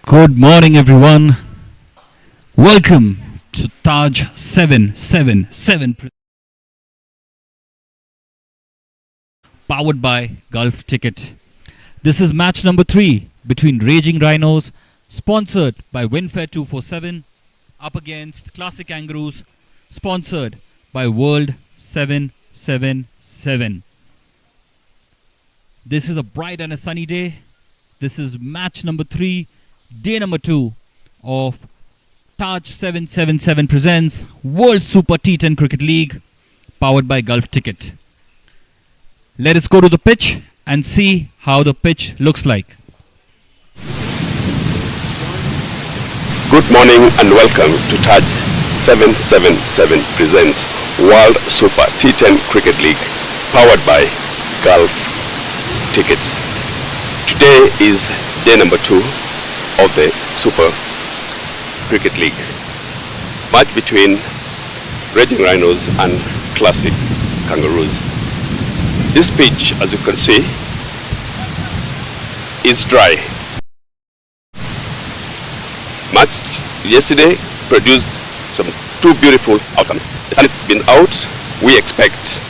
Good morning, everyone. Welcome to Taj 777, powered by Gulf Ticket. This is match number 3 between Raging Rhinos, sponsored by Winfair 247, up against Classic Kangaroos, sponsored by World 777. This is a bright and a sunny day. This is match number 3, day number 2 of Taj 777 presents World Super T10 Cricket League, powered by Gulf Ticket. Let us go to the pitch and see how the pitch looks like. Good morning and welcome to Taj 777 presents World Super T10 Cricket League, powered by Gulf Tickets. Today is day number 2 of the Super Cricket League. Match between Raging Rhinos and Classic Kangaroos. This pitch, as you can see, is dry. Match yesterday produced some 2 beautiful outcomes. The sun has been out. We expect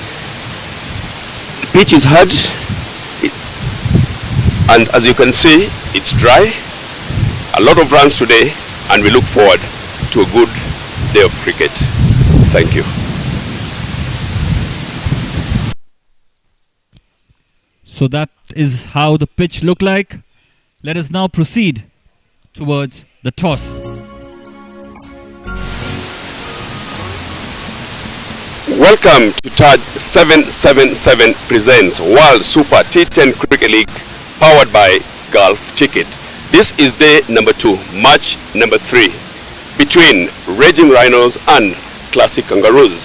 the pitch is hard, and as you can see, it's dry. A lot of runs today, and we look forward to a good day of cricket. Thank you. So that is how the pitch looked like. Let us now proceed towards the toss. Welcome to Taj 777 presents World Super T10 Cricket League, powered by Gulf Ticket. This is day number 2, match number 3 between Raging Rhinos and Classic Kangaroos.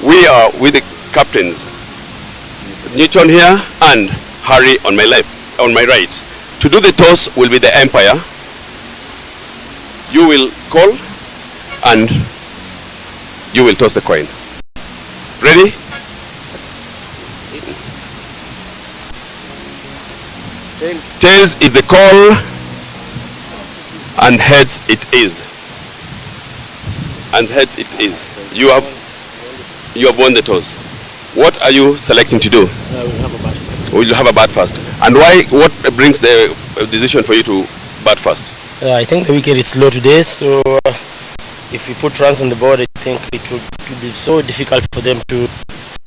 We are with the captains, Newton here and Harry on my left, on my right. To do the toss will be the umpire. You will call and you will toss the coin. Ready? Tails is the call, and heads it is. And heads it is. You have won the toss. What are you selecting to do? We'll have a bat first. And why? What brings the decision for you to bat first? I think the wicket is slow today, so if we put runs on the board, I think it would be so difficult for them to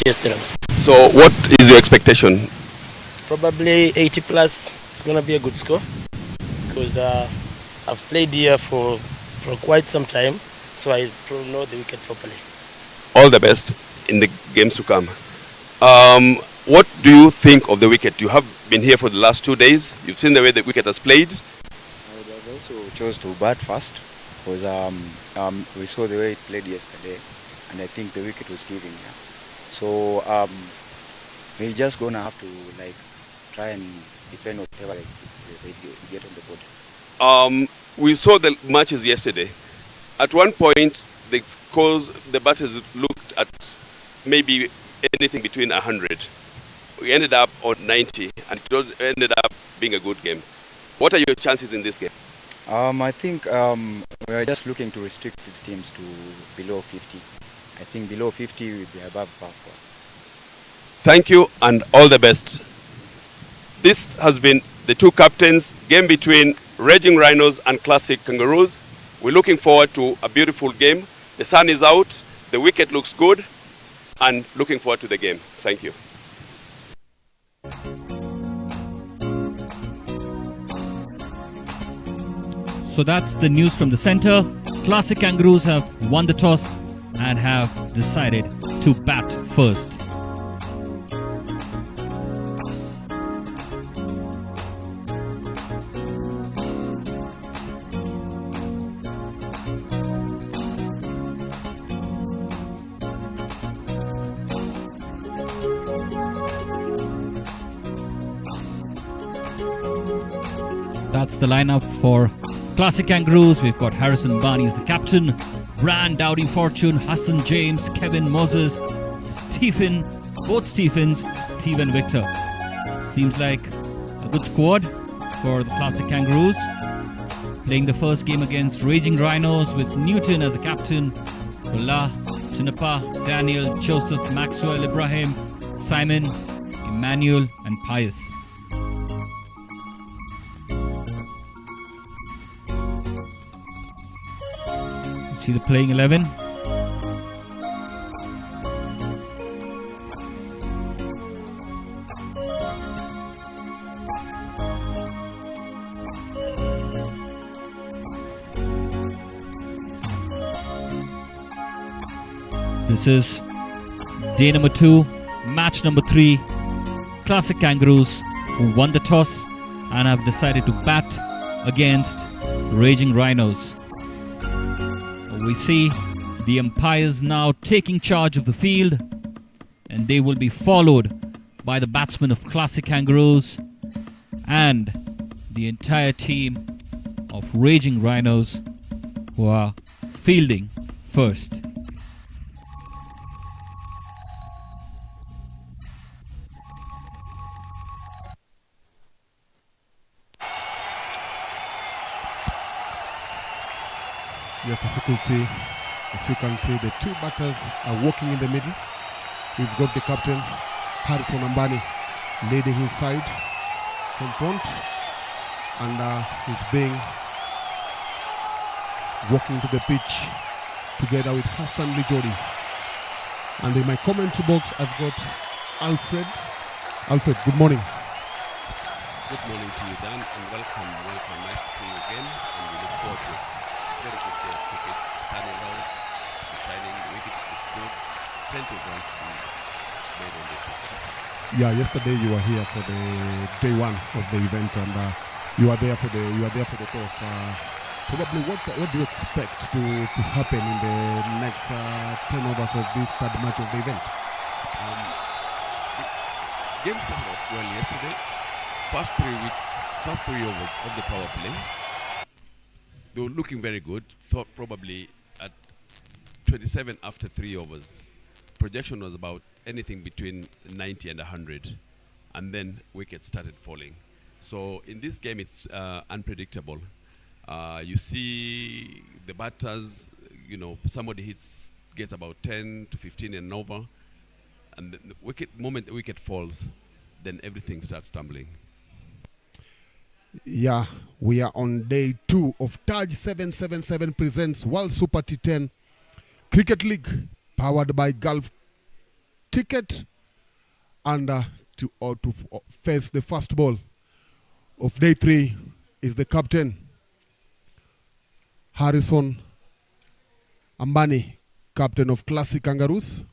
chase the runs. So what is your expectation? Probably 80 plus. It's going to be a good score because I've played here for quite some time, so I know the wicket properly. All the best in the games to come. What do you think of the wicket? You have been here for the last 2 days. You've seen the way the wicket has played. I would have also chose to bat first because we saw the way it played yesterday, and I think the wicket was giving. Yeah. So we're just gonna have to try and defend whatever they get on the board. We saw the matches yesterday. At one point, the batters looked at maybe anything between 100. We ended up on 90, and it ended up being a good game. What are your chances in this game? I think we are just looking to restrict these teams to below 50. I think below 50 will be above par. Thank you and all the best. This has been the 2 captains, game between Raging Rhinos and Classic Kangaroos. We're looking forward to a beautiful game. The sun is out, the wicket looks good, and looking forward to the game. Thank you. So that's the news from the center. Classic Kangaroos have won the toss and have decided to bat first. That's the lineup for Classic Kangaroos. We've got Harrison Barney as the captain, Brand, Dowdy Fortune, Hassan James, Kevin Moses, Stephen Steven Victor. Seems like a good squad for the Classic Kangaroos. playing the first game against Raging Rhinos with Newton as a captain, Ullah, Chinapa, Daniel, Joseph, Maxwell, Ibrahim, Simon, Emmanuel and Pius. See the playing 11. This is day number 2, match number 3. Klassic Kangaroos, who won the toss and have decided to bat against Raging Rhinos. We see the umpires now taking charge of the field, and they will be followed by the batsmen of Klassic Kangaroos and the entire team of Raging Rhinos, who are fielding first. Yes, as you can see, the two batters are walking in the middle. We've got the captain, Harrison Ambani, leading his side from front, and he's being walking to the pitch together with Hassan Lijodi. And in my comment box, I've got Alfred. Alfred, good morning. Good morning to you, Dan, and welcome. Nice to see you again, and we look forward to it. Very good day of cricket. Sunny out, it's shining, the wicket is good. Plenty of runs to be made on this wicket. Yeah, yesterday you were here for the day 1 of the event, and you are there for the toss. Probably, what do you expect to happen in the next 10 overs of this third match of the event? The game started off well yesterday. First three overs of the power play, they were looking very good. Thought probably at 27 after 3 overs, projection was about anything between 90 and 100, and then wickets started falling. So in this game, it's unpredictable. You see the batters, somebody gets about 10 to 15 and over, and the moment the wicket falls, then everything starts tumbling. Yeah, we are on day 2 of Taj 777 presents World Super T10 Cricket League, powered by Gulf Ticket, and to face the first ball of day 3 is the captain, Harrison Ambani, captain of Klassic Kangaroos,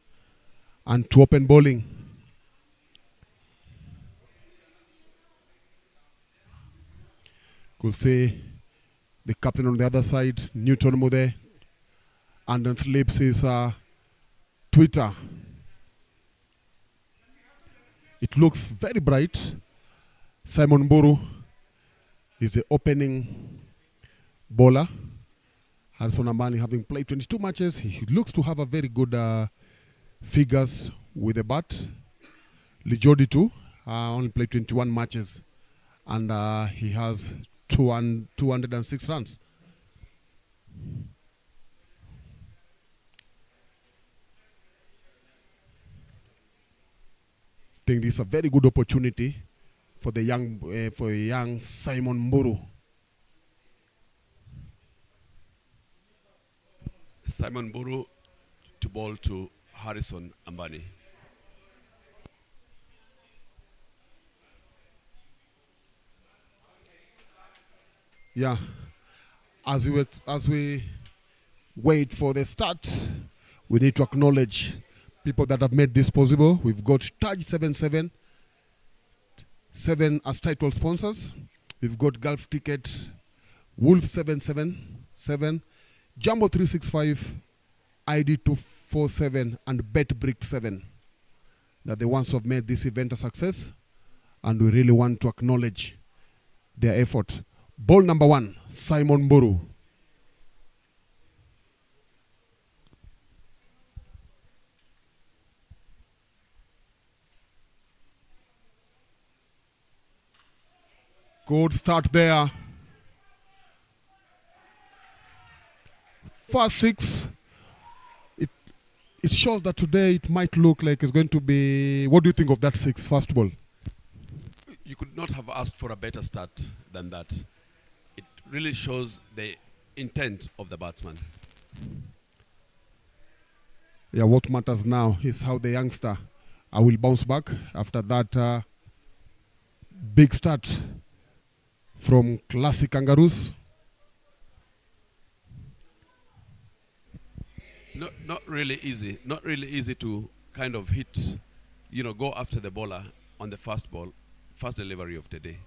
and to open bowling, could say the captain on the other side, Newton Mude, and on slips is Twitter. It looks very bright. Simon Mburu is the opening bowler. Harrison Ambani, having played 22 matches, he looks to have a very good figures with the bat. Lijodi too, only played 21 matches, and he has 206 runs. I think this is a very good opportunity for the young Simon Mburu. Simon Mburu to bowl to Harrison Ambani. Yeah, as we wait for the start, we need to acknowledge people that have made this possible. We've got Taj 777 as title sponsors. We've got Gulf Ticket, Wolf 777, Jumbo 365, ID 247, and Bet Brick 7. They're the ones who have made this event a success, and we really want to acknowledge their effort. Ball number 1, Simon Mburu. Good start there. first 6, it shows that today it might look like it's going to be. What do you think of that 6 first ball? You could not have asked for a better start than that. It really shows the intent of the batsman. Yeah, what matters now is how the youngster will bounce back after that big start from Klassic Kangaroos. Not really easy. Not really easy to kind of hit, go after the bowler on the first ball, first delivery of the day.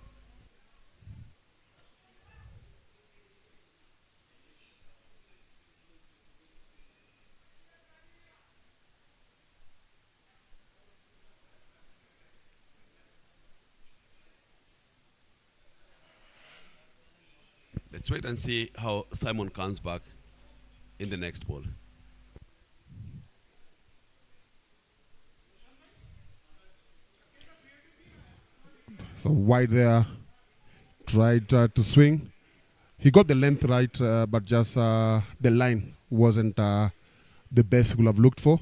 Let's wait and see how Simon comes back in the next ball. So wide there, tried to swing. He got the length right, but just the line wasn't the best he would have looked for.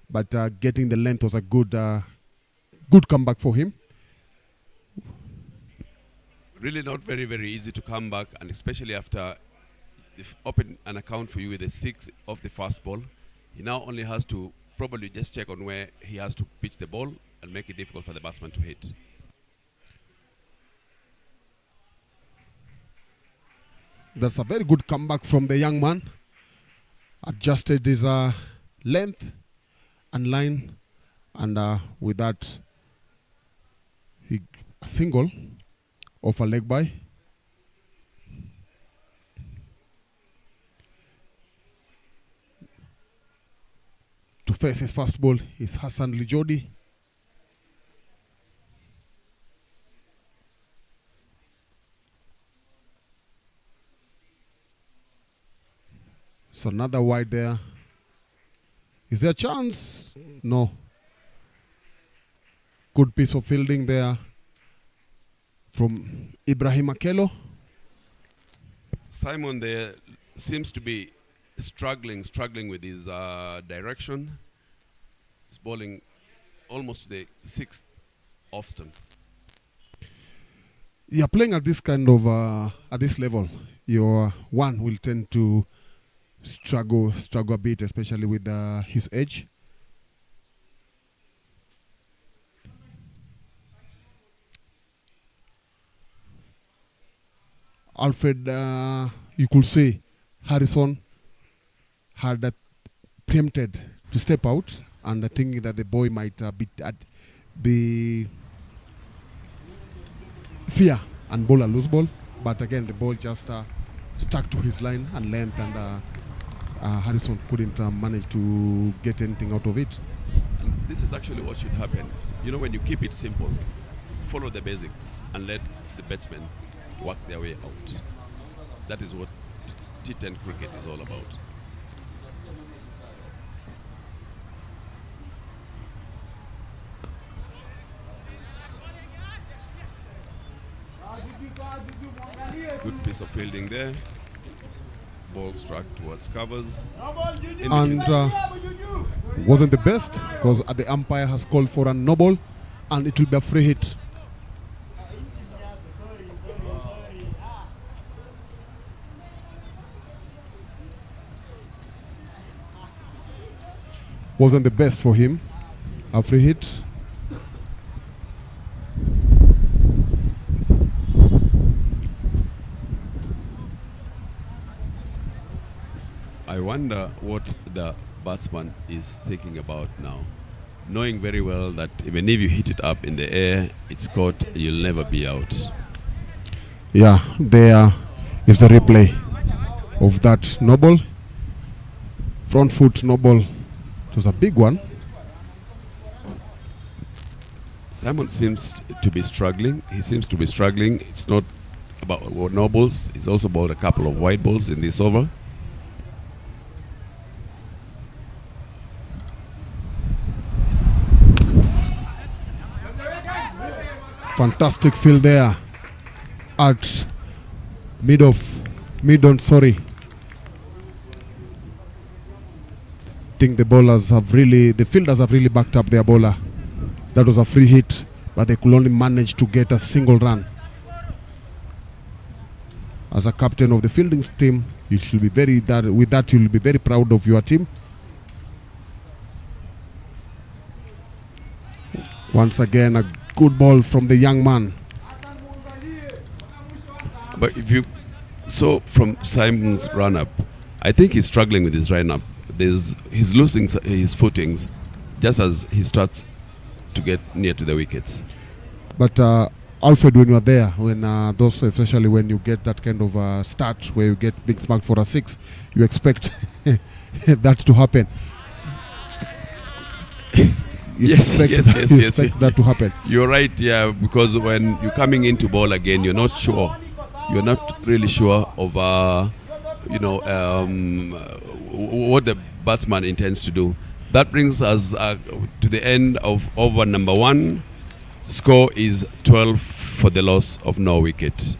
But getting the length was a good comeback for him. Really not very, very easy to come back, and especially after open an account for you with a 6 of the first ball. He now only has to probably just check on where he has to pitch the ball and make it difficult for the batsman to hit. That's a very good comeback from the young man. Adjusted his length and line, and with that, a single of a leg by. To face his first ball is Hassan Lijodi. So another wide there. Is there a chance? No. Good piece of fielding there from Ibrahim Akelo. Simon there seems to be struggling with his direction. He's bowling almost to the 6th off stump. Yeah, playing at this kind of at this level, your one will tend to struggle a bit, especially with his age. Alfred, you could say Harrison had preempted to step out, and thinking that the boy might be fear and bowl a loose ball. But again, the ball just stuck to his line and length, and Harrison couldn't manage to get anything out of it. And this is actually what should happen. When you keep it simple, follow the basics and let the batsmen work their way out. That is what T10 cricket is all about. Good piece of fielding there. Ball struck towards covers. And wasn't the best, because the umpire has called for a no ball, and it will be a free hit. Wasn't the best for him. A free hit. I wonder what the batsman is thinking about now, knowing very well that even if you hit it up in the air, it's caught, you'll never be out. Yeah, there is the replay of that no ball. Front foot no ball. It was a big one. Simon seems to be struggling. He seems to be struggling. It's not about no balls. He's also bowled a couple of wide balls in this over. Fantastic field there at mid on. think the fielders have really backed up their bowler. That was a free hit, but they could only manage to get a single run. As a captain of the fielding team, you should be you'll be very proud of your team. Once again, a good ball from the young man. But if you saw from Simon's run-up, I think he's struggling with his run-up. He's losing his footings just as he starts to get near to the wickets. But Alfred, when you are there, when especially when you get that kind of start where you get big smacked for a 6, you expect that to happen. You expect that to happen. You're right, yeah, because when you're coming into ball again, you're not sure. You're not really sure of what the batsman intends to do. That brings us to the end of over number 1. Score is 12 for the loss of no wicket.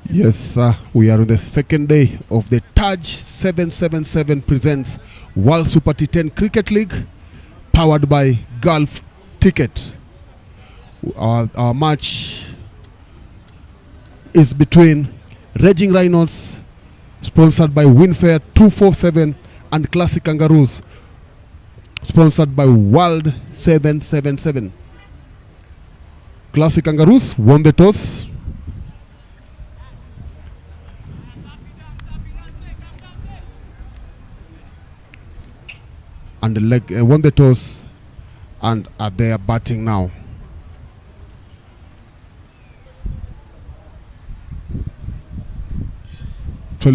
Yes, we are on the second day of the Taj 777 presents World Super T10 Cricket League, powered by Gulf Ticket. Our match is between Raging Rhinos, sponsored by Winfair 247, and Klassic Kangaroos, sponsored by World 777. Klassic Kangaroos won the toss. And won the toss and are there batting now.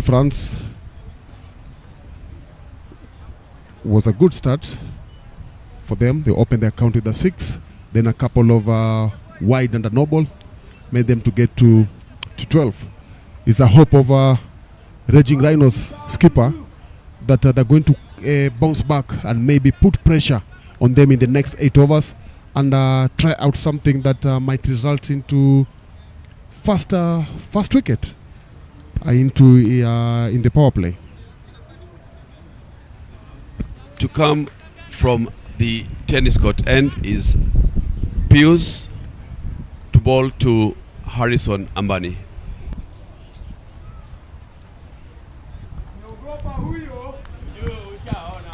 France was a good start for them. They opened their count with a 6, then a couple of wide and a no ball made them to get to 12. It's a hope of Raging Rhinos skipper that they're going to bounce back and maybe put pressure on them in the next 8 overs and try out something that might result into first wicket in the power play. To come from the tennis court end is Pius to ball to Harrison Ambani.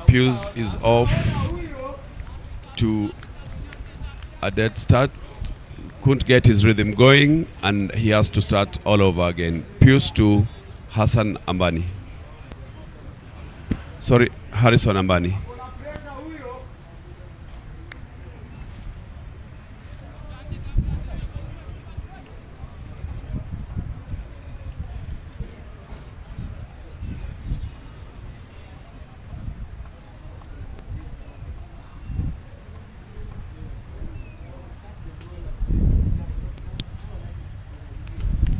Pius is off to a dead start. Couldn't get his rhythm going and he has to start all over again. Pius to Harrison Ambani.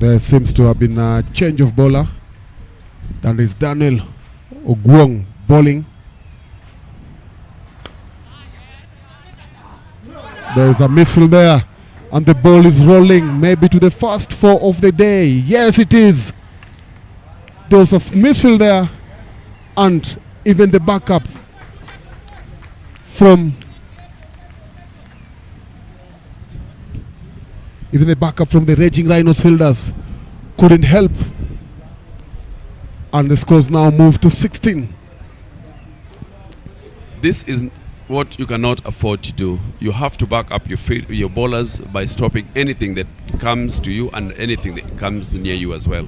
There seems to have been a change of bowler. That is Daniel Ogwong bowling. There is a misfield there, and the ball is rolling maybe to the first 4 of the day. Yes, it is. There was a misfield there, and even the backup from the Raging Rhinos fielders couldn't help, and the scores now move to 16. This is what you cannot afford to do. You have to back up your bowlers by stopping anything that comes to you and anything that comes near you as well.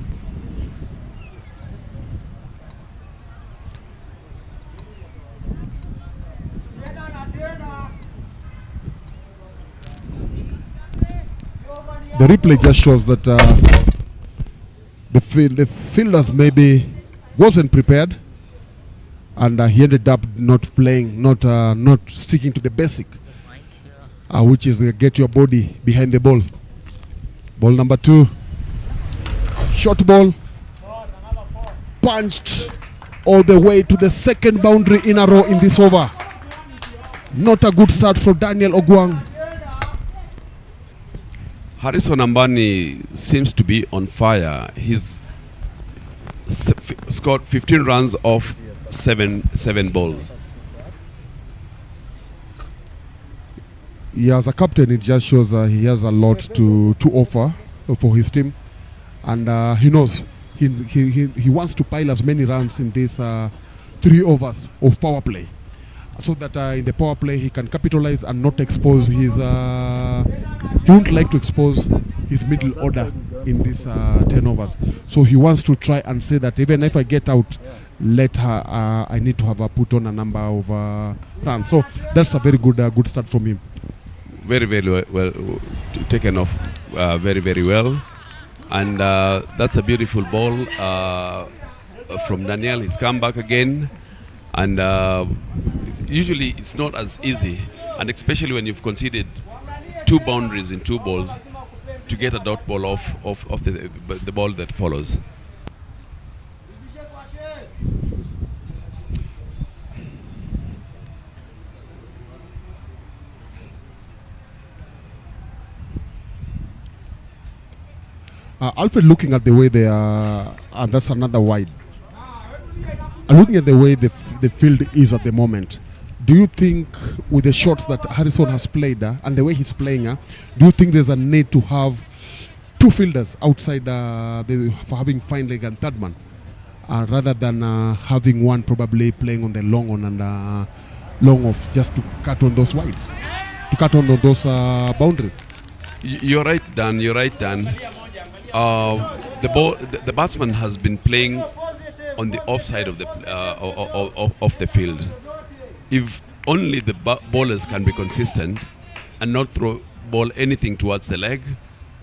The replay just shows that the fielders maybe wasn't prepared, and he ended up not playing, not sticking to the basic, which is get your body behind the ball. Ball number 2, short ball, punched all the way to the second boundary in a row in this over. Not a good start for Daniel Ogwang. Harrison Ambani seems to be on fire. He's scored 15 runs off seven balls. Yeah, as a captain, it just shows he has a lot to offer for his team, and he knows he wants to pile as many runs in these 3 overs of power play, so that in the power play he can capitalize and not expose his. He won't like to expose his middle order in these 10 overs. So he wants to try and say that even if I get out, I need to have put on a number of runs. So that's a very good start from him. Very, very well taken off, very, very well. And that's a beautiful ball from Daniel. He's come back again. And usually it's not as easy, and especially when you've conceded 2 boundaries in 2 balls, to get a dot ball off the ball that follows. Alfred, looking at the way they are, and that's another wide. Looking at the way the field is at the moment, do you think with the shots that Harrison has played and the way he's playing, do you think there's a need to have 2 fielders outside for having fine leg and third man, rather than having one probably playing on the long on and long off, just to cut on those wides, to cut on those boundaries? You're right, Dan. You're right, Dan. The batsman has been playing on the offside of the field. If only the bowlers can be consistent and not throw ball anything towards the leg,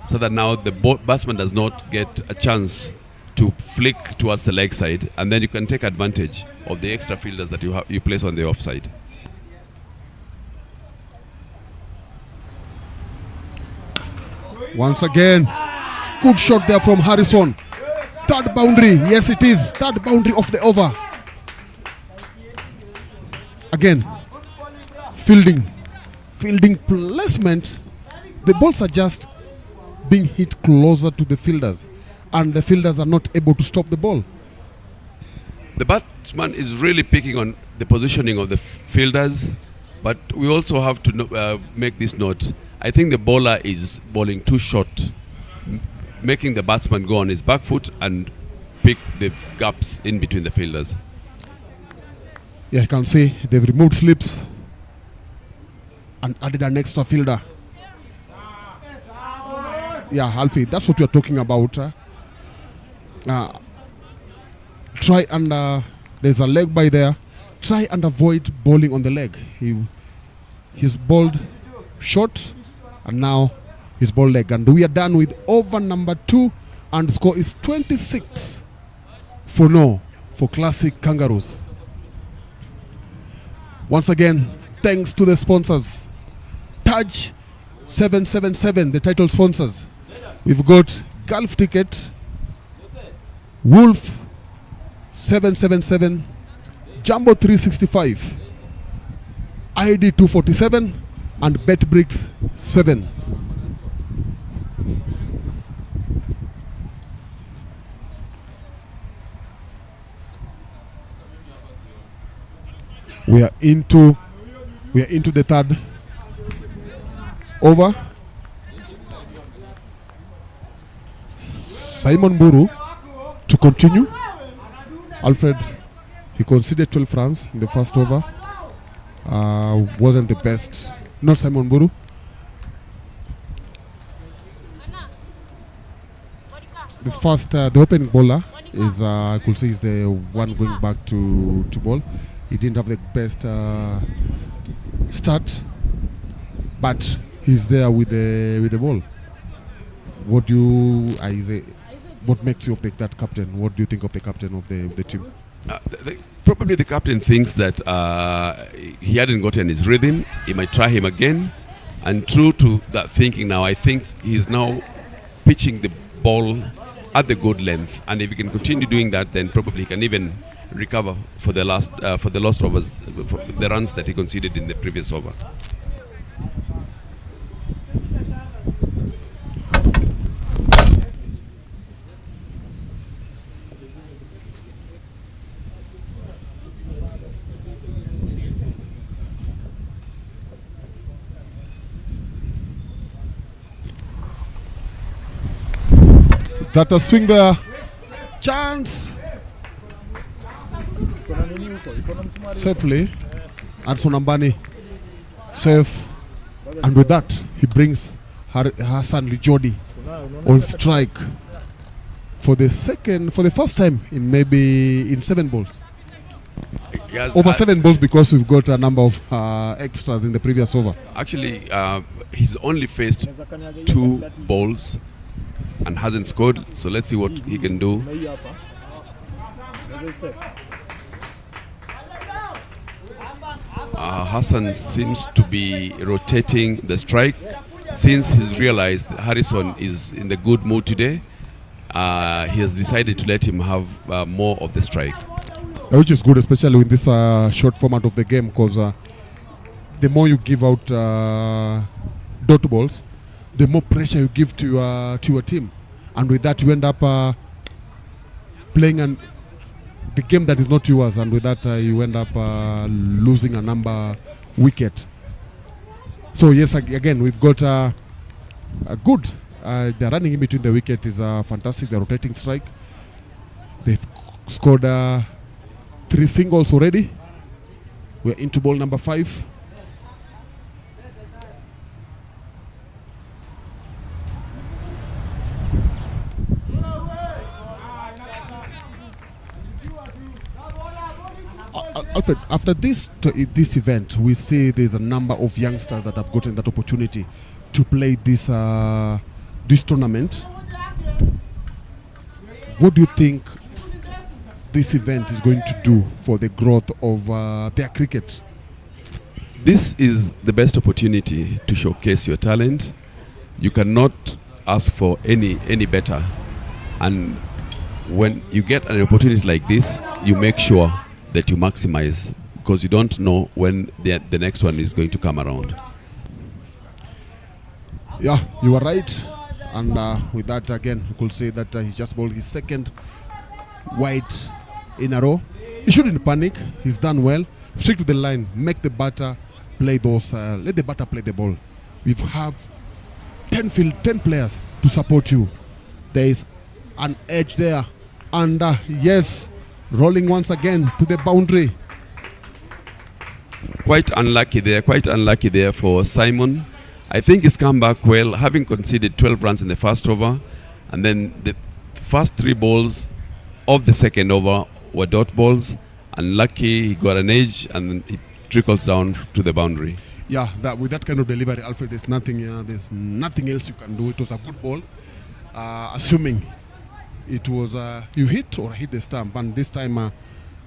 so that now the batsman does not get a chance to flick towards the leg side, and then you can take advantage of the extra fielders that you place on the offside. Once again, good shot there from Harrison. 3rd boundary, yes it is, 3rd boundary of the over. Again, fielding placement. The balls are just being hit closer to the fielders, and the fielders are not able to stop the ball. The batsman is really picking on the positioning of the fielders, but we also have to make this note. I think the bowler is bowling too short, making the batsman go on his back foot and pick the gaps in between the fielders. Yeah, you can see they've removed slips and added an extra fielder. Yeah, Alfie, that's what you're talking about. Try and there's a leg by there. Try and avoid bowling on the leg. He's bowled short, and now he's bowled leg. And we are done with over number 2, and the score is 26 for no for Klassic Kangaroos. Once again, thanks to the sponsors. Taj 777, the title sponsors. We've got Golf Ticket, Wolf 777, Jumbo 365, ID 247, and BetBricks 7. We are into the 3rd over. Simon Buru to continue. Alfred, he conceded 12 runs in the first over. Wasn't the best. Not Simon Buru. The opening bowler is, I could say, is the one going back to bowl. He didn't have the best start, but he's there with the ball. What makes you of that captain? What do you think of the captain of the team? Probably the captain thinks that he hadn't gotten his rhythm. He might try him again. And true to that thinking now, I think he's now pitching the ball at the good length. And if he can continue doing that, then probably he can even recover for the lost overs, for the runs that he conceded in the previous over. That a swing there. Chance. Safely. Anson Ambani. Safe. And with that, he brings Hassan Lijodi on strike for the first time in 7 balls. Over 7 balls because we've got a number of extras in the previous over. Actually, he's only faced 2 balls and hasn't scored. So let's see what he can do. Hassan seems to be rotating the strike since he's realized that Harrison is in the good mood today. He has decided to let him have more of the strike. Which is good, especially in this short format of the game, because the more you give out dot balls, the more pressure you give to your team, and with that you end up playing the game that is not yours, and with that you end up losing a number wicket. So yes, again we've got a good. The running in between the wicket is fantastic. The rotating strike. They've scored 3 singles already. We're into ball number 5. Alfred, after this event, we see there's a number of youngsters that have gotten that opportunity to play this tournament. What do you think this event is going to do for the growth of their cricket? This is the best opportunity to showcase your talent. You cannot ask for any better. And when you get an opportunity like this, you make sure that you maximize, because you don't know when the next one is going to come around. Yeah, you are right. And with that, again, you could say that he just bowled his second wide in a row. He shouldn't panic. He's done well. Stick to the line. Make the batter play those. Let the batter play the ball. We have 10 players to support you. There is an edge there. And yes, rolling once again to the boundary. Quite unlucky there for Simon. I think he's come back well, having conceded 12 runs in the first over, and then the first 3 balls of the second over were dot balls. Unlucky, he got an edge, and then it trickles down to the boundary. Yeah, with that kind of delivery, Alfred, there's nothing else you can do. It was a good ball, assuming it was you hit or hit the stump, and this time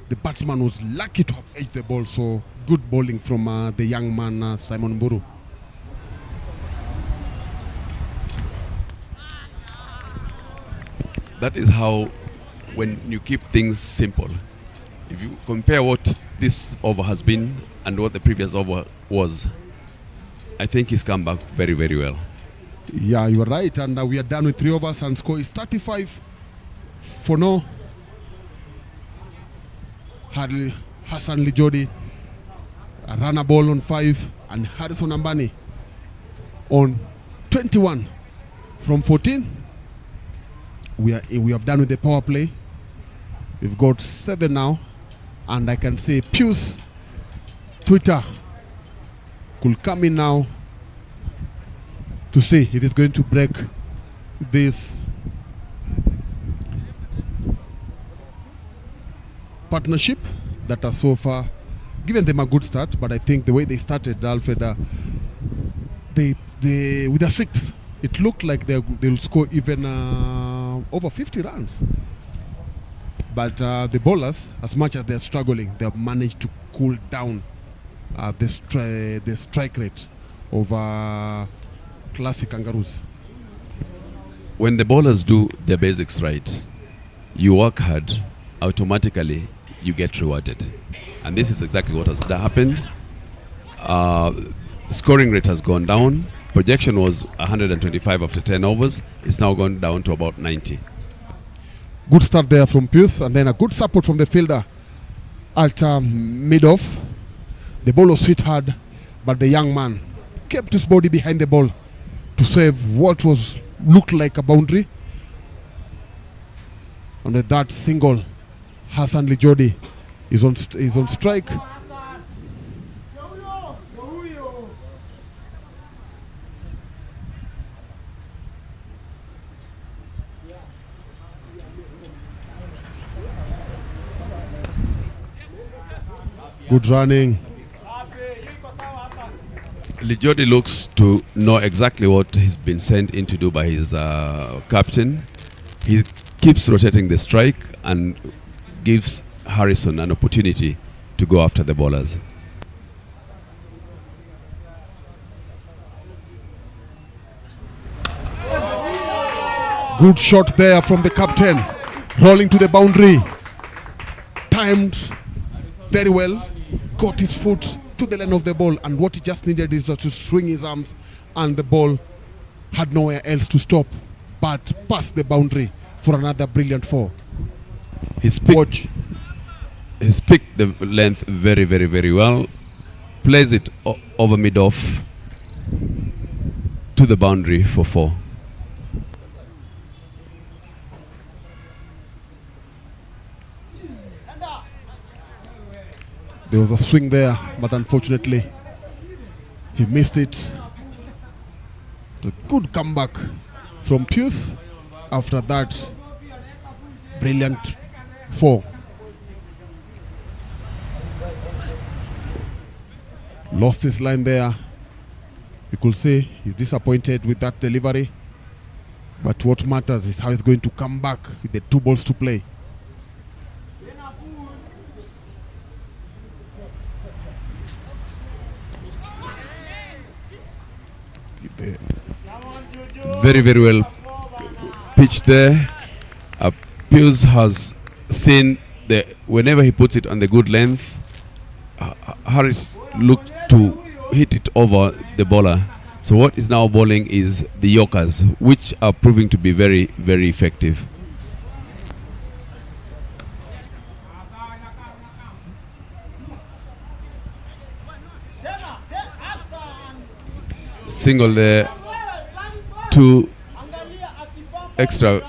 the batsman was lucky to have edged the ball. So good bowling from the young man Simon Mburu. That is how, when you keep things simple, if you compare what this over has been and what the previous over was, I think he's come back very, very well. Yeah, you are right. And we are done with 3 overs and score is 35 for no. Hassan Lijodi ran a ball on 5, and Harrison Ambani on 21 from 14. We have done with the power play. We've got 7 now, and I can say Pius Twitter could come in now to see if it's going to break this partnership that has so far given them a good start. But I think the way they started, Alfred, they with a 6, it looked like they'll score even over 50 runs. But the bowlers, as much as they're struggling, they have managed to cool down the strike rate of Klassic Kangaroos. When the bowlers do their basics right, you work hard, automatically you get rewarded. And this is exactly what has happened. Scoring rate has gone down. Projection was 125 after 10 overs. It's now gone down to about 90. Good start there from Pius, and then a good support from the fielder at mid-off. The ball was hit hard, but the young man kept his body behind the ball to save what looked like a boundary. And with that single, Hassan Lijodi is on strike. Good running. Lijodi looks to know exactly what he's been sent in to do by his captain. He keeps rotating the strike and gives Harrison an opportunity to go after the bowlers. Good shot there from the captain. Rolling to the boundary. Timed very well. Got his foot to the line of the ball, and what he just needed is to swing his arms, and the ball had nowhere else to stop but past the boundary for another brilliant 4. He's picked the length very, very, very well. Plays it over mid-off to the boundary for 4. There was a swing there, but unfortunately he missed it. The good comeback from Pius after that brilliant 4. Lost his line there. You could say he's disappointed with that delivery, but what matters is how he's going to come back with the 2 balls to play. Very, very well pitched there. Pius has seen whenever he puts it on the good length, Harris looked to hit it over the bowler. So what is now bowling is the Yorkers, which are proving to be very, very effective. Single there, 2 extra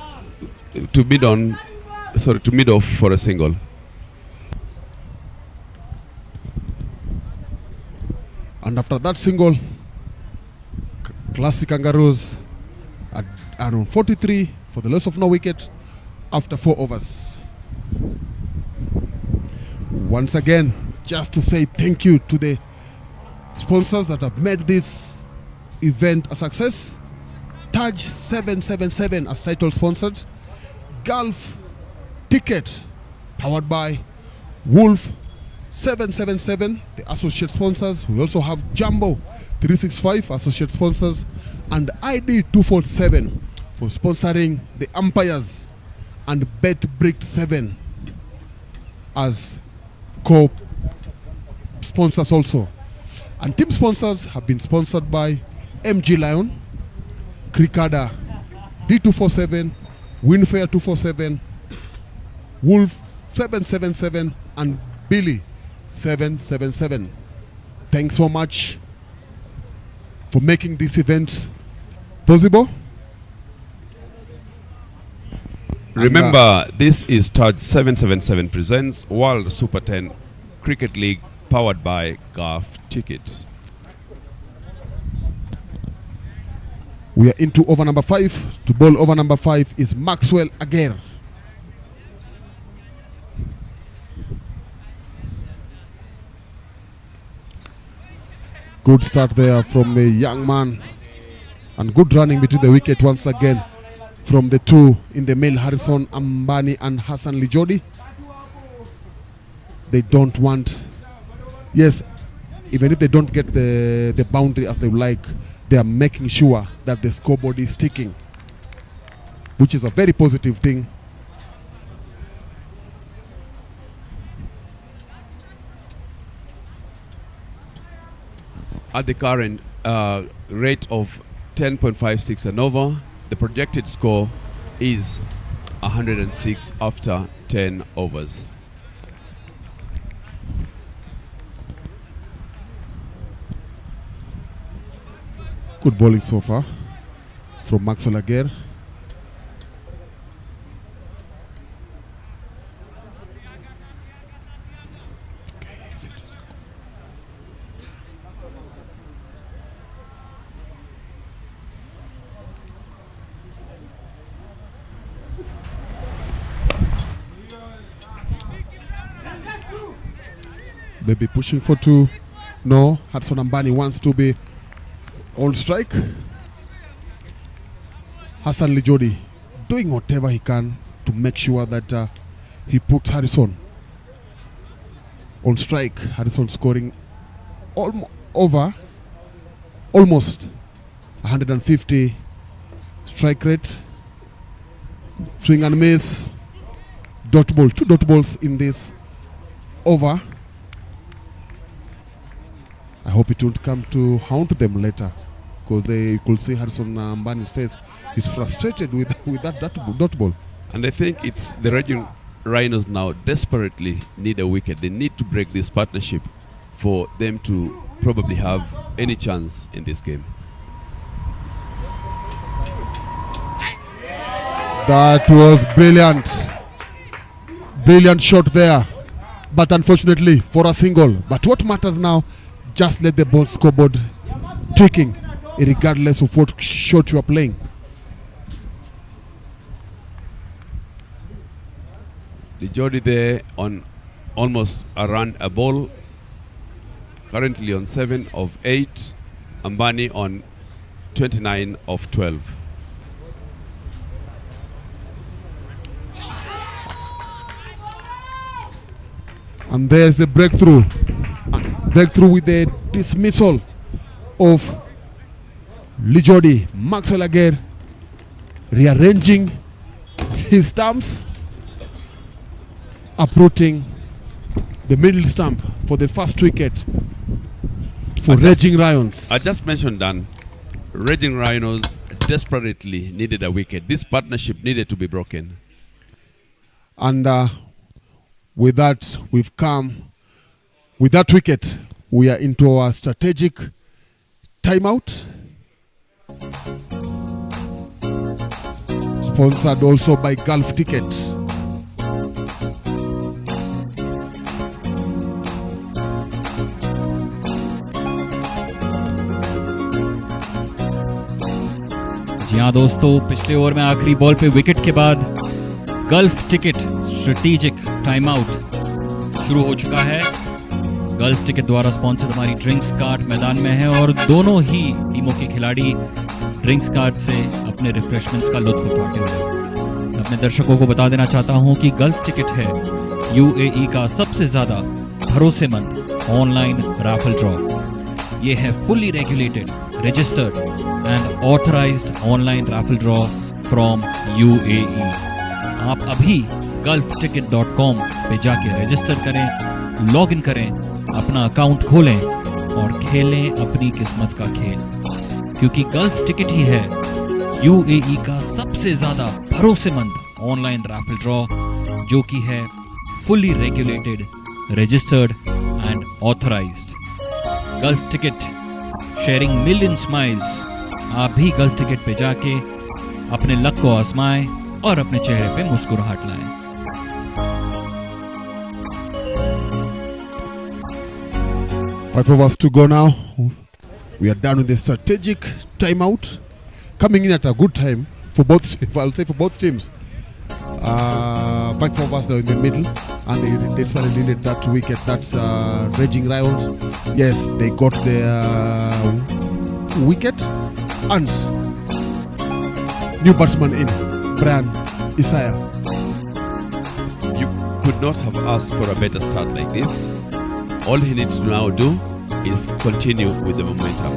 to mid off for a single. And after that single, Klassic Kangaroos are on 43 for the loss of no wicket after 4 overs. Once again, just to say thank you to the sponsors that have made this event a success. Taj 777 as title sponsored. Golf Ticket powered by Wolf 777, the associate sponsors. We also have Jumbo 365 associate sponsors, and ID 247 for sponsoring the umpires, and Bet Brick 7 as co-sponsors also. And team sponsors have been sponsored by MG Lion, Cricada D247, Winfair 247, Wolf 777, and Billy 777. Thanks so much for making this event possible. Remember, this is Taj 777 presents World Super 10 Cricket League powered by Golf Ticket. We are into over number 5. To bowl over number 5 is Maxwell Aguirre. Good start there from the young man, and good running between the wicket once again from the 2 in the male, Harrison Ambani and Hassan Lijodi. They don't want, yes, even if they don't get the boundary as they would like, they are making sure that the scoreboard is ticking, which is a very positive thing. At the current rate of 10.56 and over, the projected score is 106 after 10 overs. Good bowling so far from Maxwell Aguirre. Maybe pushing for two. No, Hudson Ambani wants to be on strike. Hassan Lijodi doing whatever he can to make sure that he puts Harrison on strike. Harrison scoring over almost 150 strike rate. Swing and miss. Dot ball. 2 dot balls in this over. I hope it won't come to haunt them later, because they could see Harrison Mbani's face. He's frustrated with that dot ball. And I think it's the Raging Rhinos now desperately need a wicket. They need to break this partnership for them to probably have any chance in this game. That was brilliant. Brilliant shot there. But unfortunately for a single. But what matters now, just let the ball scoreboard ticking, regardless of what shot you are playing. The Jody there on almost around a ball. Currently on 7 of 8. Ambani on 29 of 12. And there's a breakthrough. Breakthrough with the dismissal of Lijodi. Maxwell Aguirre rearranging his stumps, uprooting the middle stump for the first wicket for Raging Rhinos. I just mentioned, Dan, Raging Rhinos desperately needed a wicket. This partnership needed to be broken. And with that, we've come. With that wicket, we are into our strategic timeout. Sponsored also by Gulf Ticket. जी हाँ दोस्तों, पिछले over में आखिरी ball पे wicket के बाद gulf ticket strategic time out शुरू हो चुका है। गल्फ टिकट द्वारा स्पॉन्सर्ड हमारी ड्रिंक्स कार्ट मैदान में है और दोनों ही टीमों के खिलाड़ी ड्रिंक्स कार्ट से अपने रिफ्रेशमेंट्स का लुत्फ उठाते हुए। अपने दर्शकों को बता देना चाहता हूं कि गल्फ टिकट है यूएई का सबसे ज्यादा भरोसेमंद ऑनलाइन राफल ड्रॉ। ये है fully regulated, registered and authorised online Rafale draw from UAE. आप अभी gulfticket.com पे जाके रजिस्टर करें, लॉग इन करें, अपना अकाउंट खोलें और खेलें अपनी किस्मत का खेल, क्योंकि गल्फ टिकट ही है यूएई का सबसे ज्यादा भरोसेमंद ऑनलाइन राफल ड्रॉ, जो कि है fully regulated, registered and authorised. Gulf ticket, sharing million smiles. आप भी गल्फ टिकट पे जाके अपने लक को आजमाएं और अपने चेहरे पे मुस्कुराहट लाएं। Five of us to go now. We are done with the strategic timeout. Coming in at a good time for both, I'll say for both teams. Five of us are in the middle, and they desperately needed that wicket. That's Raging Rhinos. Yes, they got their wicket, and new batsman in, Brian Isaiah. You could not have asked for a better start like this. All he needs to now do is continue with the momentum.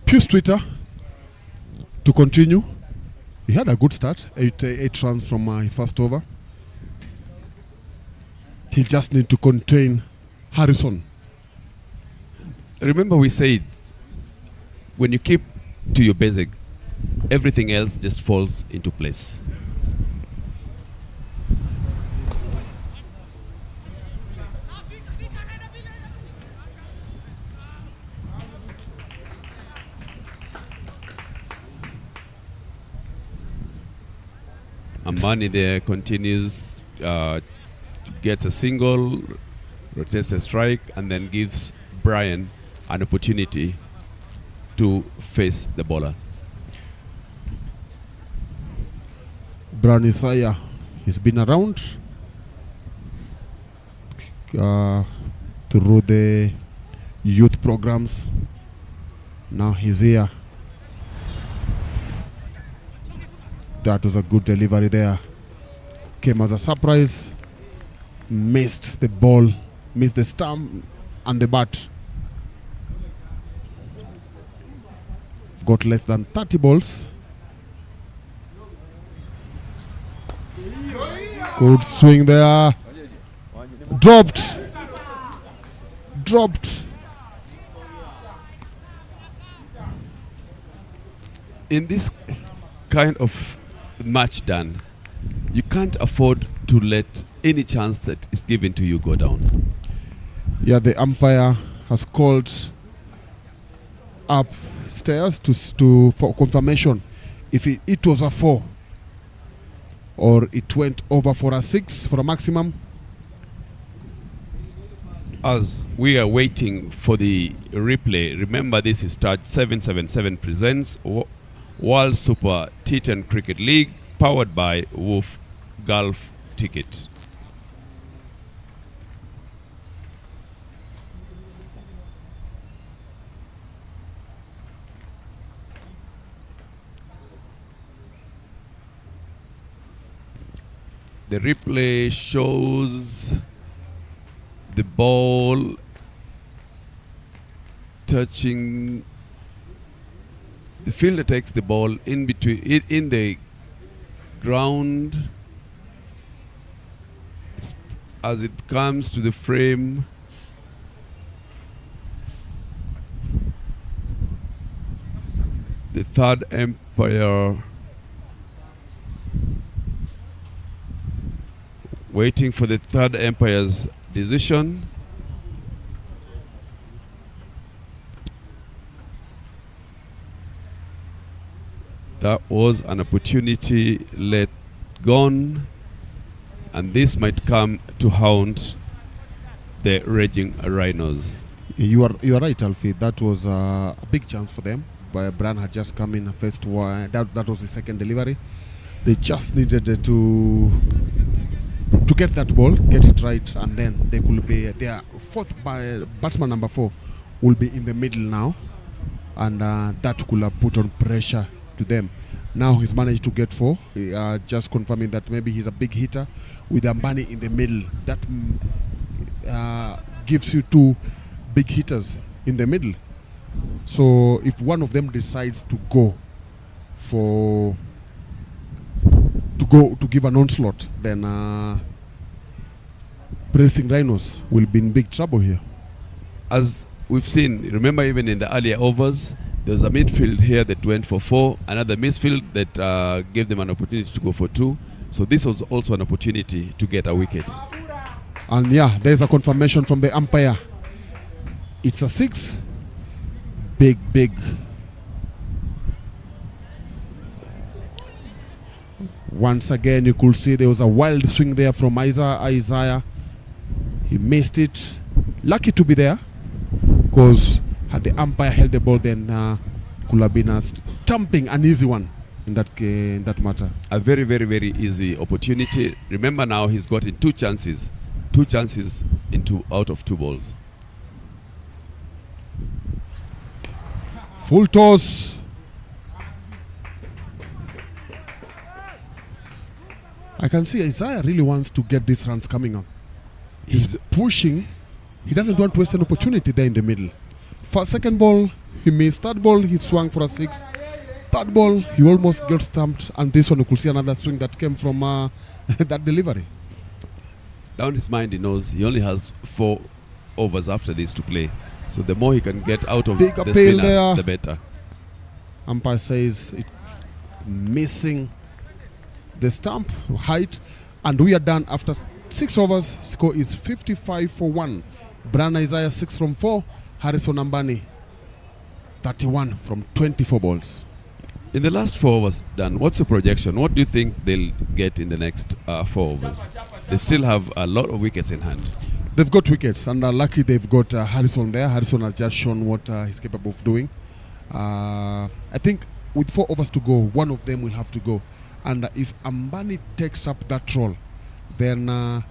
Pius Twitter to continue. He had a good start, eight runs from his first over. He just need to contain Harrison. Remember we said, when you keep to your basic, everything else just falls into place. Ambani there continues, gets a single, rotates a strike, and then gives Brian an opportunity to face the bowler. Brown Isaiah, he's been around through the youth programs. Now he's here. That was a good delivery there. Came as a surprise. Missed the ball, missed the stump and the bat. We've got less than 30 balls. Good swing there. Dropped. In this kind of match, Dan, you can't afford to let any chance that is given to you go down. Yeah, the umpire has called upstairs for confirmation if it was a 4 or it went over for a 6 for a maximum. As we are waiting for the replay, remember this is Touch 777 presents World Super T10 Cricket League, powered by Wolf Golf Ticket. The replay shows the ball touching. The fielder takes the ball in between in the ground as it comes to the frame. The third umpire waiting for the third umpire's decision. That was an opportunity let gone, and this might come to haunt the raging Rhinos. You are right, Alfie. That was a big chance for them. But Bran had just come in first one. That was the second delivery. They just needed to get that ball, get it right, and then they could be their fourth batsman number 4 will be in the middle now, and that could have put on pressure to them. Now he's managed to get 4, just confirming that maybe he's a big hitter with Ambani in the middle. That gives you 2 big hitters in the middle. So if one of them decides to give an onslaught, then pressing Rhinos will be in big trouble here. As we've seen, remember even in the earlier overs, there's a midfield here that went for 4, another midfield that gave them an opportunity to go for 2. So this was also an opportunity to get a wicket. And yeah, there's a confirmation from the umpire. It's a 6. Big. Once again, you could see there was a wild swing there from Isaiah. He missed it. Lucky to be there, because had the umpire held the ball, then could have been a stumping, an easy one in that matter. A very, very, very easy opportunity. Remember now he's gotten 2 chances. 2 chances out of 2 balls. Full toss. I can see Isaiah really wants to get these runs coming up. He's pushing. He doesn't want to waste an opportunity there in the middle. Second ball, he missed. Third ball, he swung for a 6. Third ball, he almost got stumped. And this one, you could see another swing that came from that delivery. Down his mind, he knows he only has 4 overs after this to play. So the more he can get out of Big the appeal spinner, there. the better. Umpire says it missing the stump height, and we are done after 6 overs. Score is 55 for 1. Brian Isaiah 6 from 4. Harrison Ambani 31 from 24 balls. In the last 4 overs, Dan, what's your projection? What do you think they'll get in the next 4 overs? They still have a lot of wickets in hand. They've got wickets, and lucky they've got Harrison there. Harrison has just shown what he's capable of doing. I think with 4 overs to go, one of them will have to go. And if Ambani takes up that role, then I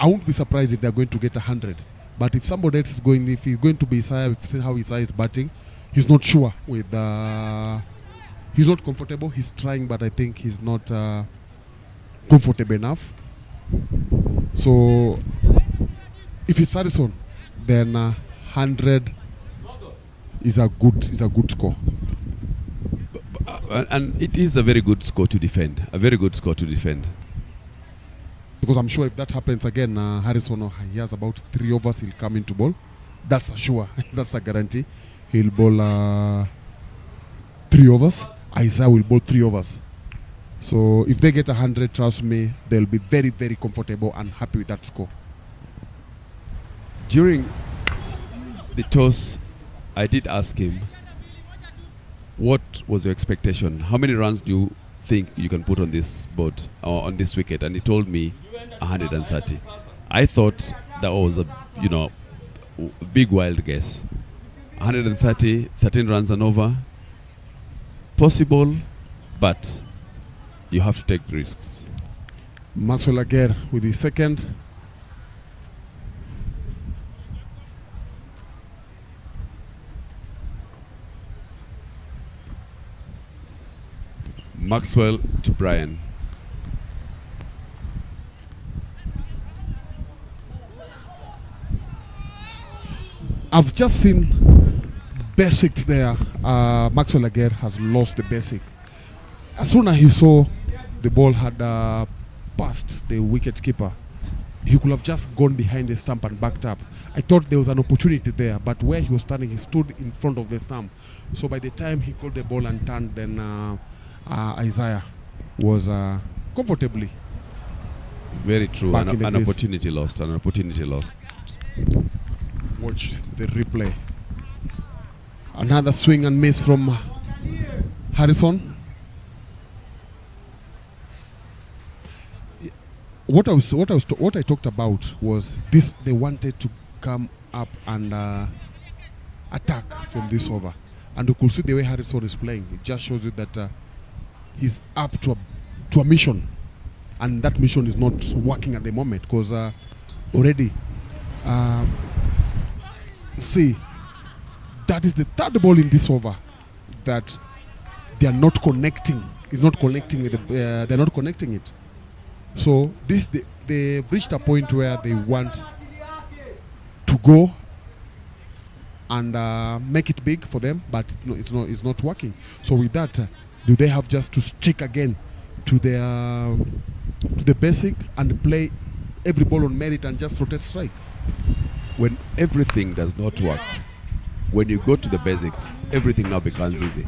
won't be surprised if they're going to get 100. But if somebody else is going, if he's going to be Isaiah, if you see how Isaiah is batting, he's not sure with. He's not comfortable. He's trying, but I think he's not comfortable enough. So if it's Harrison, then 100 is a good score. And it is a very good score to defend. A very good score to defend. Because I'm sure if that happens again, Harrison, he has about 3 overs, he'll come into ball. That's a sure. That's a guarantee. He'll bowl 3 overs. Isaiah will bowl 3 overs. So if they get 100, trust me, they'll be very, very comfortable and happy with that score. During the toss, I did ask him, what was your expectation? How many runs do you think you can put on this board or on this wicket? And he told me 130. I thought that was a big wild guess. 130, 13 runs and over. Possible, but you have to take risks. Maxwell Aguirre with his second. Maxwell to Brian. I've just seen basics there. Maxwell Aguirre has lost the basic. As soon as he saw the ball had passed the wicket keeper, he could have just gone behind the stump and backed up. I thought there was an opportunity there, but where he was standing, he stood in front of the stump. So by the time he called the ball and turned, then Isaiah was comfortably. Very true. Back in the An crease. opportunity lost. An opportunity lost. Watch the replay. Another swing and miss from Harrison. What I talked about was this: they wanted to come up and attack from this over, and you could see the way Harrison is playing. It just shows you that he's up to a mission, and that mission is not working at the moment because already. See, that is the third ball in this over that they are not connecting. It's not connecting with the. They're not connecting it. So they've reached a point where they want to go and make it big for them, but it's not working. So with that, do they have just to stick again to the basic and play every ball on merit and just rotate strike? When everything does not work, when you go to the basics, everything now becomes easy.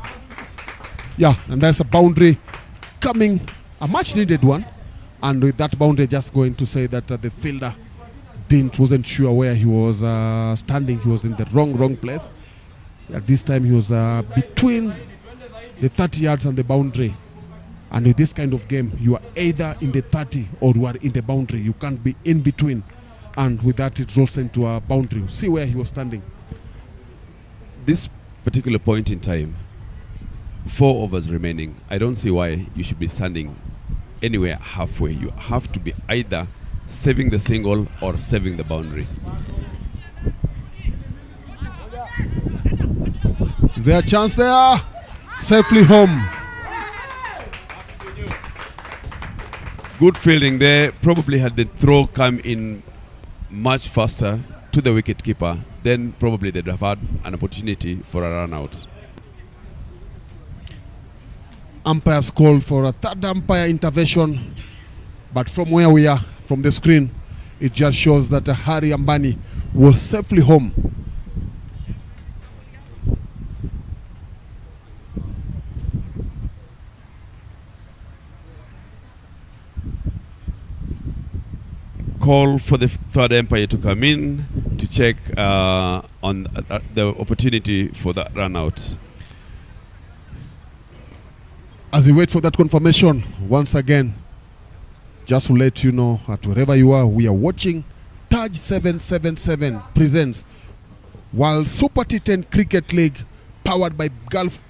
Yeah, and there's a boundary coming, a much needed one. And with that boundary, just going to say that the fielder wasn't sure where he was standing. He was in the wrong place. At this time, he was between the 30 yards and the boundary. And with this kind of game, you are either in the 30 or you are in the boundary. You can't be in between. And with that, it rolls into a boundary. See where he was standing. This particular point in time, 4 overs remaining, I don't see why you should be standing anywhere halfway. You have to be either saving the single or saving the boundary. Is there a chance there? Safely home. Good fielding there. Probably had the throw come in much faster to the wicket keeper, then probably they'd have had an opportunity for a run out. Umpires called for a third umpire intervention, but from where we are, from the screen, it just shows that Harry Ambani was safely home. Call for the third umpire to come in to check on the opportunity for that run out. As we wait for that confirmation, once again, just to let you know that wherever you are, we are watching Taj 777 presents World Super T10 Cricket League powered by Gulf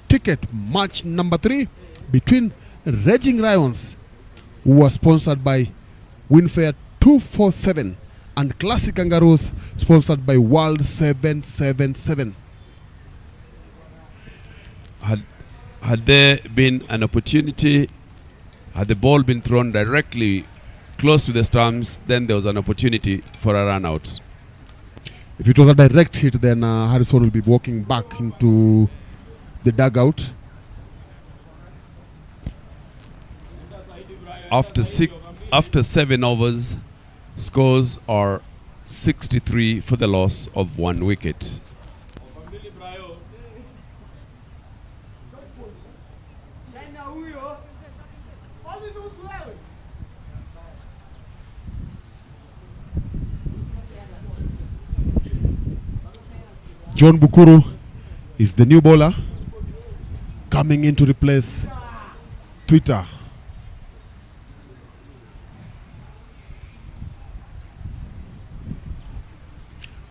Ticket match number 3. between Raging Rhinos, who was sponsored by Winfair 247, and Classic Kangaroos, sponsored by World 777. Had there been an opportunity, had the ball been thrown directly close to the stumps, then there was an opportunity for a run out. If it was a direct hit, then Harrison will be walking back into the dugout. After 7 overs, scores are 63 for the loss of 1 wicket. John Bukuru is the new bowler coming in to replace Twitter.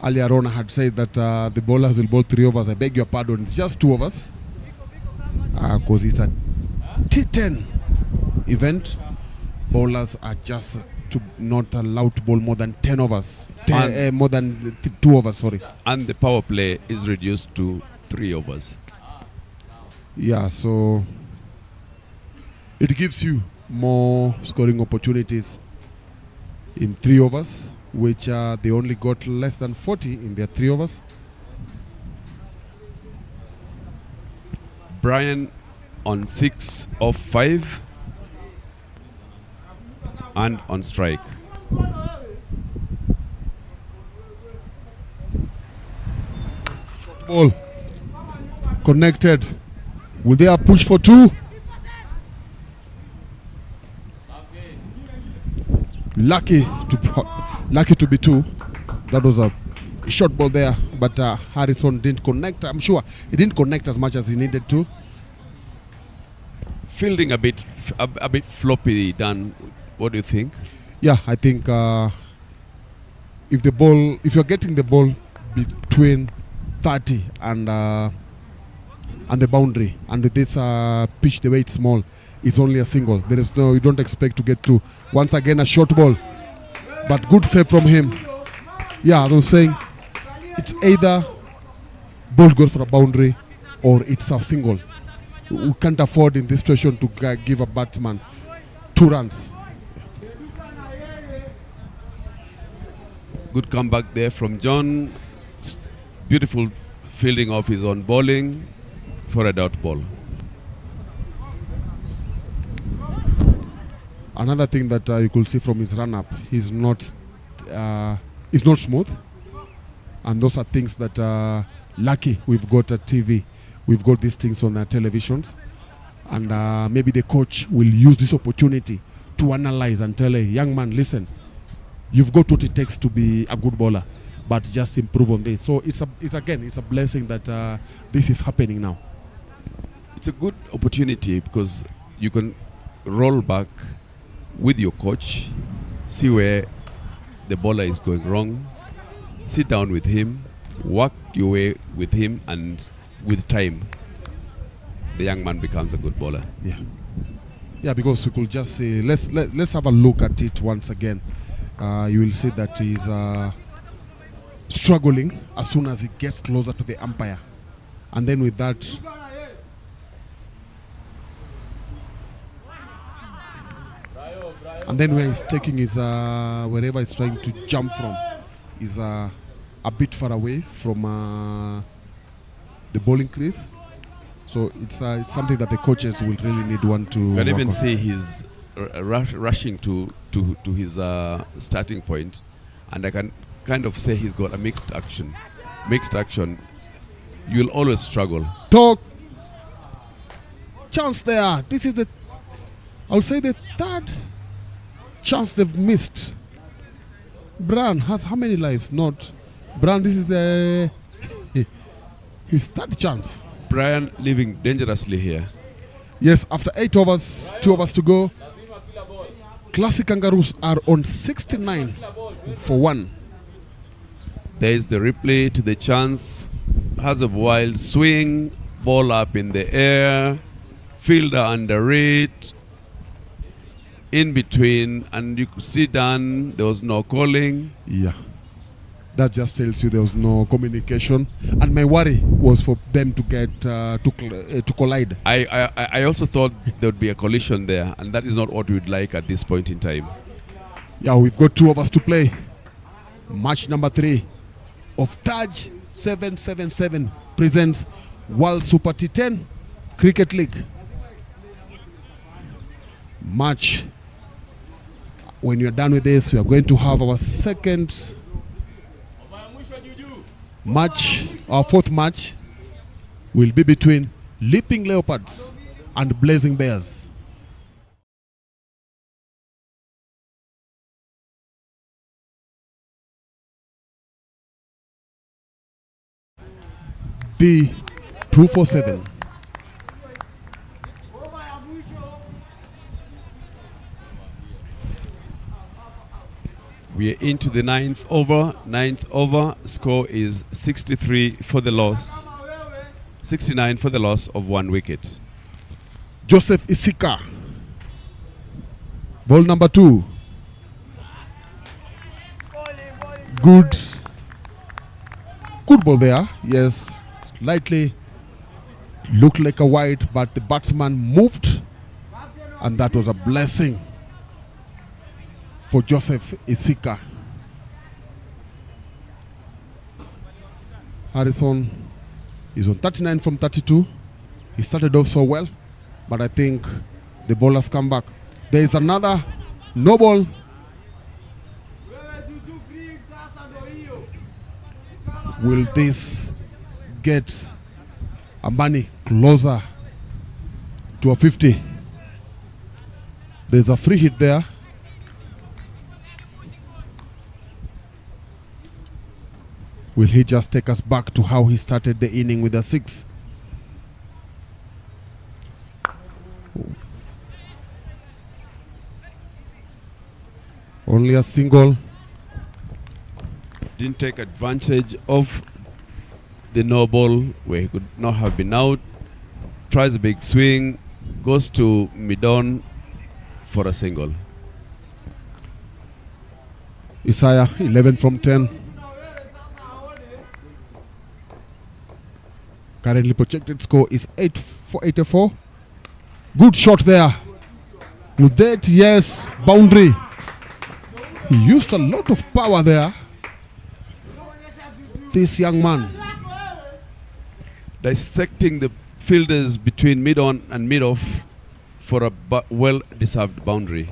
Earlier on, I had said that the bowlers will bowl 3 overs. I beg your pardon, it's just 2 overs because it's a T10 event. Bowlers are just not allowed to bowl more than 10 overs. More than 2 overs, sorry. And the power play is reduced to 3 overs. Yeah, so it gives you more scoring opportunities in 3 overs, which they only got less than 40 in their 3 overs. Brian on 6 of 5 and on strike. Ball connected. Will they push for 2? Lucky to be 2. That was a short ball there, but Harrison didn't connect. I'm sure he didn't connect as much as he needed to. Fielding a bit floppy done. What do you think? Yeah, I think if you're getting the ball between 30 and the boundary, and with this pitch the way it's small, it's only a single. You don't expect to get 2. Once again, a short ball, but good save from him. Yeah, as I was saying, it's either ball goes for a boundary or it's a single. We can't afford in this situation to give a batsman 2 runs. Good comeback there from John. Beautiful fielding off his own bowling for a dot ball. Another thing that you could see from his run-up, he's not smooth, and those are things that lucky we've got a TV, we've got these things on our televisions, and maybe the coach will use this opportunity to analyze and tell a young man, listen, you've got what it takes to be a good bowler, but just improve on this. So it's a blessing that this is happening now. It's a good opportunity because you can roll back with your coach, see where the bowler is going wrong, sit down with him, work your way with him, and with time, the young man becomes a good bowler. Yeah, because we could just say, let's have a look at it once again. You will see that he's struggling as soon as he gets closer to the umpire, and then with that, and then where he's taking his wherever he's trying to jump from is a bit far away from the bowling crease. So it's something that the coaches will really need one to. You can even on. see he's rushing to his starting point, and I can kind of say he's got a mixed action. You'll always struggle. Talk chance there. This is I'll say the 3rd chance they've missed. Bran has how many lives? Not Bran. This is his 3rd chance. Brian living dangerously here. Yes, after 8 overs, 2 overs to go. Classic Kangaroos are on 69 for 1. There is the replay to the chance. Has a wild swing, ball up in the air, fielder under it, in between, and you could see Dan, there was no calling. Yeah. That just tells you there was no communication. And my worry was for them to get to collide. I also thought there would be a collision there, and that is not what we'd like at this point in time. Yeah, we've got 2 overs to play. Match number 3 of Taj 777 presents World Super T10 Cricket League. Match. When you're done with this, we are going to have our second match. Our 4th match will be between Leaping Leopards and Blazing Bears. D247. We are into the 9th over. 9th over. Score is 63 for the loss. 69 for the loss of 1 wicket. Joseph Isika. Ball number 2. Good ball there. Yes, slightly looked like a wide, but the batsman moved, and that was a blessing for Joseph Isika. Harrison is on 39 from 32. He started off so well, but I think the ball has come back. There is another no ball. Will this get Ambani closer to a 50? There's a free hit there. Will he just take us back to how he started the inning with a 6? Only a single. Didn't take advantage of the no ball where he could not have been out. Tries a big swing, goes to mid-on for a single. Isaiah, 11 from 10. Currently projected score is 84. Good shot there. With that, yes, boundary. He used a lot of power there. This young man. Dissecting the fielders between mid-on and mid-off for a well-deserved boundary.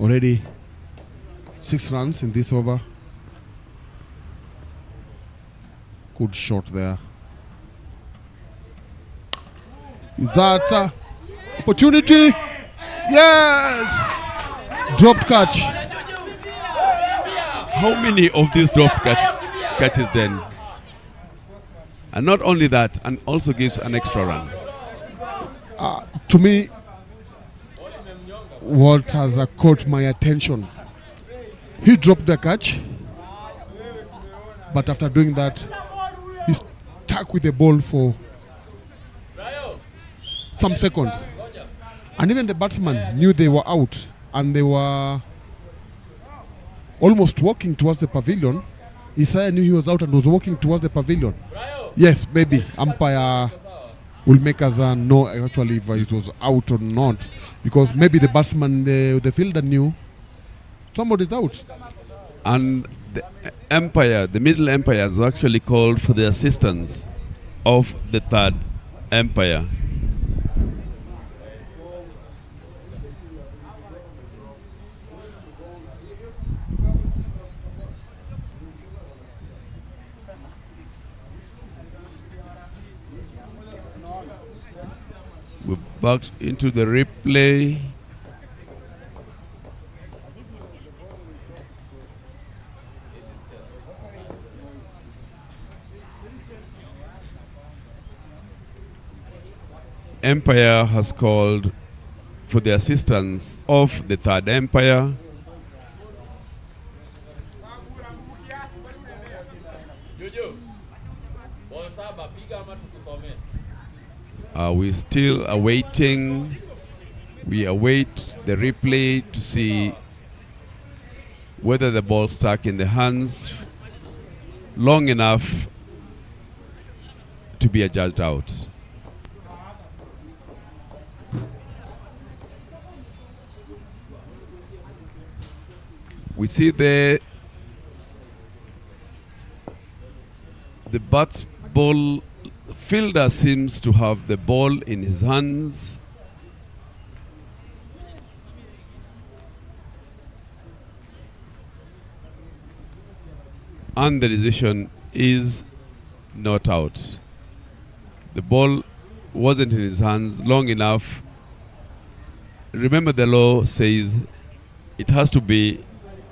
Already 6 runs in this over. Good shot there. Is that opportunity? Yes! Dropped catch. How many of these dropped catches then? And not only that, and also gives an extra run. To me, what has caught my attention, he dropped the catch, but after doing that, he stuck with the ball for some seconds. And even the batsman knew they were out, and they were almost walking towards the pavilion. Isaiah knew he was out and was walking towards the pavilion. Yes, maybe umpire will make us know actually if it was out or not, because maybe the batsman, the fielder knew somebody's out. And the umpire, the middle umpire, has actually called for the assistance of the third umpire. We're back into the replay. Umpire has called for the assistance of the third umpire. We still awaiting. We await the replay to see whether the ball stuck in the hands long enough to be adjudged out. We see there the bats ball fielder seems to have the ball in his hands. And the decision is not out. The ball wasn't in his hands long enough. Remember, the law says it has to be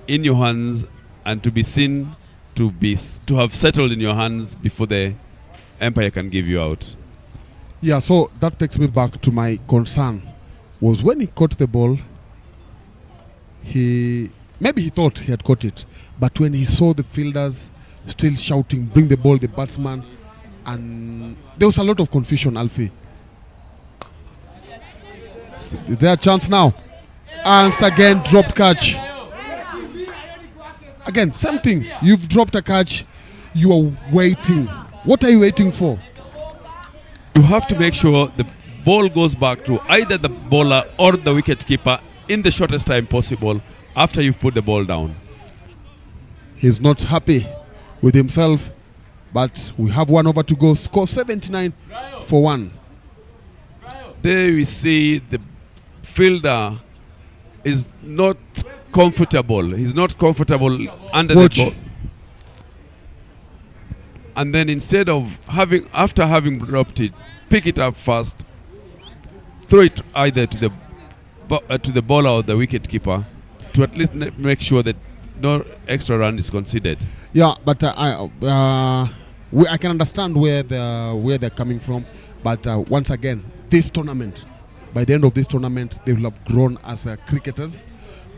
in your hands and to be seen to have settled in your hands before the umpire can give you out. Yeah, so that takes me back to my concern was when he caught the ball, maybe he thought he had caught it, but when he saw the fielders still shouting, bring the ball, the batsman, and there was a lot of confusion, Alfie. So is there a chance now? And again, dropped catch. Again, same thing. You've dropped a catch. You are waiting. What are you waiting for? You have to make sure the ball goes back to either the bowler or the wicket keeper in the shortest time possible after you've put the ball down. He's not happy with himself, but we have 1 over to go. Score 79-1. There we see the fielder is not comfortable. He's not comfortable under the ball. And then instead of after having dropped it, pick it up fast, throw it either to the bowler or the wicket keeper to at least make sure that no extra run is conceded. Yeah, but I can understand where they're coming from. But once again, this tournament, by the end of this tournament, they will have grown as cricketers.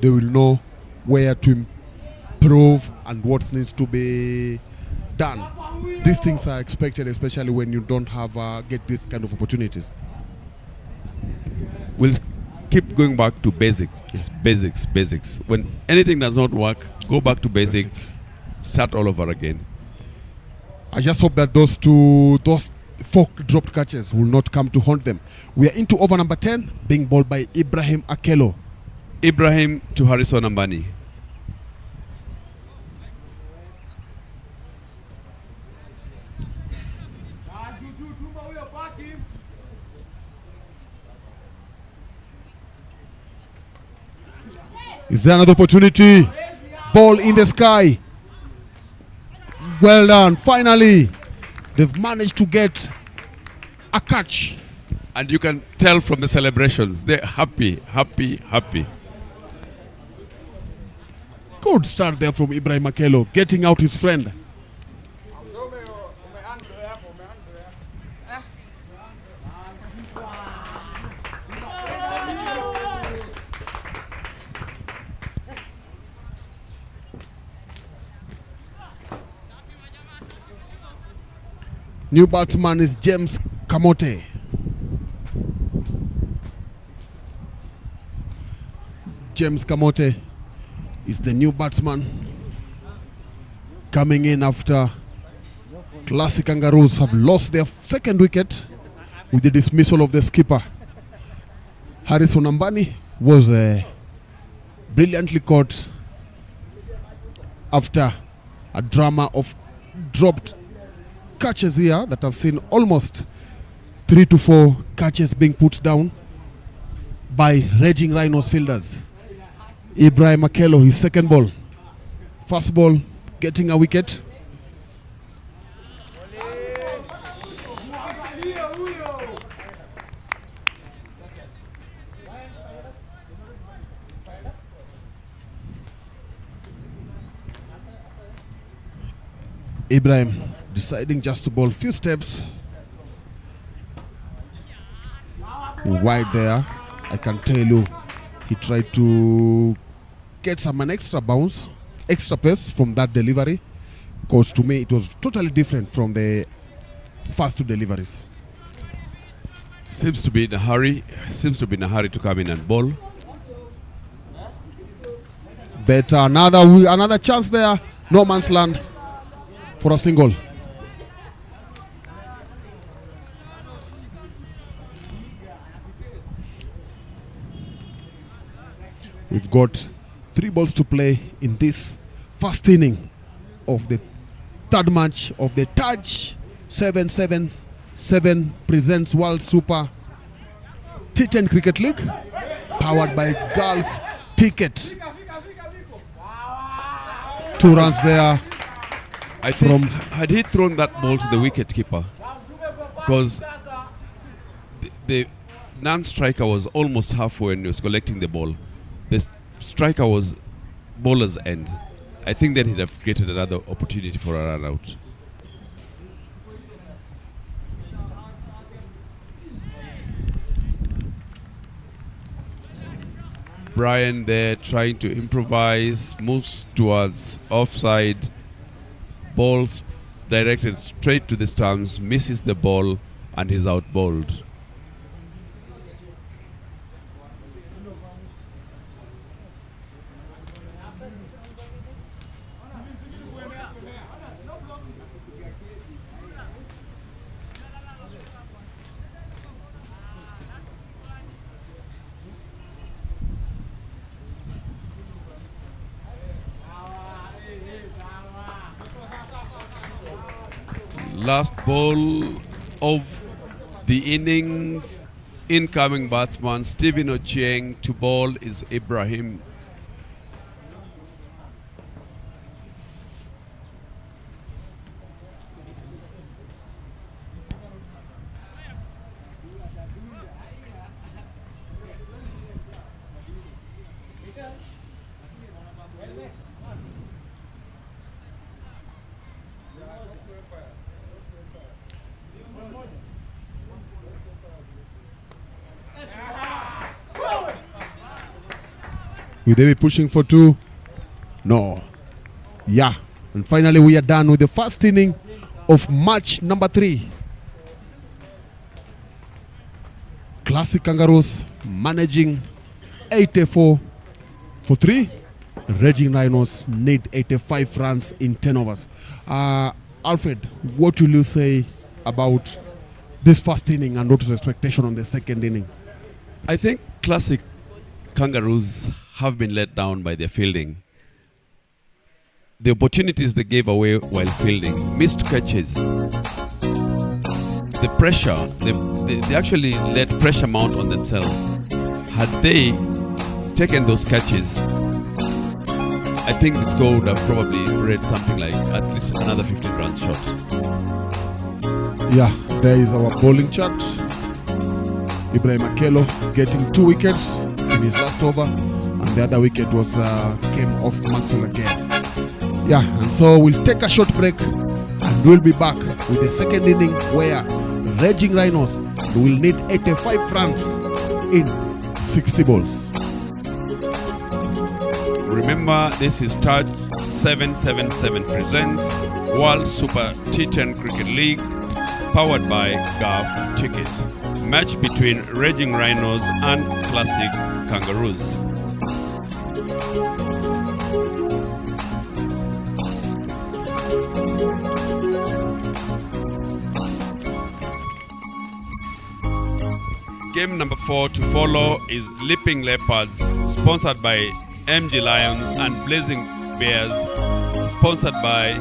They will know where to improve and what needs to be done. These things are expected, especially when you don't have get these kind of opportunities. We'll keep going back to basics, basics. When anything does not work, go back to basics. Start all over again. I just hope that those 4 dropped catches will not come to haunt them. We are into over number 10, being bowled by Ibrahim Akelo. Ibrahim to Harrison Ambani. Is there another opportunity? Ball in the sky. Well done. Finally, they've managed to get a catch. And you can tell from the celebrations, they're happy. Good start there from Ibrahim Akelo, getting out his friend. New batsman is James Kamote. James Kamote is the new batsman coming in after Klassic Kangaroos have lost their second wicket with the dismissal of the skipper. Harrison Ambani was brilliantly caught after a drama of dropped catches here that I've seen almost 3 to 4 catches being put down by raging Rhinos fielders. Ibrahim Akelo, his second ball. First ball, getting a wicket. Ibrahim deciding just to bowl a few steps wide there. I can tell you he tried to get an extra bounce, extra pace from that delivery, because to me it was totally different from the first 2 deliveries. Seems to be in a hurry. Seems to be in a hurry to come in and bowl. But another chance there. No man's land for a single. We've got 3 balls to play in this first inning of the third match of the Taj 777 presents World Super T10 Cricket League, powered by Gulf Ticket. 2 runs there. I think had he thrown that ball to the wicket keeper, because the non-striker was almost halfway when he was collecting the ball. The striker was bowler's end. I think then he'd have created another opportunity for a run out. Brian there trying to improvise, moves towards offside, balls directed straight to the stumps, misses the ball, and he's out bowled. Last ball of the innings. Incoming batsman Stephen Ochieng to bowl is Ibrahim. Will they be pushing for 2? No. Yeah. And finally we are done with the first inning of match number 3. Classic Kangaroos managing 84 for 3. Raging Rhinos need 85 runs in 10 overs. Alfred, what will you say about this first inning and what is the expectation on the second inning? I think Classic Kangaroos have been let down by their fielding. The opportunities they gave away while fielding, missed catches, the pressure, they actually let pressure mount on themselves. Had they taken those catches, I think the score would have probably read something like at least another 15 runs short. Yeah, there is our bowling chart. Ibrahim Akelo getting 2 wickets in his last over, and the other wicket was came off Maxwell again. Yeah, and so we'll take a short break and we'll be back with the second inning where Raging Rhinos will need 85 runs in 60 balls. Remember, this is Taj 777 presents World Super T10 Cricket League, powered by Gulf Ticket. Match between Raging Rhinos and Classic Kangaroos. Game number 4 to follow is Leaping Leopards, sponsored by MG Lions, and Blazing Bears, sponsored by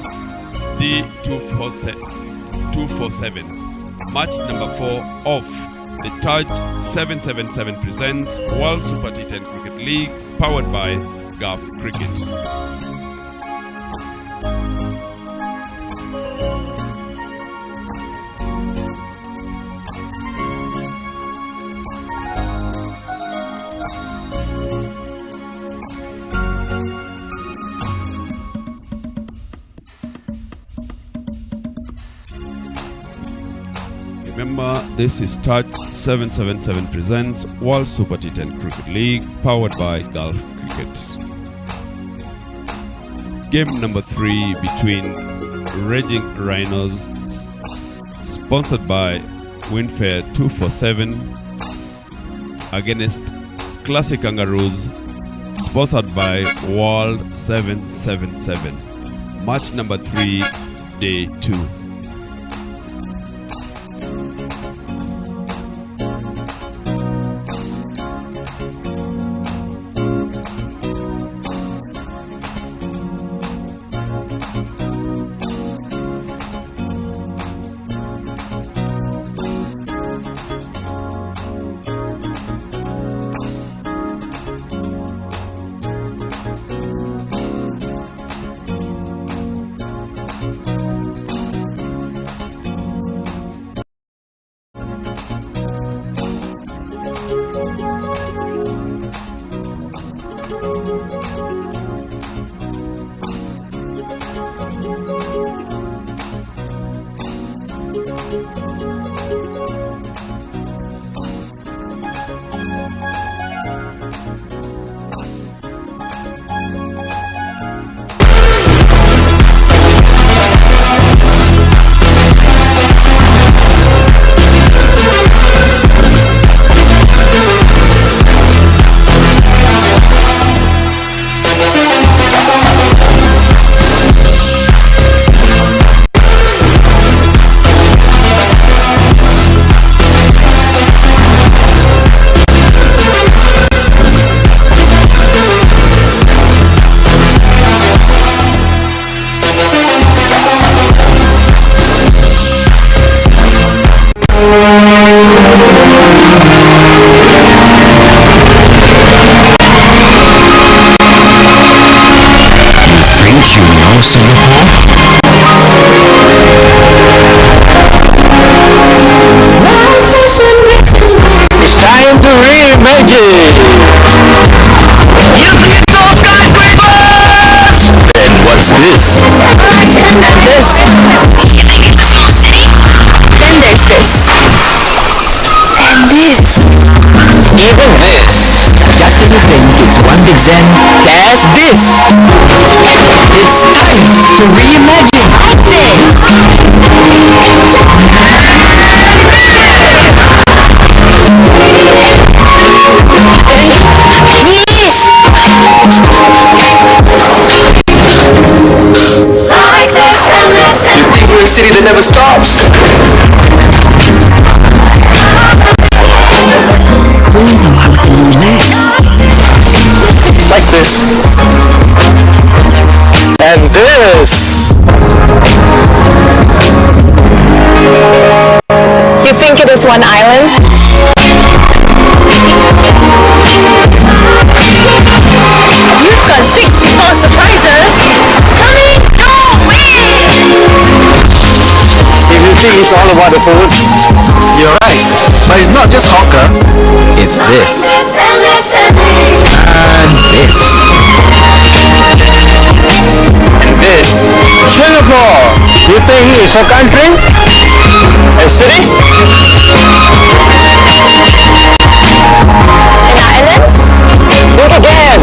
D247. Match number 4 of the Taj 777 presents World Super T10 Cricket League, powered by Gulf Cricket. Remember, this is Taj 777 presents World Super T10 Cricket League, powered by Gulf Cricket. Game number 3 between Raging Rhinos, sponsored by win fair 2-7 against Classic Kangaroos, sponsored by World 777. Match number 3, day 2. There's this. It's time to reimagine this. Like this and this and You think we're a city that never stops? We know how to relax. Like this. And this. You think it is one island? You've got 64 surprises. Coming your way. If you think it's all about the food, you're right. But it's not just hawker. It's this. And this. And this. Singapore. You think it's a country? A city? An island? Think again.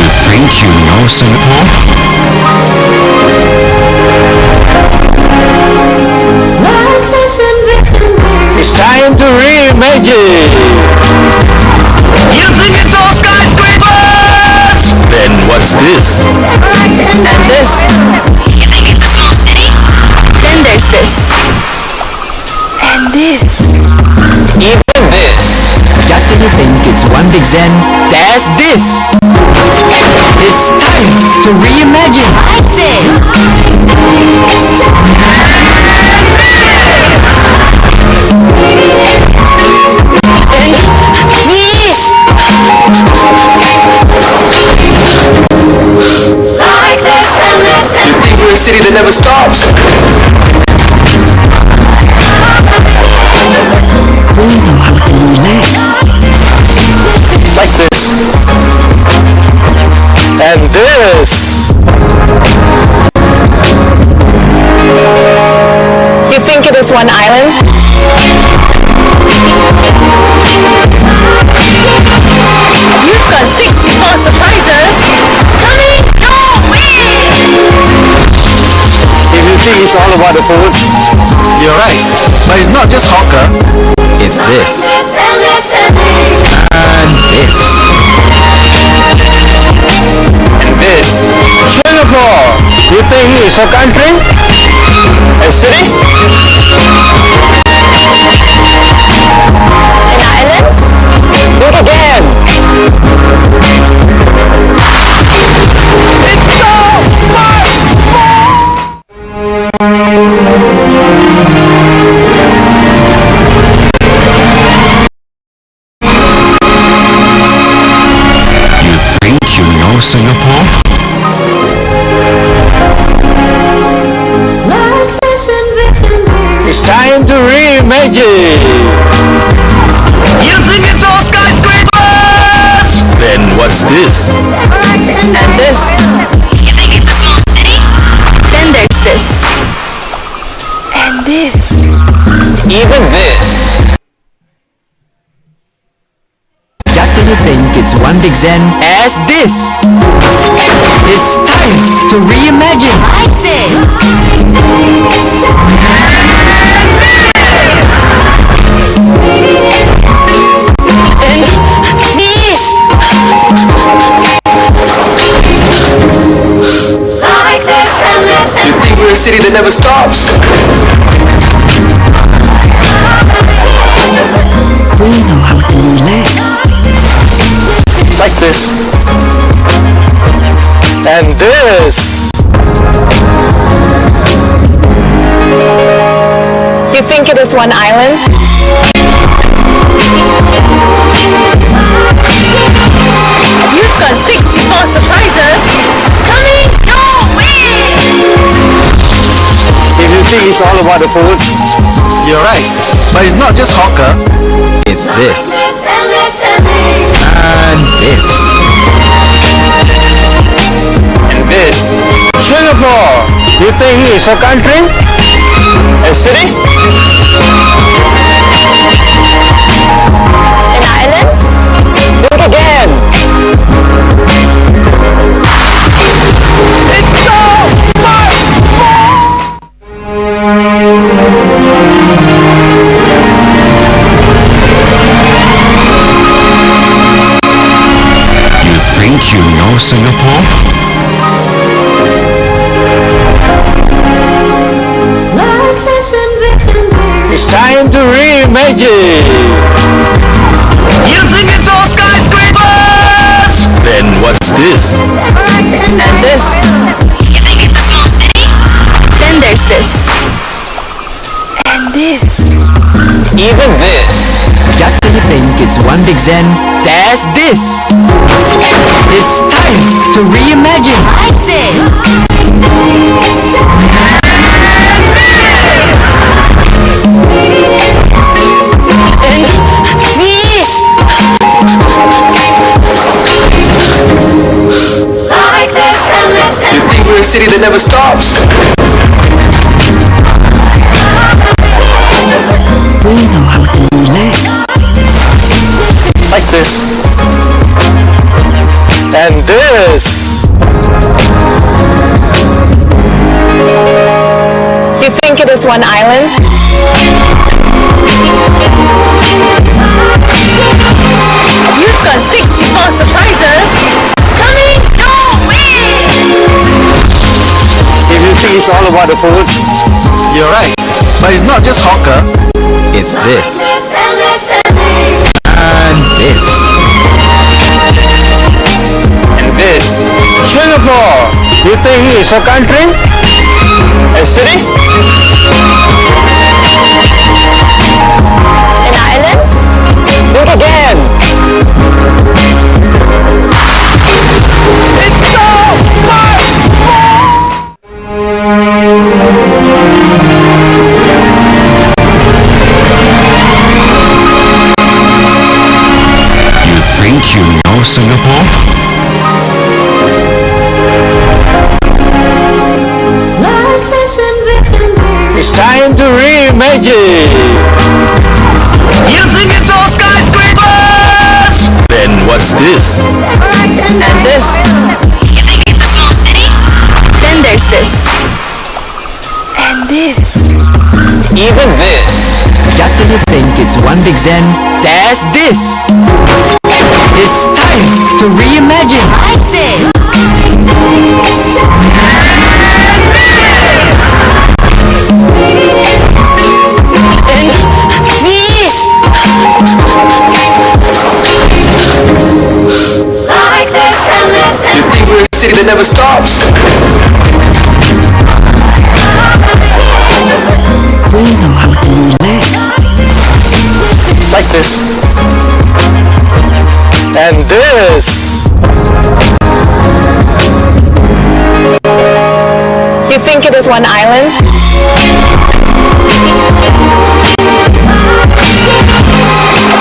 It's so much more! You think you know Singapore? It's time to reimagine! You think it's all skyscrapers? Then what's this? And this? You think it's a small city? Then there's this. And this. Even this. Just when you think it's one big zen, there's this. It's time to reimagine. Like this. like this and this and You think we're a city that never stops? We know how to relax. Like this. And this. You think it is one island? think it's all about the food? You're right, but it's not just hawker. It's this. And this. And this. Singapore! You think it's a country? A city? An island? Look again! It's so much You think you know Singapore? It's time to reimagine! You think it's all skyscrapers? Then what's this? And this? You think it's a small city? Then there's this. And this. Even this. Just when you think it's one big zen as this. It's time to reimagine. Like this. And this. Like this and this You and think we're a city that never stops? We know how to relax. Like this. And this. You think it is one island? You've got 64 surprises. Coming your way. If you think it's all about the food, you're right. But it's not just hawker. It's this. And this. And this. Singapore! You think it's a country? A city? An island? Look again! It's so much You think you know Singapore? It's time to reimagine! You think it's all skyscrapers? Then what's this? And this. You think it's a small city? Then there's this. And this. Even this. Just when you think it's one big zen, there's this. It's time to reimagine. Like this. And this. like this and this You and think we're a city that never stops? We know how to relax. Like this. And this. You think it is one island? You've got 64 surprises. Coming your way. If you think it's all about the food, you're right. But it's not just hawker. It's this. And this. And this. Singapore! You think it's a country? A city? An island? Look again! It's so much You think you know Singapore? It's time to reimagine! You think it's all skyscrapers? Then what's this? And this. You think it's a small city? Then there's this. And this. Even this. Just when you think it's one big zen, there's this. It's time to reimagine. Like this. And this. Like this and this You and think we're a city that never stops? We know how to relax. Like this. And this. You think it is one island?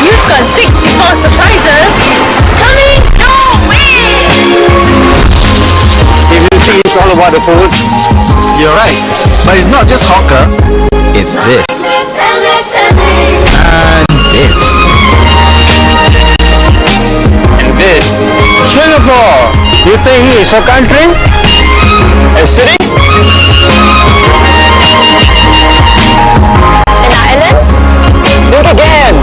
You've got 64 surprises coming your way! If you think it's all about the food, you're right. But it's not just hawker. It's this. this and this and this. And this. And this. Singapore! You think it's a country? A city? An island? Think again.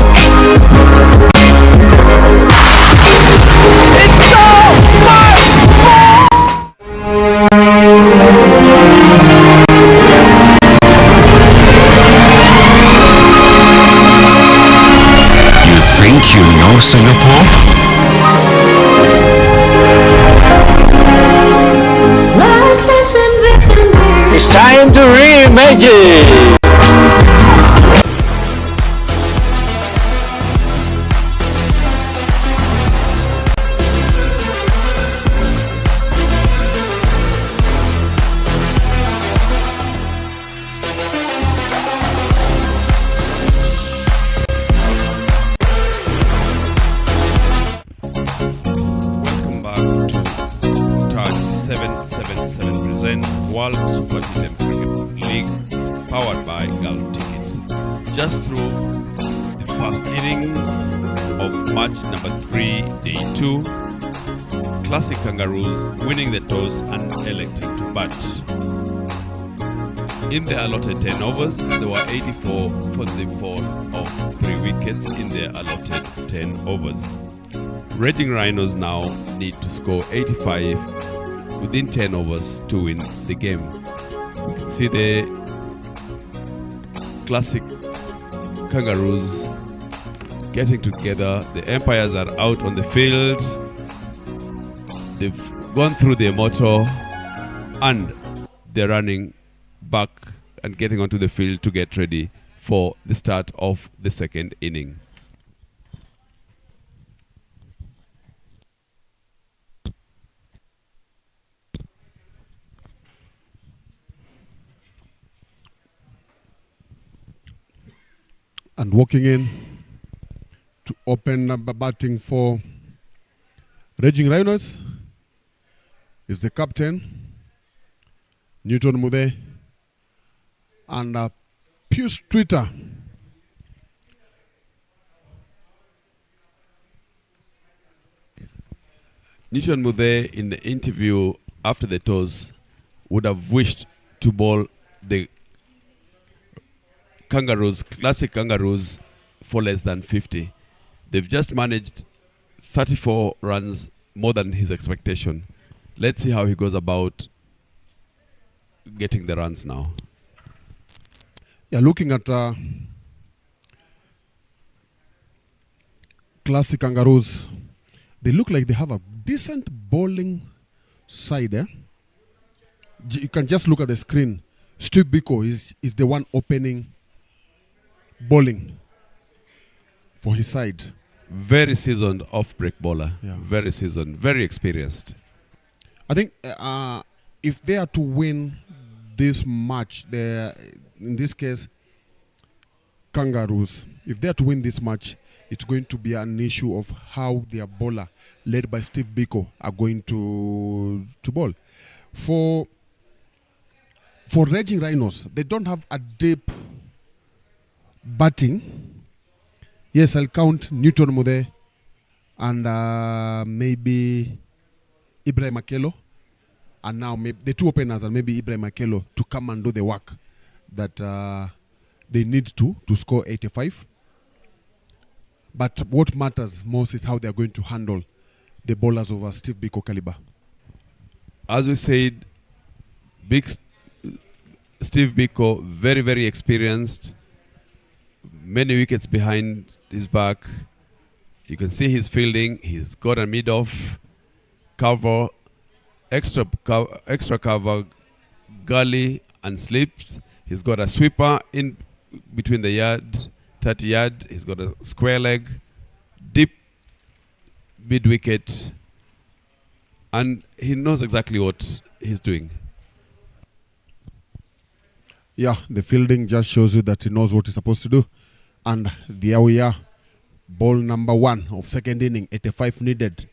It's so much more! You think you know Singapore? Like this and this and this. It's time to reimagine! Welcome back to Touch 777 presents World Super T10 Cricket League powered by Gulf Ticket. Just through the first innings of match number 3, day 2, Klassic Kangaroos winning the toss and electing to bat. In the allotted 10 overs, there were 84 for the fall of 3 wickets in their allotted 10 overs. Raging Rhinos now need to score 85 within 10 overs to win the game. You can see the Classic Kangaroos getting together. The umpires are out on the field. They've gone through their motto and they're running back and getting onto the field to get ready for the start of the second inning. And walking in to open up batting for Raging Rhinos is the captain, Newton Mude, and Pius Twitter. Newton Mude, in the interview after the toss, would have wished to bowl the Kangaroos, Classic Kangaroos, for less than 50. They've just managed 34 runs more than his expectation. Let's see how he goes about getting the runs now. Yeah, looking at Classic Kangaroos, they look like they have a decent bowling side. You can just look at the screen. Steve Biko is the one opening bowling for his side. Very seasoned off-break bowler. Yeah. Very seasoned, very experienced. I think if they are to win this match, in this case, Kangaroos, if they are to win this match, it's going to be an issue of how their bowler, led by Steve Biko, are going to bowl. For Raging Rhinos, they don't have a deep batting. Yes, I'll count Newton Mude and maybe Ibrahim Akelo, and now maybe the two openers and maybe Ibrahim Akelo to come and do the work. that they need to score 85. But what matters most is how they are going to handle the bowlers of Steve Biko caliber. As we said, Steve Biko, very, very experienced, many wickets behind his back. You can see his fielding. He's got a mid-off cover, extra cover, gully and slips. He's got a sweeper in between the yard, 30 yard. He's got a square leg, deep mid-wicket, and he knows exactly what he's doing. Yeah, the fielding just shows you that he knows what he's supposed to do. And there we are. Ball number 1 of second inning, 85 needed.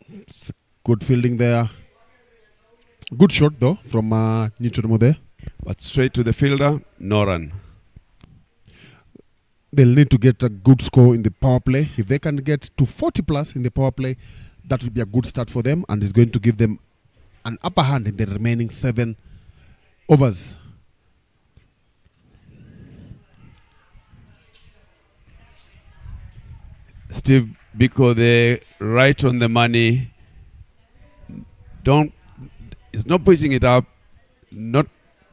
It's good fielding there. Good shot though from Nichodomo there. But straight to the fielder, no run. They'll need to get a good score in the power play. If they can get to 40 plus in the power play, that will be a good start for them, and it's going to give them an upper hand in the remaining 7 overs. Steve Biko there, right on the money. He's not pushing it up, not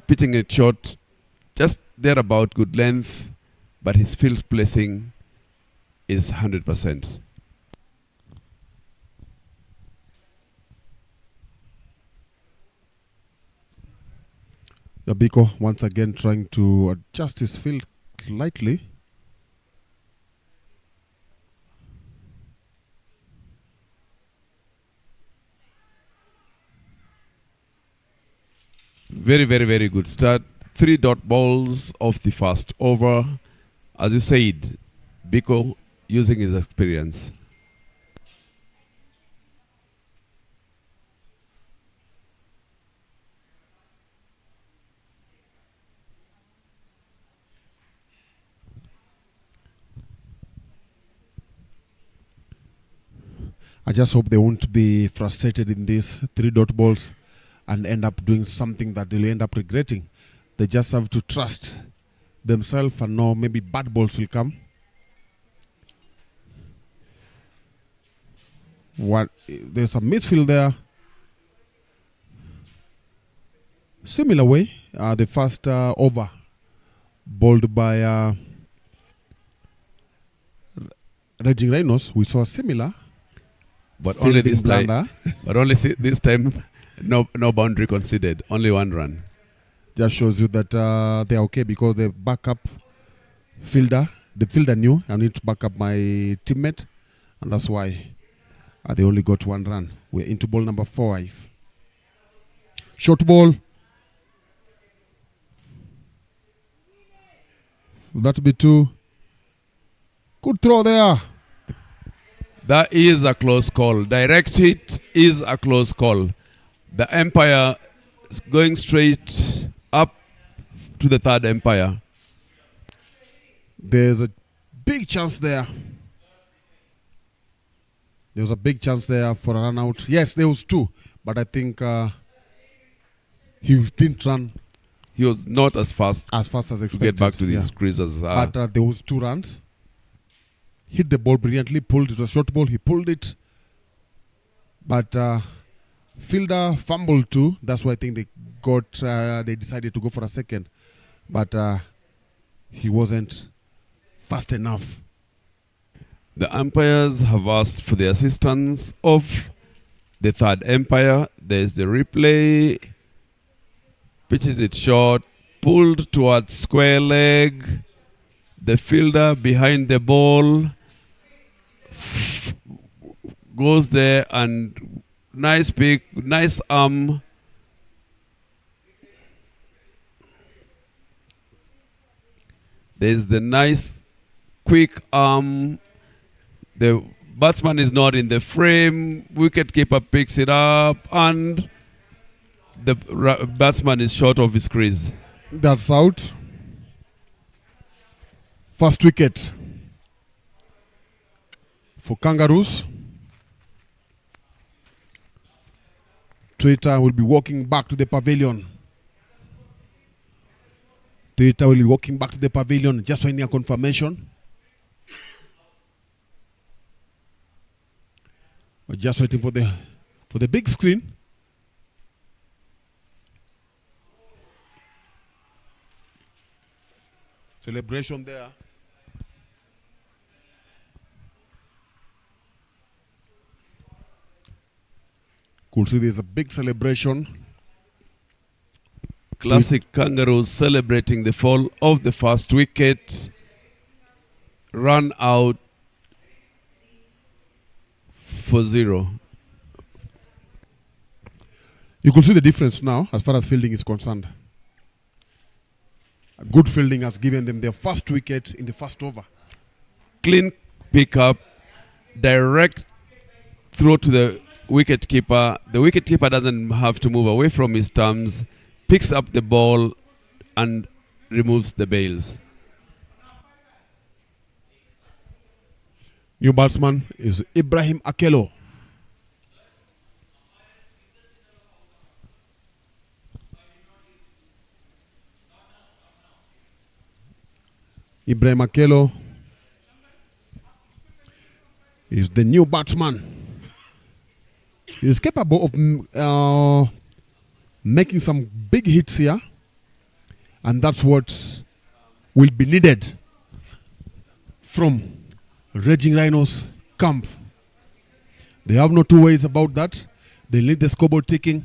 pitching it short, just there about good length, but his field placing is 100%. Biko once again trying to adjust his field slightly. Very, very, very good start. 3 dot balls of the first over. As you said, Biko using his experience. I just hope they won't be frustrated in these 3 dot balls and end up doing something that they'll end up regretting. They just have to trust themselves and know maybe bad balls will come. There's a midfield there. Similar way, the first over bowled by Raging Rhinos, we saw similar. But only this time. But only this time, no boundary conceded. Only 1 run. Just shows you that they're okay because the backup fielder, the fielder knew I need to back up my teammate, and that's why they only got 1 run. We're into ball number 5. Short ball. That'll be 2. Good throw there. That is a close call. Direct hit is a close call. The umpire is going straight up to the 3rd umpire. There's a big chance there. There was a big chance there for a run out. Yes, there was 2, but I think he didn't run. He was not as fast as expected to get back to these creases. But there was 2 runs. Hit the ball brilliantly, pulled it. Was a short ball, he pulled it. But fielder fumbled too. That's why I think they decided to go for a second. But he wasn't fast enough. The umpires have asked for the assistance of the 3rd umpire. There's the replay. Pitches it short, pulled towards square leg. The fielder behind the ball goes there and nice pick, nice arm. There's the nice quick arm. The batsman is not in the frame. Wicketkeeper picks it up and the batsman is short of his crease. That's out. First wicket for Kangaroos. Twitter will be walking back to the pavilion Twitter will be walking back to the pavilion just waiting a confirmation. We're just waiting for the big screen. Celebration there. Could see there's a big celebration. Classic Kangaroos celebrating the fall of the first wicket. Run out for 0. You could see the difference now as far as fielding is concerned. Good fielding has given them their first wicket in the first over. Clean pickup, direct throw to the wicket keeper. The wicket keeper doesn't have to move away from his stumps, picks up the ball and removes the bails. New batsman is Ibrahim Akelo. Ibrahim Akelo is the new batsman. He is capable of making some big hits here, and that's what will be needed from Raging Rhinos camp. They have no two ways about that. They need the scoreboard ticking.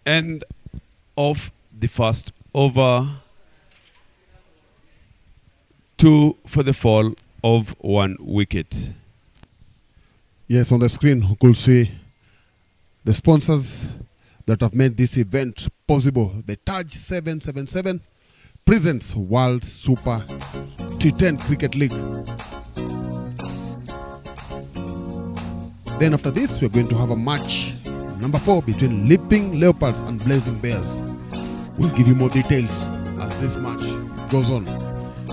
End of the first over. 2 for the fall of 1 wicket. Yes, on the screen you could see the sponsors that have made this event possible. The Taj 777 presents World Super T10 Cricket League. Then after this, we're going to have a match number 4 between Leaping Leopards and Blazing Bears. We'll give you more details as this match goes on.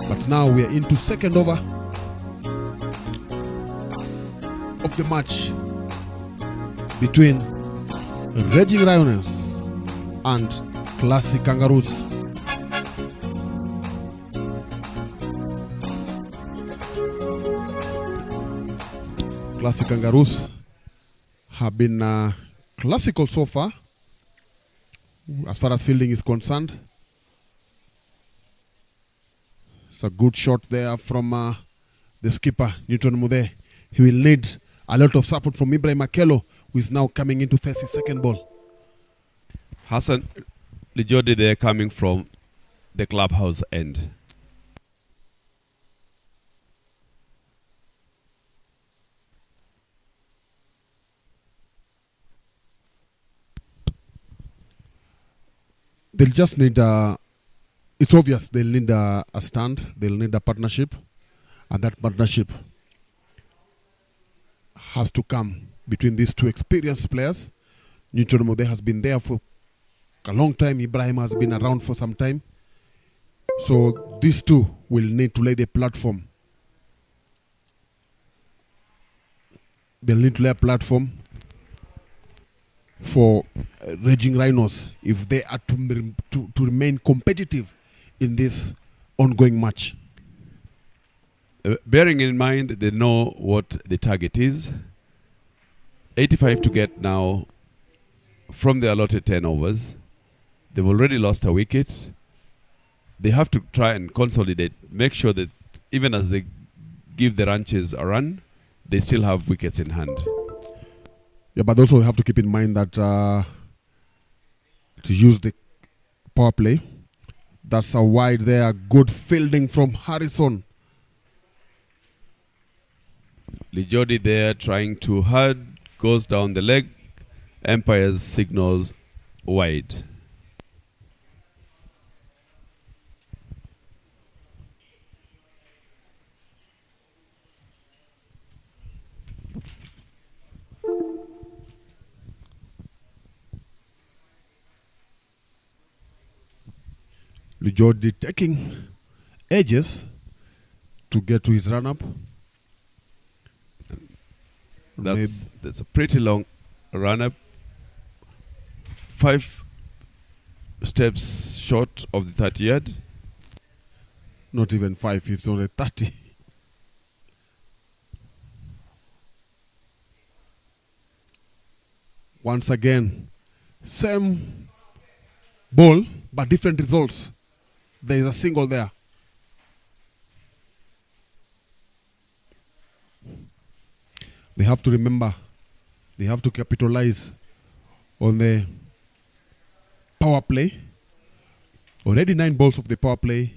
But now we are into second over of the match between Raging Rhinos and Klassic Kangaroos. Klassic Kangaroos have been classical so far as far as fielding is concerned. It's a good shot there from the skipper, Newton Mude. He will need a lot of support from Ibrahim Akelo, who is now coming in to face his second ball. Hassan Lijodi there coming from the clubhouse end. They'll just need it's obvious they'll need a stand, they'll need a partnership, and that partnership has to come between these two experienced players. Newton Mode has been there for a long time, Ibrahim has been around for some time. So these two will need to lay the platform. They'll need to lay a platform for Raging Rhinos if they are to remain competitive in this ongoing match. Bearing in mind they know what the target is, 85 to get now from the allotted 10 overs. They've already lost a wicket. They have to try and consolidate, make sure that even as they give the ranches a run, they still have wickets in hand. Yeah, but also you have to keep in mind that to use the power play, that's a wide there, good fielding from Harrison. Lijodi there trying too hard, goes down the leg. Empire's signals wide. Lijodi taking edges to get to his run-up. That's a pretty long run-up. 5 steps short of the 30 yard. Not even 5, he's only 30. Once again, same ball, but different results. There is a single there. They have to remember, they have to capitalize on the power play. Already 9 balls of the power play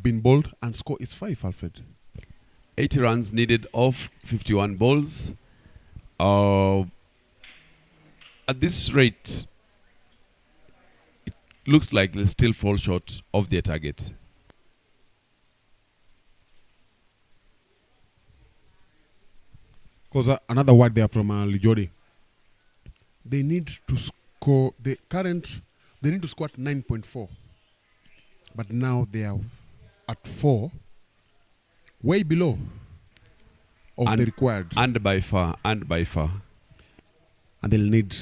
been bowled, and score is 5, Alfred. 80 runs needed off 51 balls. At this rate, it looks like they'll still fall short of their target. Because another word there from Lijodi. They need to score they need to score at 9.4. But now they are at 4, way below of the required. And by far. And they'll need,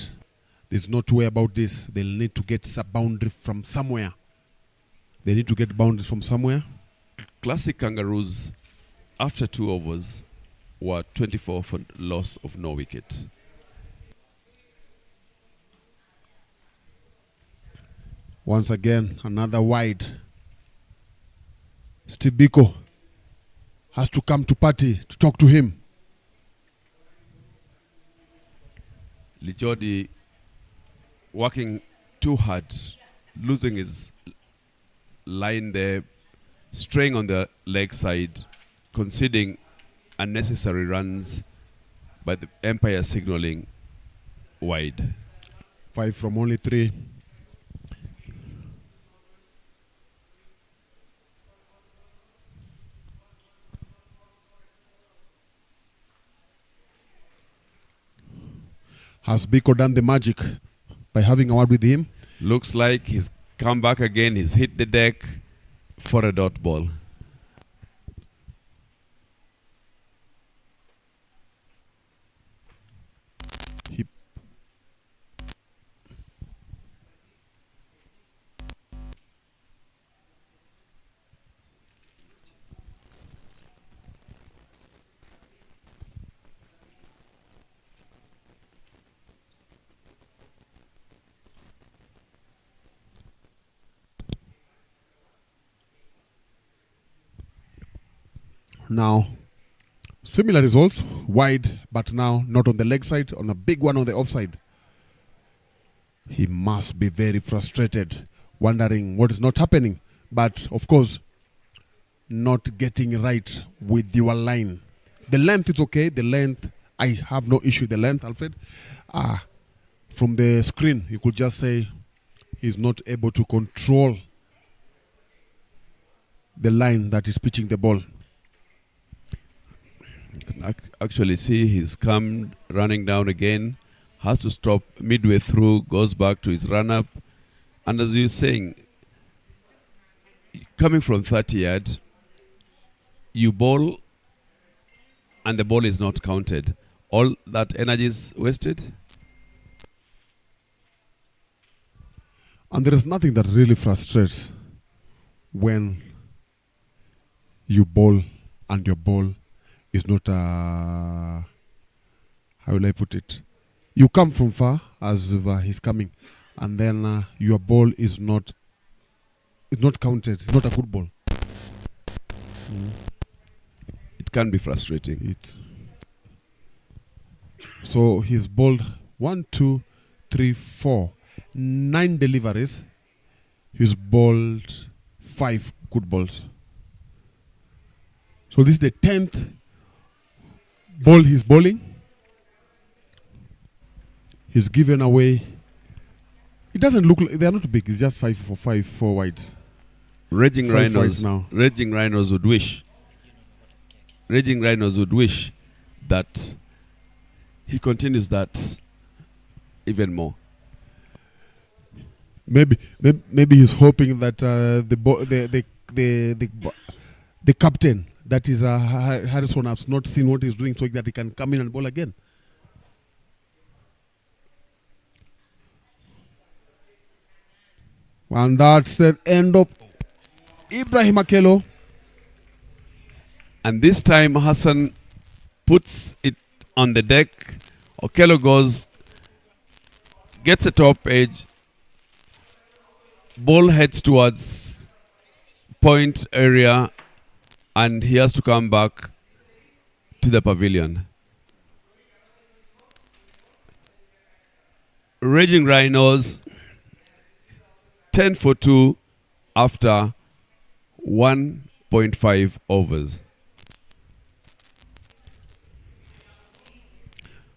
there's no two way about this, they'll need to get a boundary from somewhere. They need to get boundaries from somewhere. Classic Kangaroos, after 2 overs, were 24 for loss of no wicket. Once again, another wide. Steve Biko has to come to party to talk to him. Lijodi working too hard, losing his line there, straying on the leg side, conceding unnecessary runs, but the Empire signaling wide. 5 from only 3. Has Biko done the magic by having a word with him? Looks like he's come back again. He's hit the deck for a dot ball. Now, similar results, wide, but now not on the leg side, on a big one on the offside. He must be very frustrated, wondering what is not happening. But, of course, not getting right with your line. The length is okay. The length, I have no issue with the length, Alfred. From the screen, you could just say he's not able to control the line that is pitching the ball. You can actually see he's come running down again, has to stop midway through, goes back to his run-up. And as you're saying, coming from 30 yards, you bowl and the ball is not counted. All that energy is wasted. And there is nothing that really frustrates when you bowl and your ball is not how will I put it? You come from far as he's coming, and then your ball is not counted. It's not a good ball. It can be frustrating. So he's bowled 1, 2, 3, 4, 9 deliveries. He's bowled 5 good balls. So this is the 10th ball he's bowling. He's given away. It doesn't look like they're not big. It's just 5 for 5, 4 wide. Raging 5 Rhinos wides now. Raging Rhinos would wish. Raging Rhinos would wish that he continues that even more. Maybe he's hoping that the captain, that is Harrison, has not seen what he's doing, so that he can come in and bowl again. And that's the end of Ibrahim Akelo. And this time Hassan puts it on the deck. Okello goes, gets a top edge, ball heads towards point area, and he has to come back to the pavilion. Raging Rhinos 10 for 2 after 1.5 overs.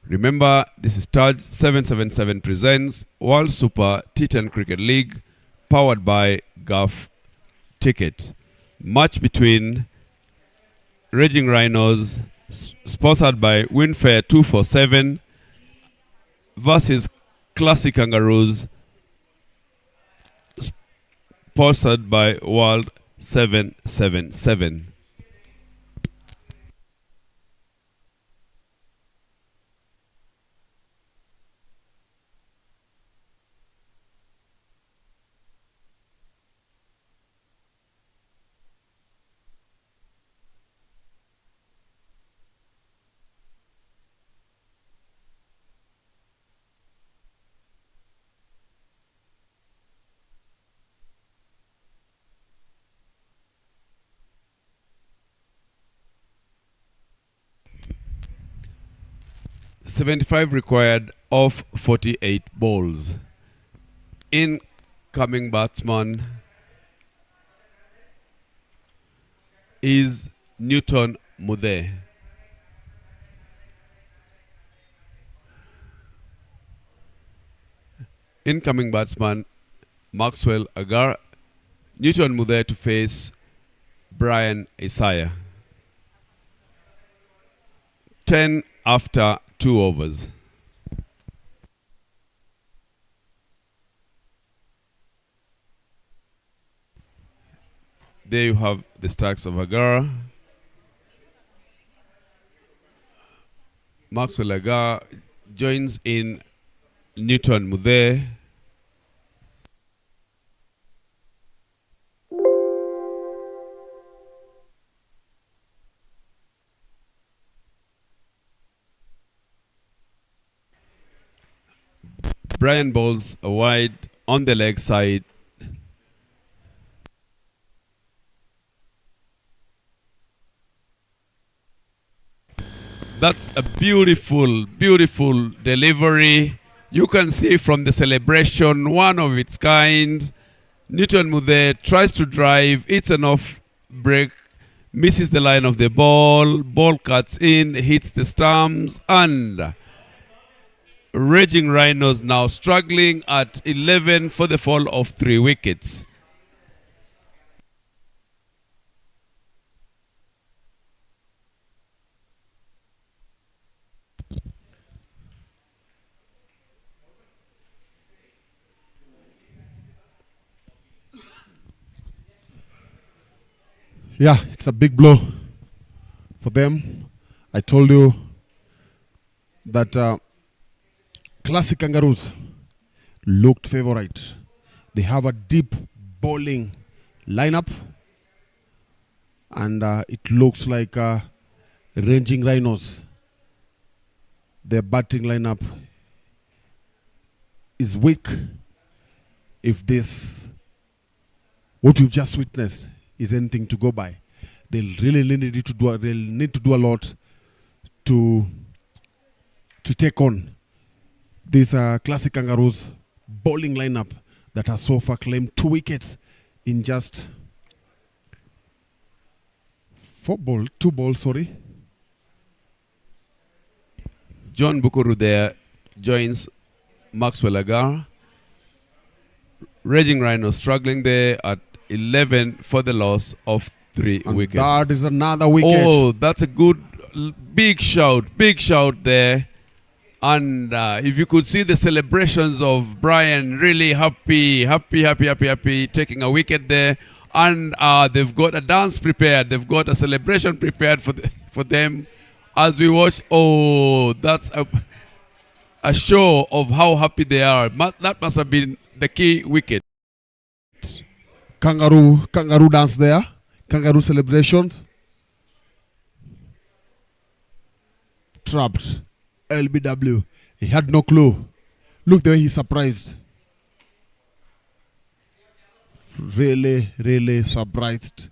Remember, this is Taj 777 presents World Super T10 Cricket League, powered by Gulf Ticket. Match between Raging Rhinos, sponsored by Winfair 247, versus Klassic Kangaroos, sponsored by World 777. .75 required off 48 balls. Incoming batsman is Newton Mudhe. Incoming batsman Maxwell Agar. Newton Mudhe to face Brian Isaiah. 10 after 2 overs. There you have the strikes of Agar. Maxwell Agar joins in Newton Mudhe. Brian bowls a wide on the leg side. That's a beautiful, beautiful delivery. You can see from the celebration, one of its kind. Newton Mudhe tries to drive. It's an off break. Misses the line of the ball. Ball cuts in, hits the stumps, and Raging Rhinos now struggling at 11 for the fall of 3 wickets. Yeah, it's a big blow for them. I told you that Classic Kangaroos looked favorite. They have a deep bowling lineup, and it looks like Raging Rhinos, their batting lineup is weak. If this, what you've just witnessed, is anything to go by, they'll really need to do. They'll need to do a lot to take on this Classic Kangaroos bowling lineup that has so far claimed 2 wickets in just 2 balls. Sorry. John Bukuru there joins Maxwell Agar. Raging Rhinos struggling there at 11 for the loss of 3 And wickets. that is another wicket. Oh, that's a good, big shout there. And if you could see the celebrations of Brian, really happy, taking a wicket there. And they've got a dance prepared. They've got a celebration prepared for them as we watch. Oh, that's a show of how happy they are. That must have been the key wicket. Kangaroo dance there. Kangaroo celebrations. Trapped. LBW. He had no clue. Look the way he's surprised. Really surprised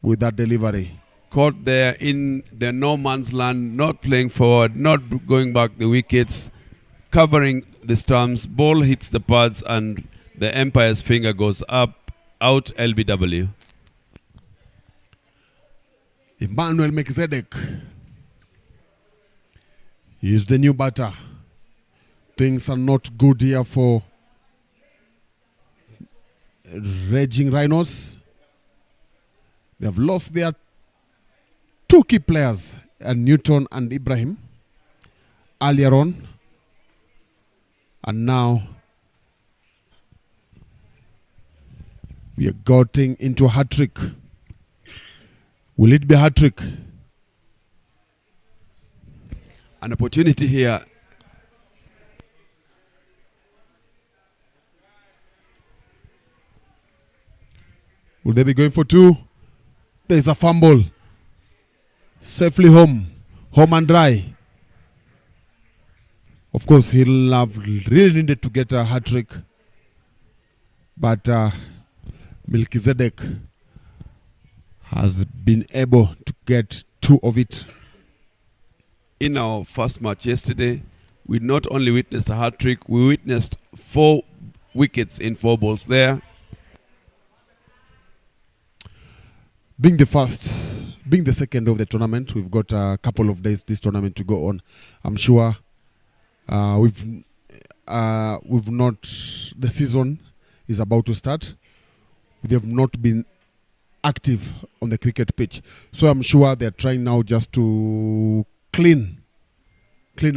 with that delivery. Caught there in the no man's land, not playing forward, not going back the wickets, covering the stumps. Ball hits the pads and the umpire's finger goes up, out LBW. Emmanuel Melchizedek. He is the new batter. Things are not good here for Raging Rhinos. They have lost their 2 key players, Newton and Ibrahim, earlier on. And now we are getting into a hat-trick. Will it be a hat-trick? An opportunity here. Will they be going for 2? There's a fumble. Safely home and dry. Of course, he'll have really needed to get a hat-trick. But Melchizedek has been able to get 2 of it. In our first match yesterday, we not only witnessed a hat-trick, we witnessed 4 wickets in 4 balls there. Being the second of the tournament, we've got a couple of days this tournament to go on. I'm sure we've not, the season is about to start. They have not been active on the cricket pitch. So I'm sure they're trying now just to clean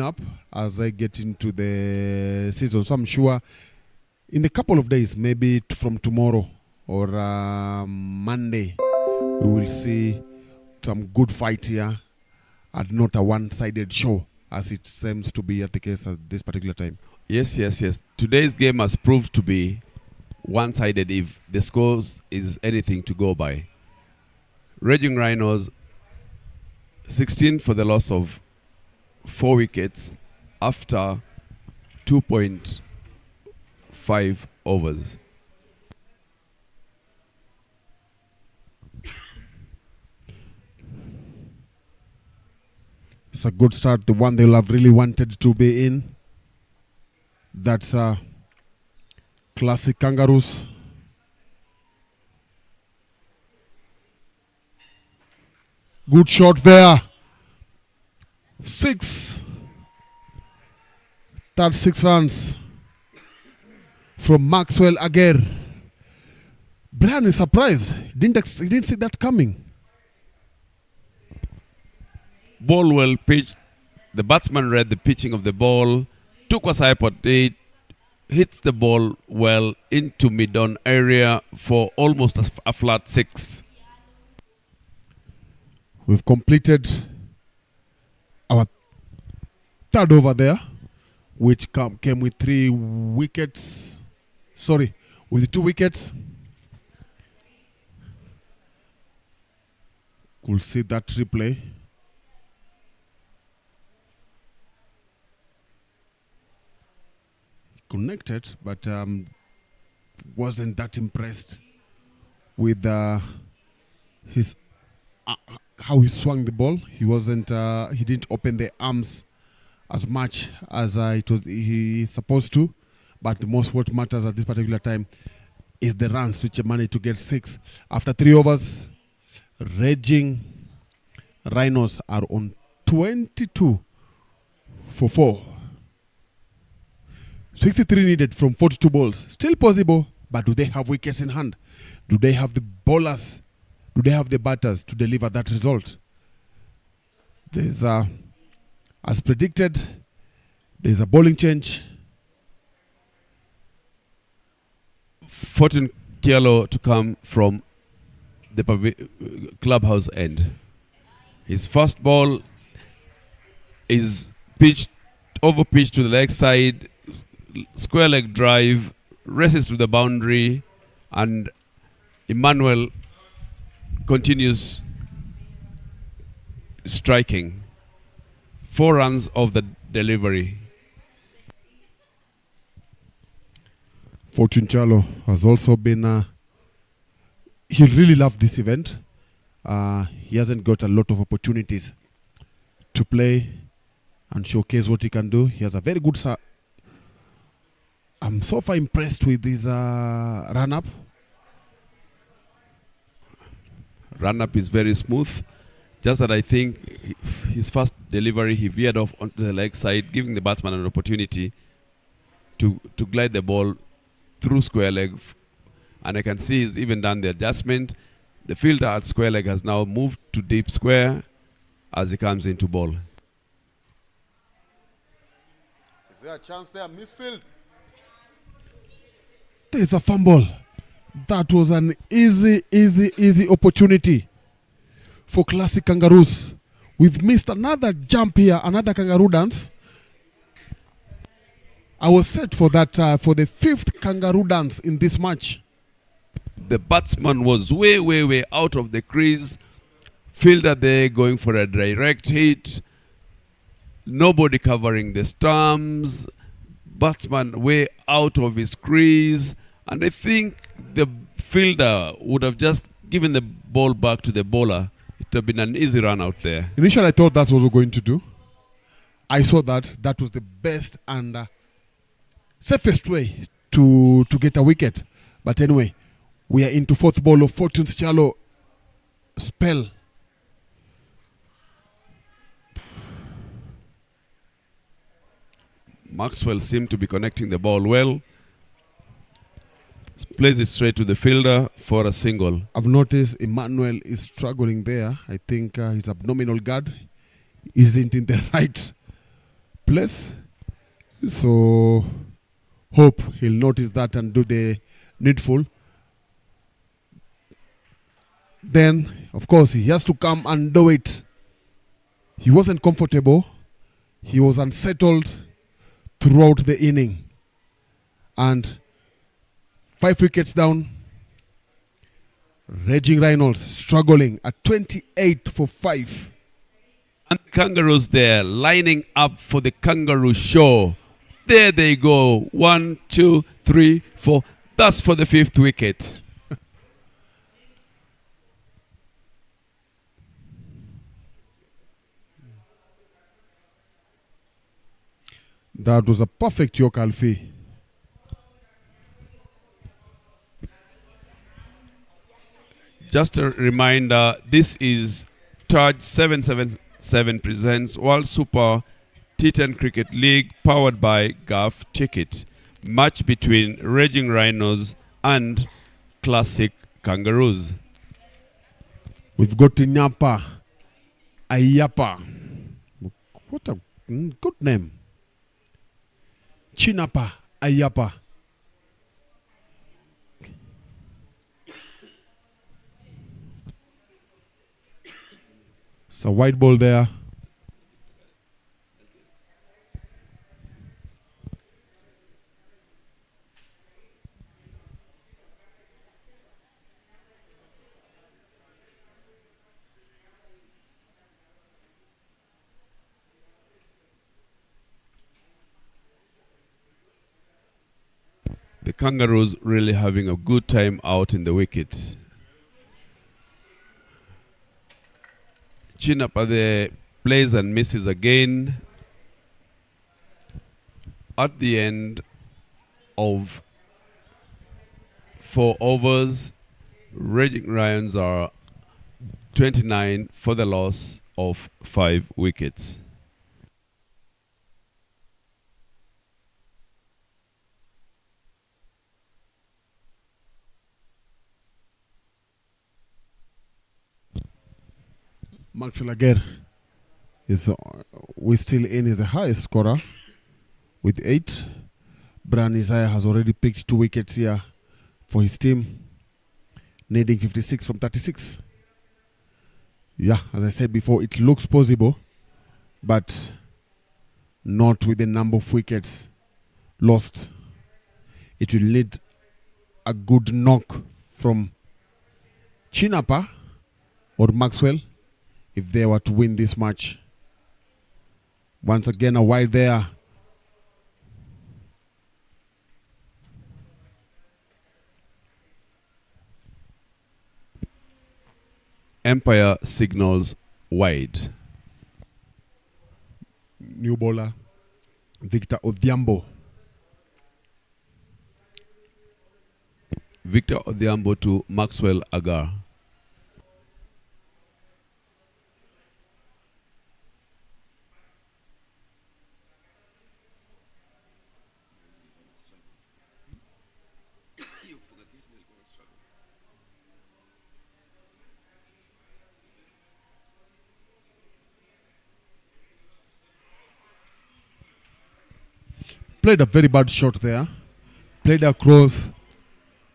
up as they get into the season. So I'm sure in a couple of days, maybe from tomorrow or Monday, we will see some good fight here and not a one-sided show as it seems to be at the case at this particular time. Yes. Today's game has proved to be one-sided if the scores is anything to go by. Raging Rhinos 16 for the loss of 4 wickets after 2.5 overs. It's a good start, the one they'll have really wanted to be in. That's Klassic Kangaroos. Good shot there. 6. That's 6 runs from Maxwell Aguirre. Brian is surprised. He didn't see that coming. Ball well pitched. The batsman read the pitching of the ball, took a swipe at it, hits the ball well into mid-on area for almost a flat 6. We've completed our third over there, which came with 3 wickets. Sorry, with 2 wickets. We'll see that replay. Connected, but wasn't that impressed with his how he swung the ball. He wasn't. He didn't open the arms as much as he's supposed to. But the most what matters at this particular time is the runs, which he managed to get 6 after 3 overs. Raging Rhinos are on 22 for 4. 63 needed from 42 balls. Still possible, but do they have wickets in hand? Do they have the bowlers? Do they have the batters to deliver that result? There's as predicted, there's a bowling change. Fortune Kielo to come from the clubhouse end. His first ball is over pitched to the leg side, square leg drive, races to the boundary, and Emmanuel continues striking. 4 runs of the delivery. Fortune Chalo has also been, he really loved this event. He hasn't got a lot of opportunities to play and showcase what he can do. He has a very good I'm so far impressed with his run-up. Run-up is very smooth. Just that I think his first delivery, he veered off onto the leg side, giving the batsman an opportunity to glide the ball through square leg. And I can see he's even done the adjustment. The fielder at square leg has now moved to deep square as he comes into ball. Is there a chance there? Misfield. There's a fumble. That was an easy opportunity for Classic Kangaroos. We've missed another jump here, another kangaroo dance. I was set for that, for the 5th kangaroo dance in this match. The batsman was way out of the crease. Fielder there going for a direct hit. Nobody covering the stumps. Batsman way out of his crease. And I think the fielder would have just given the ball back to the bowler. It would have been an easy run out there. Initially, I thought that's what we were going to do. I saw that was the best and safest way to get a wicket. But anyway, we are into 4th ball of Fortune's Chalo spell. Maxwell seemed to be connecting the ball well. Plays it straight to the fielder for a single. I've noticed Emmanuel is struggling there. I think his abdominal guard isn't in the right place. So hope he'll notice that and do the needful. Then, of course, he has to come and do it. He wasn't comfortable. He was unsettled throughout the inning. And 5 wickets down. Raging Rhinos struggling at 28 for 5. And the Kangaroos there lining up for the Kangaroo show. There they go. 1, 2, 3, 4. That's for the 5th wicket. That was a perfect York Alfie. Just a reminder, this is Taj 777 presents World Super T10 Cricket League powered by Gulf Ticket. Match between Raging Rhinos and Classic Kangaroos. We've got Nyapa Ayapa. What a good name. Chinapa Ayapa. It's a white ball there. The Kangaroos really having a good time out in the wicket. Chin up at the plays and misses again. At the end of 4 overs, Raging Lions are 29 for the loss of 5 wickets. Max Laguerre is we still in is the highest scorer with 8. Brian Isaiah has already picked 2 wickets here for his team, needing 56 from 36. Yeah, as I said before, it looks possible, but not with the number of wickets lost. It will need a good knock from Chinapa or Maxwell if they were to win this match. Once again, a wide there. Empire signals wide. New bowler, Victor Odhiambo. Victor Odhiambo to Maxwell Agar. Played a very bad shot there. Played across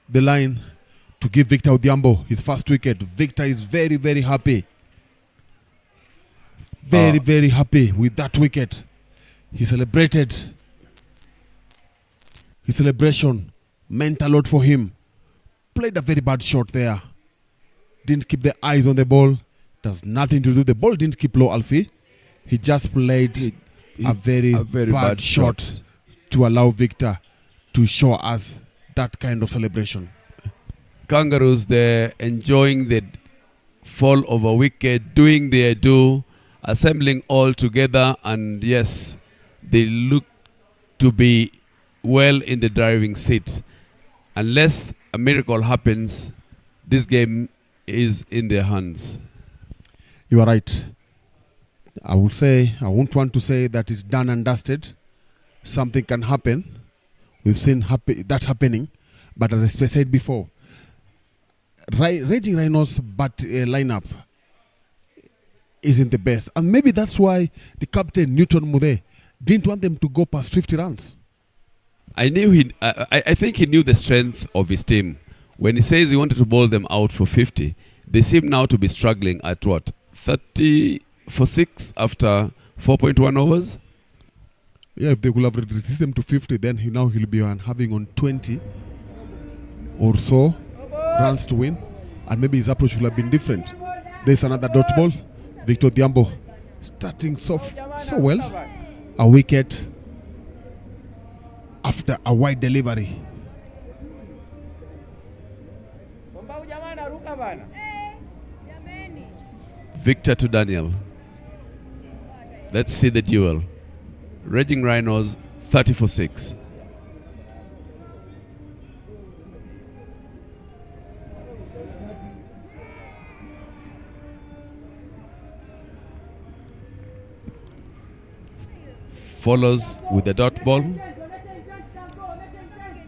the line to give Victor Odhiambo his first wicket. Victor is very, very happy. Very happy with that wicket. He celebrated. His celebration meant a lot for him. Played a very bad shot there. Didn't keep the eyes on the ball. Does nothing to do. The ball didn't keep low, Alfie. He just played a very bad shot to allow Victor to show us that kind of celebration. Kangaroos, they're enjoying the fall of a wicket, doing their do, assembling all together, and yes, they look to be well in the driving seat. Unless a miracle happens, this game is in their hands. You are right. I would say, I won't want to say that it's done and dusted. Something can happen. We've seen that happening. But as I said before, Raging Rhinos lineup isn't the best. And maybe that's why the captain, Newton Mude, didn't want them to go past 50 runs. I think he knew the strength of his team. When he says he wanted to bowl them out for 50, they seem now to be struggling at what? 30 for 6 after 4.1 overs? Yeah, if they could have reduced them to 50, then he'll be having on 20 or so runs to win. And maybe his approach would have been different. There's another dot ball. Victor Odhiambo starting so well. A wicket after a wide delivery. Victor to Daniel. Let's see the duel. Raging Rhinos 30 for 6. Follows with the dot ball.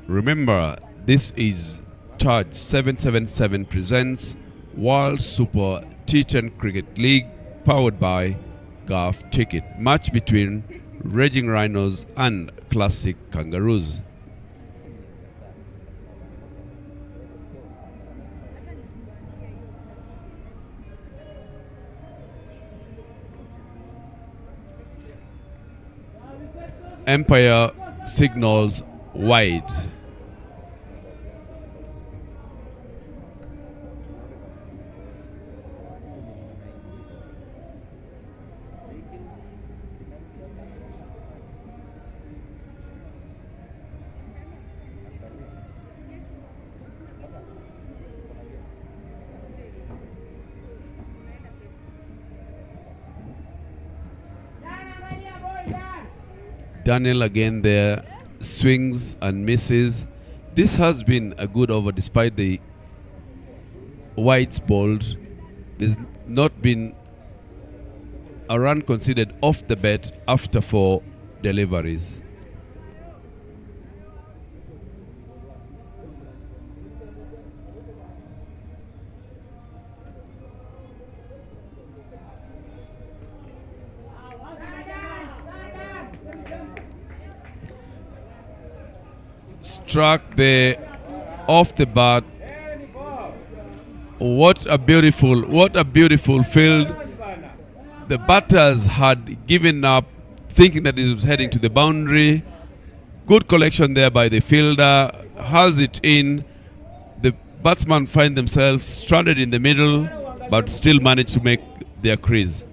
Remember, this is Charge 777 presents World Super T10 Cricket League, powered by Golf Ticket. Match between Raging Rhinos and Classic Kangaroos. Empire signals wide. Daniel again there, swings and misses. This has been a good over despite the wides bowled. There's not been a run conceded off the bat after 4 deliveries. struck the off the bat. What a beautiful field. The batters had given up, thinking that it was heading to the boundary. Good collection there by the fielder. Hurls it in. The batsmen find themselves stranded in the middle, but still manage to make their crease.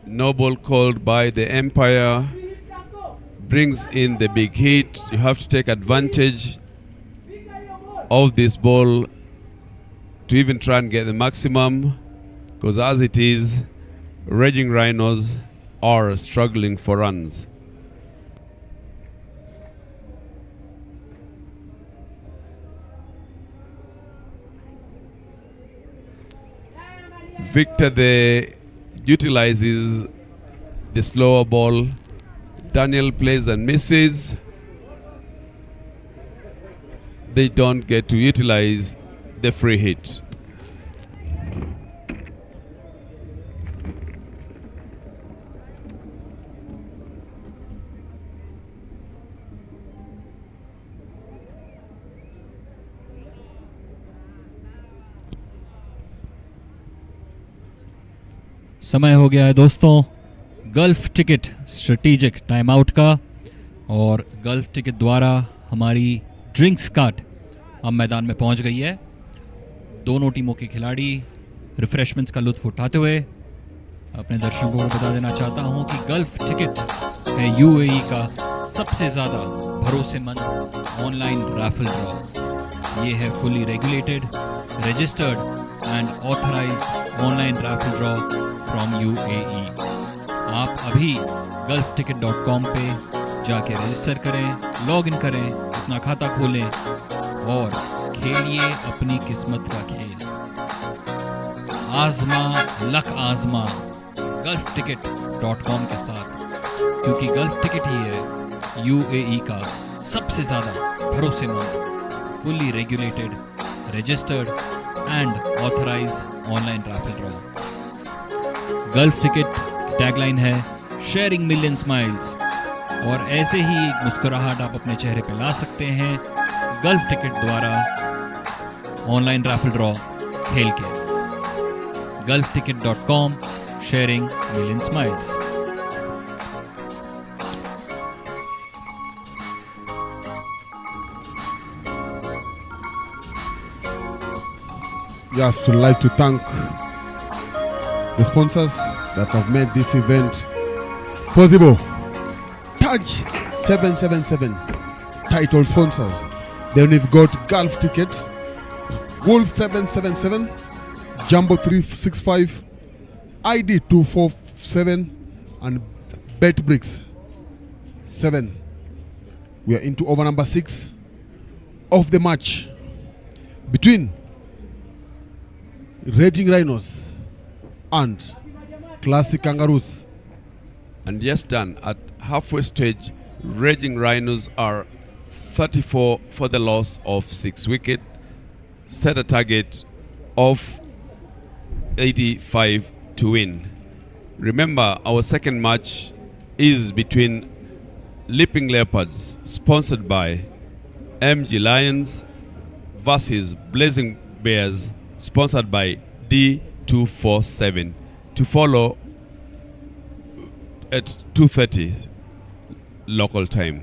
No ball called by the umpire. Brings in the big hit. You have to take advantage of this ball to even try and get the maximum, because as it is, Raging Rhinos are struggling for runs. Victor utilizes the slower ball. Daniel plays and misses. They don't get to utilize the free hit. समय हो गया है दोस्तों gulf ticket strategic time out का, और gulf ticket द्वारा हमारी drinks cart अब मैदान में पहुंच गई है। दोनों टीमों के खिलाड़ी रिफ्रेशमेंट्स का लुत्फ उठाते हुए अपने दर्शकों को बता देना चाहता हूं कि गल्फ टिकट है यूएई का सबसे ज़्यादा भरोसेमंद ऑनलाइन रैफल ड्रॉ। ये है fully regulated, registered and authorised online raffle draw from UAE. आप अभी gulfticket.com पे जाके रजिस्टर करें, लॉग इन करें, अपना खाता खोलें और खेलिए अपनी किस्मत का खेल। आजमा लक आजमा gulfticket.com के साथ, क्योंकि गल्फ टिकट ही है यूएई का सबसे ज़्यादा भरोसेमंद, fully regulated, registered and authorised online raffle draw. Gulf ticket tagline है शेयरिंग मिलियन स्माइल्स, और ऐसे ही एक मुस्कुराहट आप अपने चेहरे पे ला सकते हैं गल्फ टिकट द्वारा ऑनलाइन रैफल ड्रॉ खेल के। gulfticket.com, sharing million smiles. Yes, we'd like to thank the sponsors that have made this event possible. Taj 777 title sponsors. Then we've got Gulf Ticket, Wolf 777, Jumbo 365, ID 247, and Bet Bricks 7. We are into over number 6 of the match between Raging Rhinos and Classic Kangaroos. And yes, done at halfway stage, Raging Rhinos are 34 for the loss of 6 wickets, set a target of 85 to win. Remember, our second match is between Leaping Leopards, sponsored by MG Lions, versus Blazing Bears, sponsored by D247. To follow at 2:30 local time.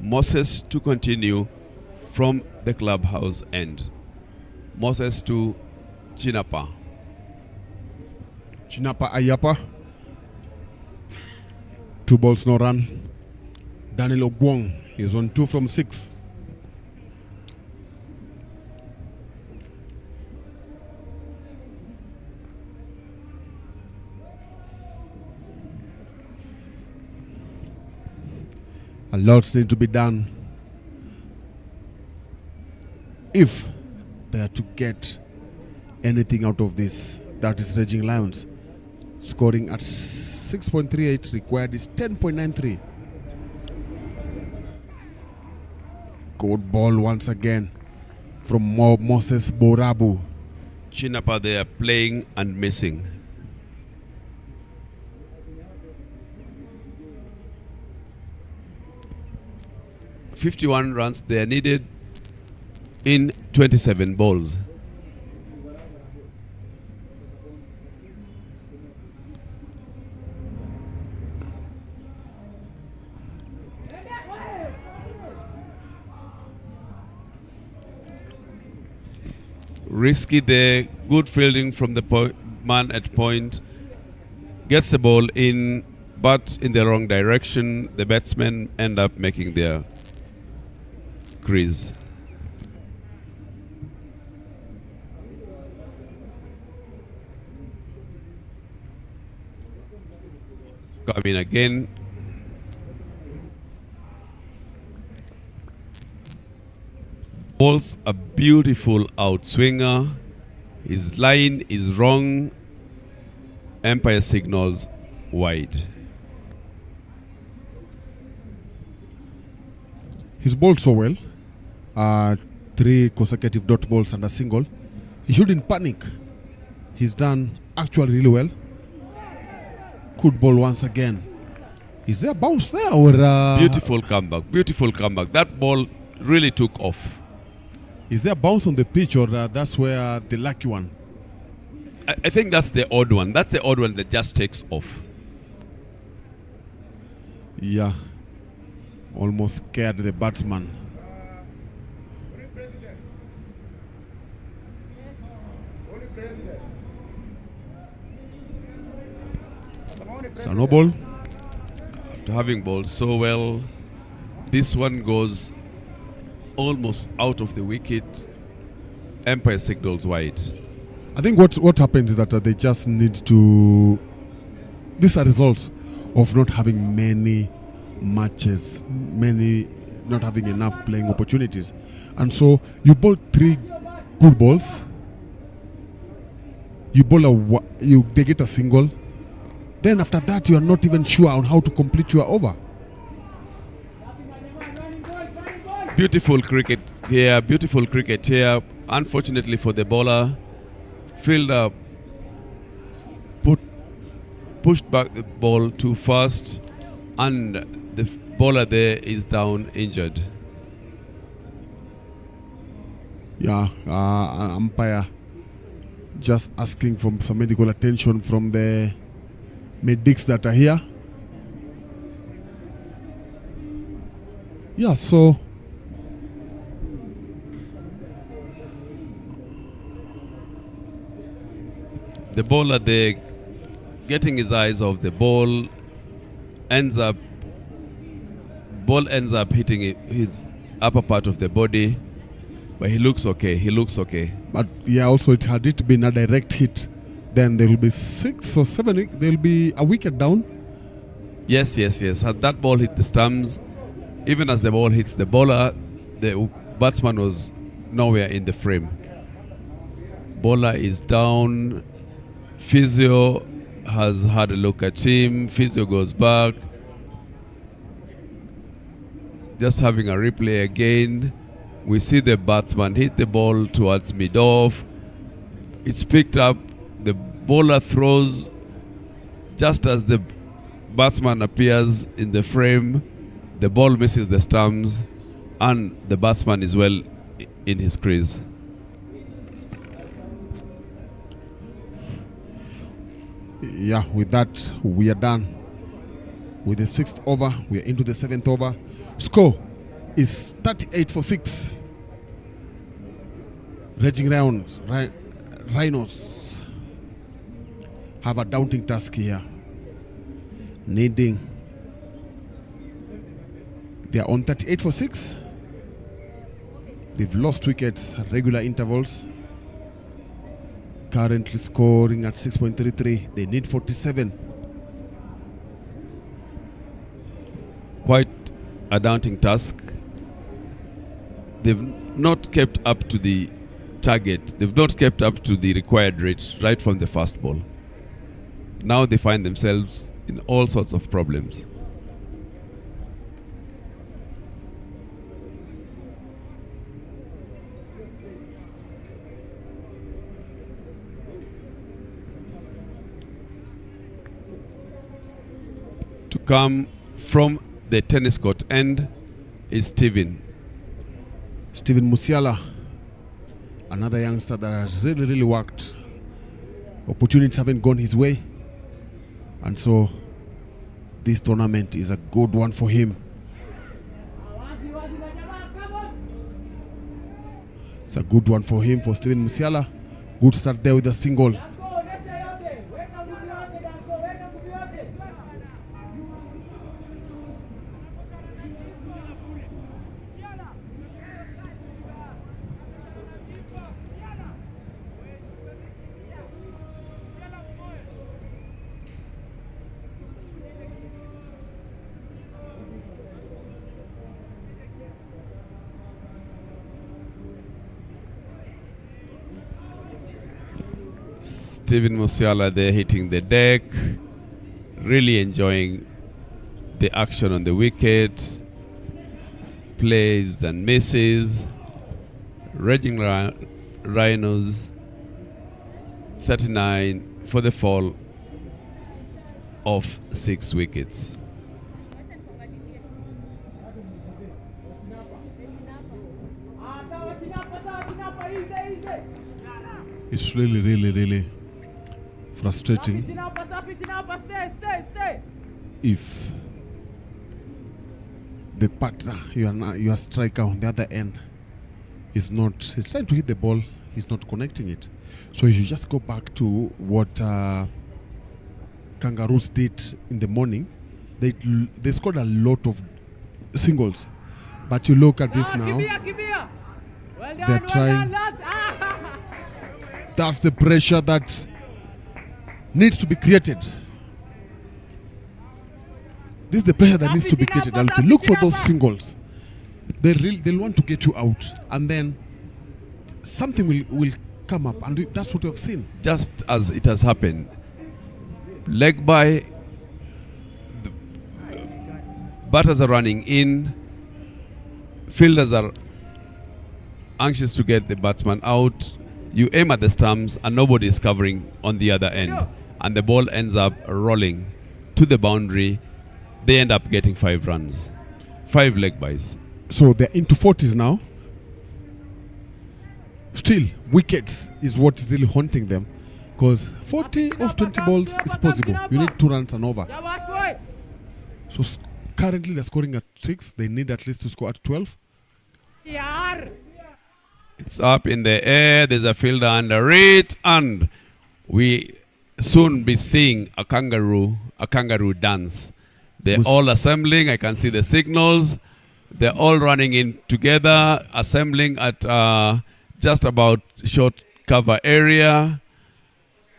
Moses to continue from the clubhouse end. Moses to Chinapa. Chinapa Ayapa. 2 balls, no run. Daniel Ogwong is on 2 from 6. A lot need to be done if they are to get anything out of this. That is Raging Lions. Scoring at 6.38, required is 10.93. Good ball once again from Moses Borabu. Chinapa, they are playing and missing. .51 runs they are needed in 27 balls. Risky there, good fielding from the man at point. Gets the ball in, but in the wrong direction. The batsmen end up making their crease. Coming again. Ball's a beautiful outswinger. His line is wrong. Umpire signals wide. He's bowled so well. 3 consecutive dot balls and a single. He shouldn't panic. He's done actually really well. Good ball once again. Is there a bounce there or beautiful comeback? Beautiful comeback. That ball really took off. Is there a bounce on the pitch or that's where the lucky one? I think that's the odd one. That's the odd one that just takes off. Yeah. Almost scared the batsman. So no ball. After having bowled so well, this one goes almost out of the wicket. Umpire signals wide. I think what happens is that they just need to. These are results of not having many matches, not having enough playing opportunities, and so you bowl 3 good balls. You bowl they get a single. Then after that, you are not even sure on how to complete your over. Beautiful cricket here. Beautiful cricket here. Unfortunately for the bowler, fielder pushed back the ball too fast, and the bowler there is down injured. Yeah, umpire just asking for some medical attention from the medics that are here. Yeah, so the bowler there, getting his eyes off the ball, ends up hitting his upper part of the body, but he looks okay. But yeah, also had it been a direct hit, then there will be 6 or 7. There will be a wicket down. Yes. Had that ball hit the stumps, even as the ball hits the bowler, the batsman was nowhere in the frame. Bowler is down. Physio has had a look at him. Physio goes back. Just having a replay again. We see the batsman hit the ball towards mid-off. It's picked up. The bowler throws just as the batsman appears in the frame, the ball misses the stumps, and the batsman is well in his crease. Yeah, with that, we are done with the 6th over. We are into the 7th over. Score is 38 for 6. Raging Rhinos have a daunting task here, needing. They are on 38 for 6. They've lost wickets at regular intervals. Currently scoring at 6.33. They need 47. Quite a daunting task. They've not kept up to the target. They've not kept up to the required rate right from the first ball. Now they find themselves in all sorts of problems. To come from the tennis court end is Steven Musiala, another youngster that has really worked. Opportunities haven't gone his way, and so this tournament is a good one for him. It's a good one for him, for Steven Musiala. Good start there with a single. Steven Musiala there hitting the deck, really enjoying the action on the wicket, plays and misses. Raging Rhinos 39 for the fall of 6 wickets. It's really frustrating if the partner, your striker on the other end, is not, he's trying to hit the ball, he's not connecting it. So you just go back to what Kangaroos did in the morning. They scored a lot of singles, but you look at this now, they're trying. That's the pressure that needs to be created. This is the pressure that needs to be created. Alfie, look for those singles. They'll want to get you out, and then something will come up, and that's what we have seen. Just as it has happened, leg by, batters are running in, fielders are anxious to get the batsman out. You aim at the stumps and nobody is covering on the other end, and the ball ends up rolling to the boundary. They end up getting 5 runs, 5 leg byes. So they're into 40s now. Still, wickets is what is really haunting them, because 40 of 20 balls is possible. You need 2 runs and over. So currently they're scoring at 6. They need at least to score at 12. It's up in the air. There's a fielder under it, and we soon be seeing a kangaroo dance. They're all assembling. I can see the signals. They're all running in together, assembling at just about short cover area.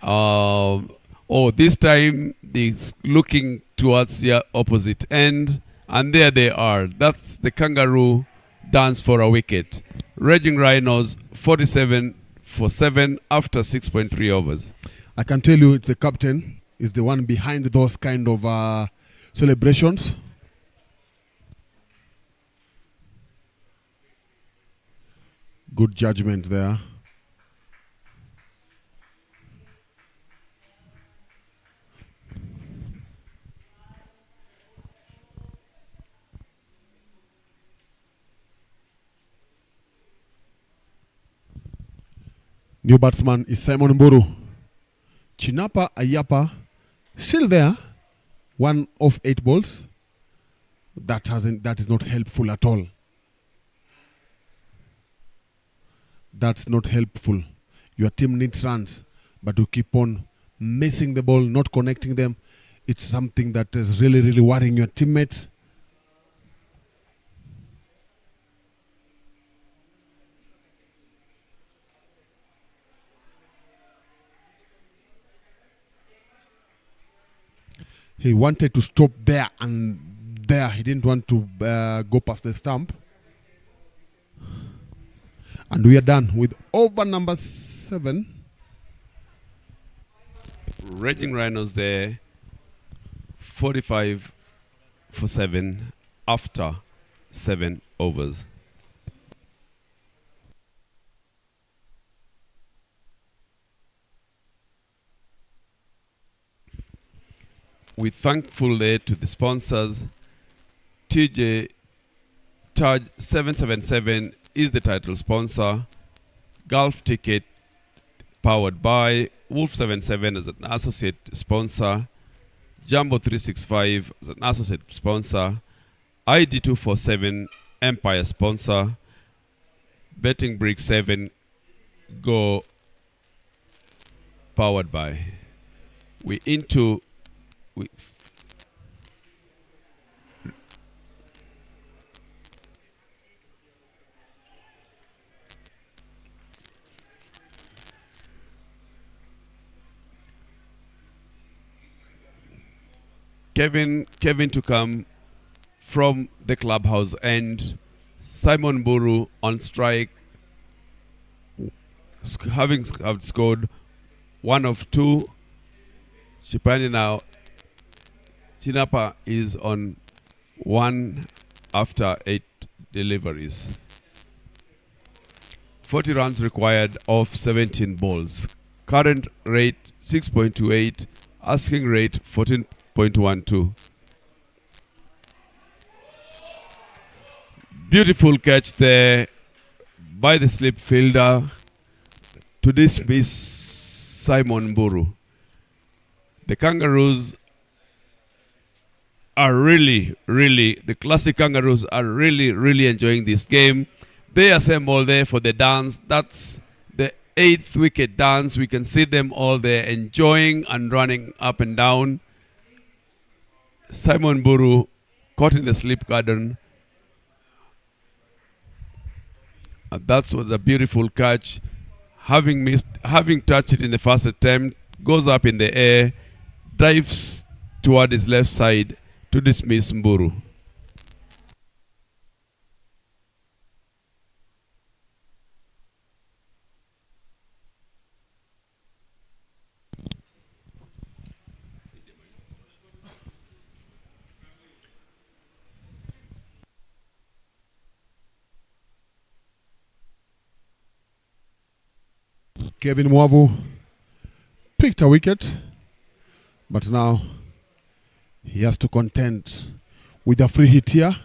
This time they're looking towards the opposite end, and there they are. That's the kangaroo dance for a wicket. Raging Rhinos 47 for 7 after 6.3 overs. I can tell you, it's the captain is the one behind those kind of celebrations. Good judgment there. new batsman is Simon Mburu. Chinapa Ayapa still there. 1 of 8 balls. That is not helpful at all. That's not helpful. Your team needs runs, but you keep on missing the ball, not connecting them. It's something that is really, really worrying your teammates. He wanted to stop there and there. He didn't want to go past the stump. And we are done with over number 7. Raging Rhinos there, 45 for 7 after 7 overs. We're thankful there to the sponsors. TJ Taj 777 is the title sponsor. Golf Ticket powered by Wolf 77 as an associate sponsor. Jumbo 365 as an associate sponsor. ID 247 Empire sponsor. Betting Brick 7 Go powered by. We Kevin to come from the clubhouse end. Simon Buru on strike, having outscored 1 of 2. Shipani now. Chinapa is on 1 after 8 deliveries. 40 runs required off 17 balls. Current rate 6.28. Asking rate 14.12. Beautiful catch there by the slip fielder to dismiss Simon Buru. The Kangaroos are really, the Klassic Kangaroos are really enjoying this game. They assemble there for the dance. That's the 8th wicket dance. We can see them all there enjoying and running up and down. Simon Buru caught in the slip garden. And that was a beautiful catch. Having touched it in the first attempt, goes up in the air, dives toward his left side to dismiss Mburu. Kevin Mwavu picked a wicket, but now he has to contend with a free hit here.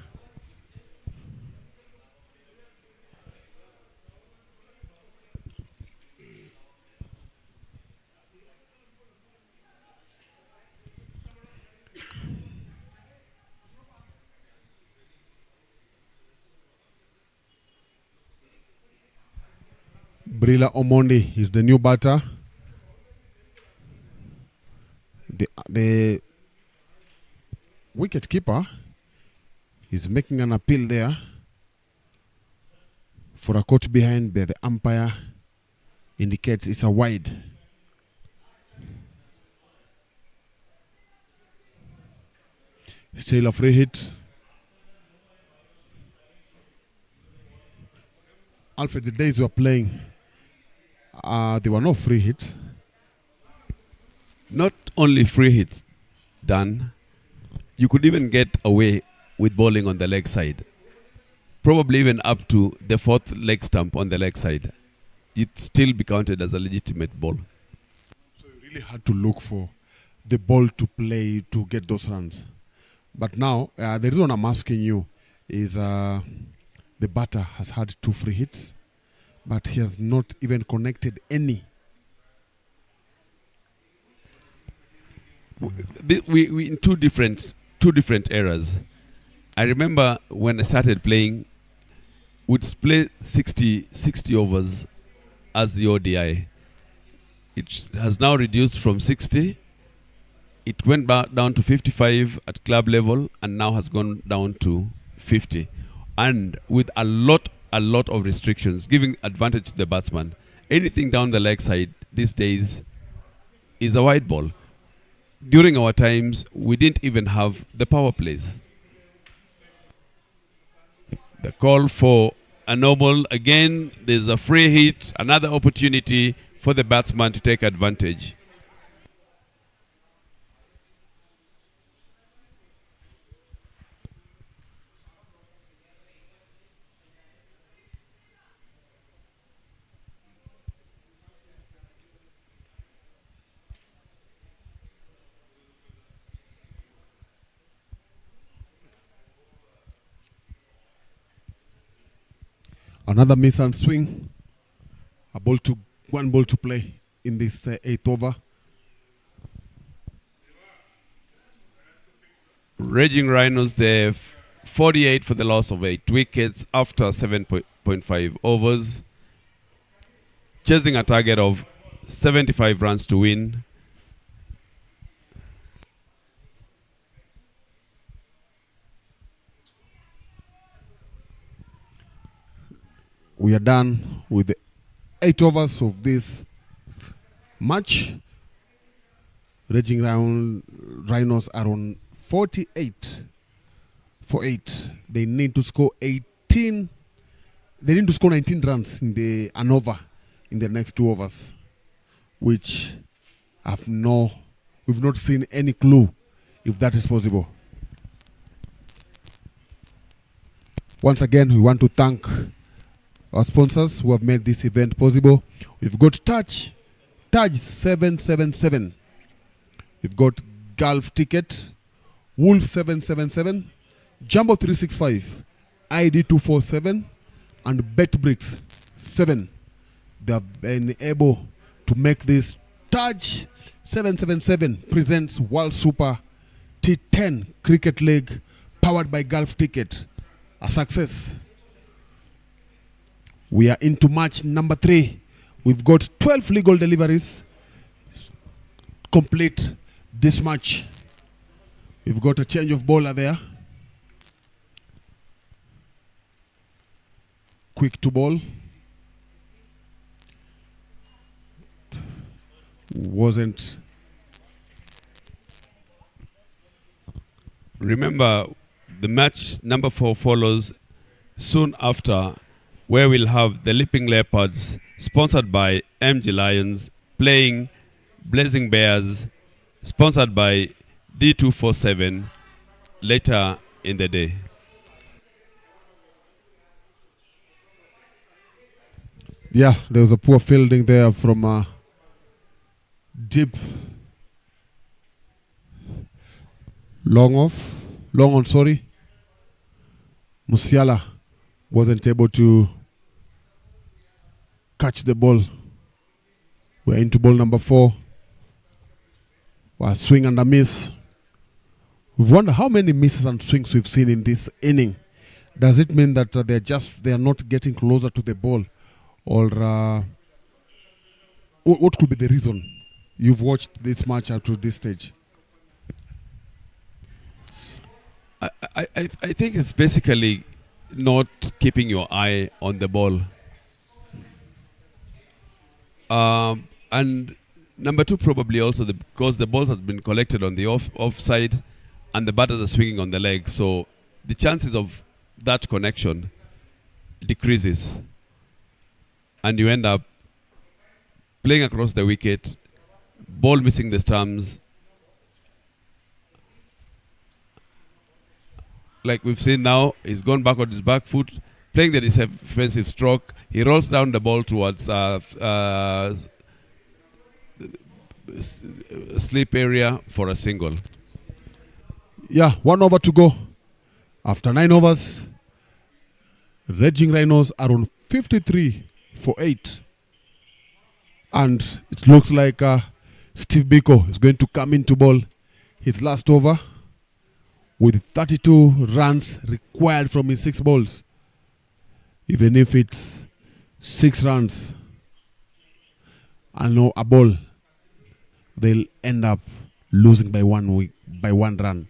Brila Omondi is the new batter. The wicket keeper is making an appeal there for a caught behind, but the umpire indicates it's a wide. Still a free hit. Alfred, the days you were playing, there were no free hits. Not only free hits, Dan, you could even get away with bowling on the leg side. Probably even up to the 4th leg stump on the leg side. You'd still be counted as a legitimate ball. So you really had to look for the ball to play to get those runs. But now, the reason I'm asking you is the batter has had 2 free hits. but he has not even connected any. We in two different eras. I remember when I started playing, we'd play 60 overs as the ODI. It has now reduced from 60. It went back down to 55 at club level and now has gone down to 50. And with a lot of restrictions, giving advantage to the batsman. Anything down the leg side these days is a wide ball. During our times, we didn't even have the power plays. The call for a normal, again, there's a free hit, another opportunity for the batsman to take advantage. Another miss and swing. One ball to play in this eighth over. Raging Rhinos, they 48 for the loss of 8 wickets after 7.5 overs. Chasing a target of 75 runs to win. We are done with the 8 overs of this match. Raging Rhinos are on 48 for 8. They need to score 18. They need to score 19 runs in an over in the next 2 overs, which we've not seen any clue if that is possible. Once again, we want to thank our sponsors who have made this event possible. We've got Taj 777. We've got Golf Ticket, Wolf 777, Jumbo 365, ID 247, and BetBricks 7. They have been able to make this Taj 777 presents World Super T10 Cricket League powered by Golf Ticket a success. We are into match number 3. We've got 12 legal deliveries complete this match. We've got a change of bowler there. Quick to ball. Wasn't. Remember, the match number 4 follows soon after, where we'll have the Leaping Leopards, sponsored by MG Lions, playing Blazing Bears, sponsored by D247, later in the day. Yeah, there was a poor fielding there from deep. Long on, sorry. Musiala wasn't able to catch the ball. We're into ball number 4. Swing and a miss. We've wondered how many misses and swings we've seen in this inning. Does it mean that they are not getting closer to the ball, or what could be the reason? You've watched this match up to this stage. I think it's basically not keeping your eye on the ball. And number 2, probably also because the balls have been collected on the offside and the batters are swinging on the leg. So the chances of that connection decreases. And you end up playing across the wicket, ball missing the stumps. Like we've seen now, he's gone back on his back foot, playing the defensive stroke. He rolls down the ball towards sleep area for a single. Yeah, 1 over to go. After 9 overs, Raging Rhinos are on 53 for 8. And it looks like Steve Biko is going to come into ball his last over with 32 runs required from his 6 balls. Even if it's 6 runs and no a ball, they'll end up losing by 1 run.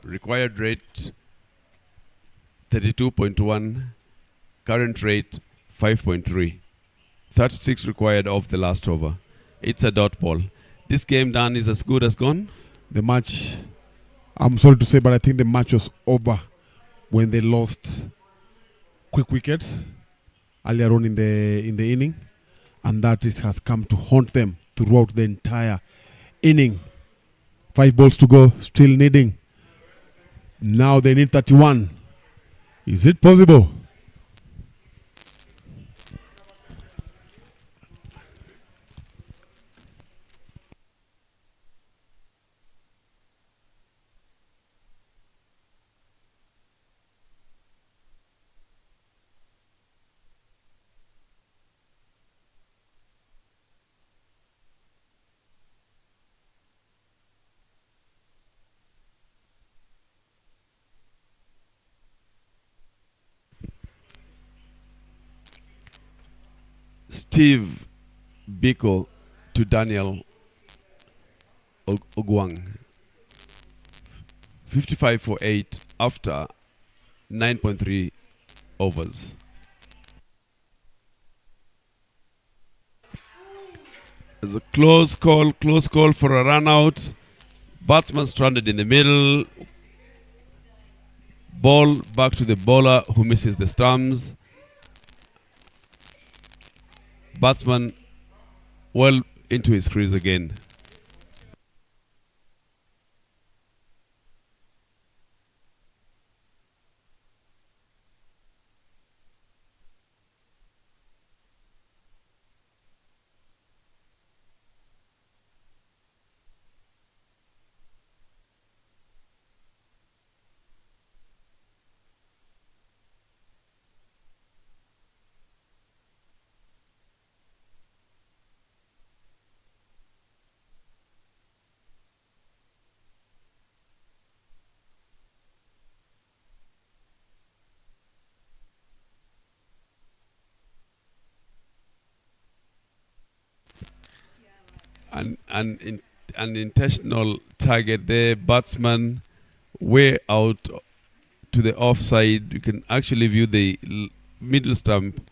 Required rate 32.1, current rate 5.3. 36 required of the last over. It's a dot ball. This game, Dan, is as good as gone. The match, I'm sorry to say, but I think the match was over when they lost quick wickets earlier on in the inning, and that has come to haunt them throughout the entire inning. 5 balls to go, still needing. Now they need 31. Is it possible? Steve Biko to Daniel Ogwang. 55 for 8 after 9.3 overs. It's a close call for a run out. Batsman stranded in the middle. Ball back to the bowler who misses the stumps. Batsman well into his crease again. An intentional target there, batsman way out to the offside. You can actually view the middle stump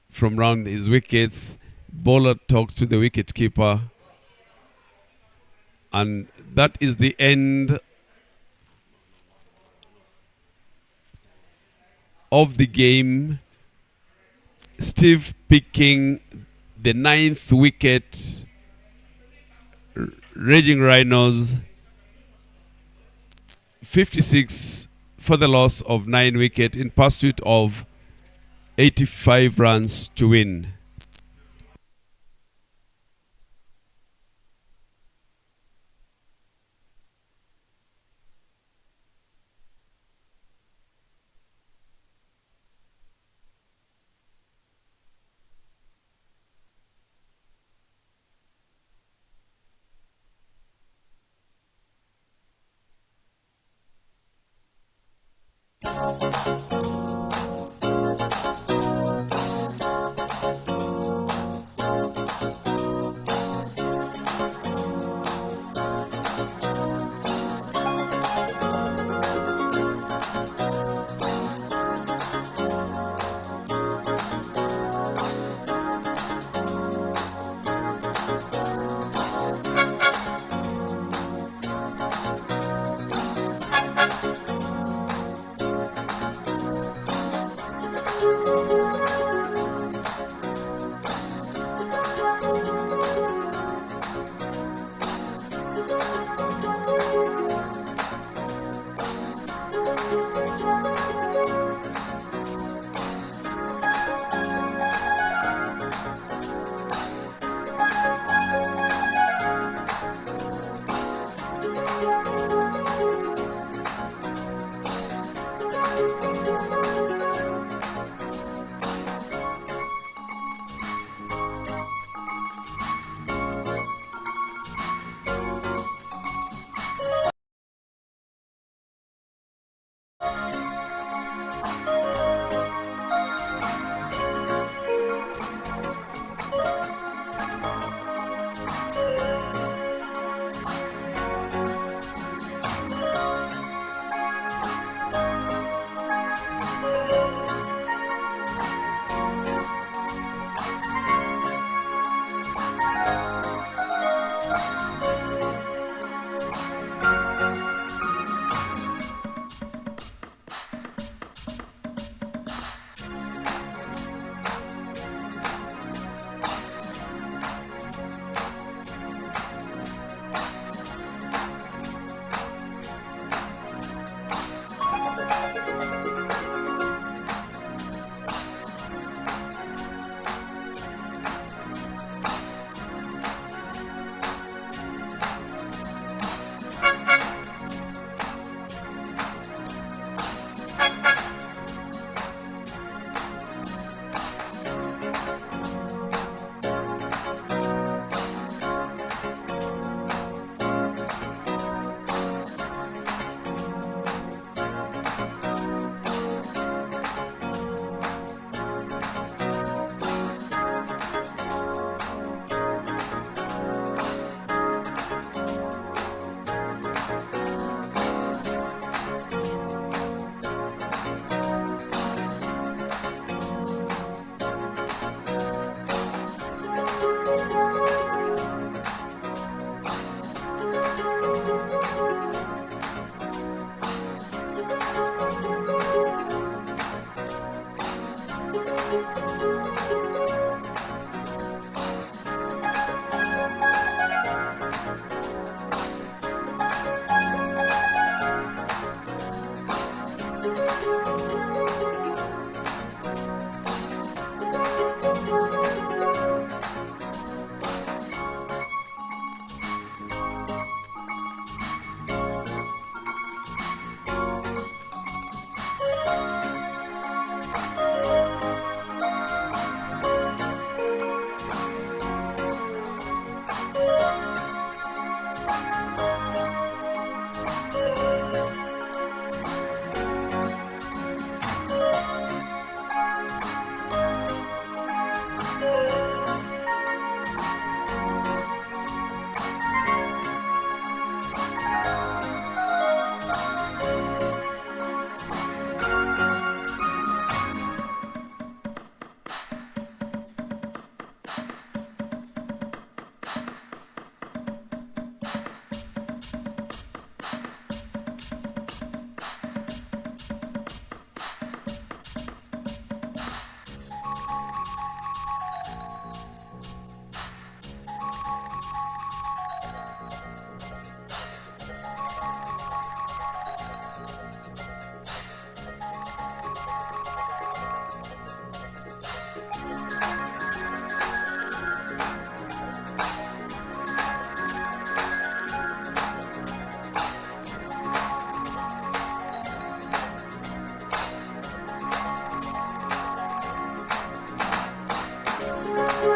from round his wickets. Bowler talks to the wicket keeper, and that is the end of the game. Steve picking the 9th wicket. Raging Rhinos 56 for the loss of 9 wicket in pursuit of 85 runs to win.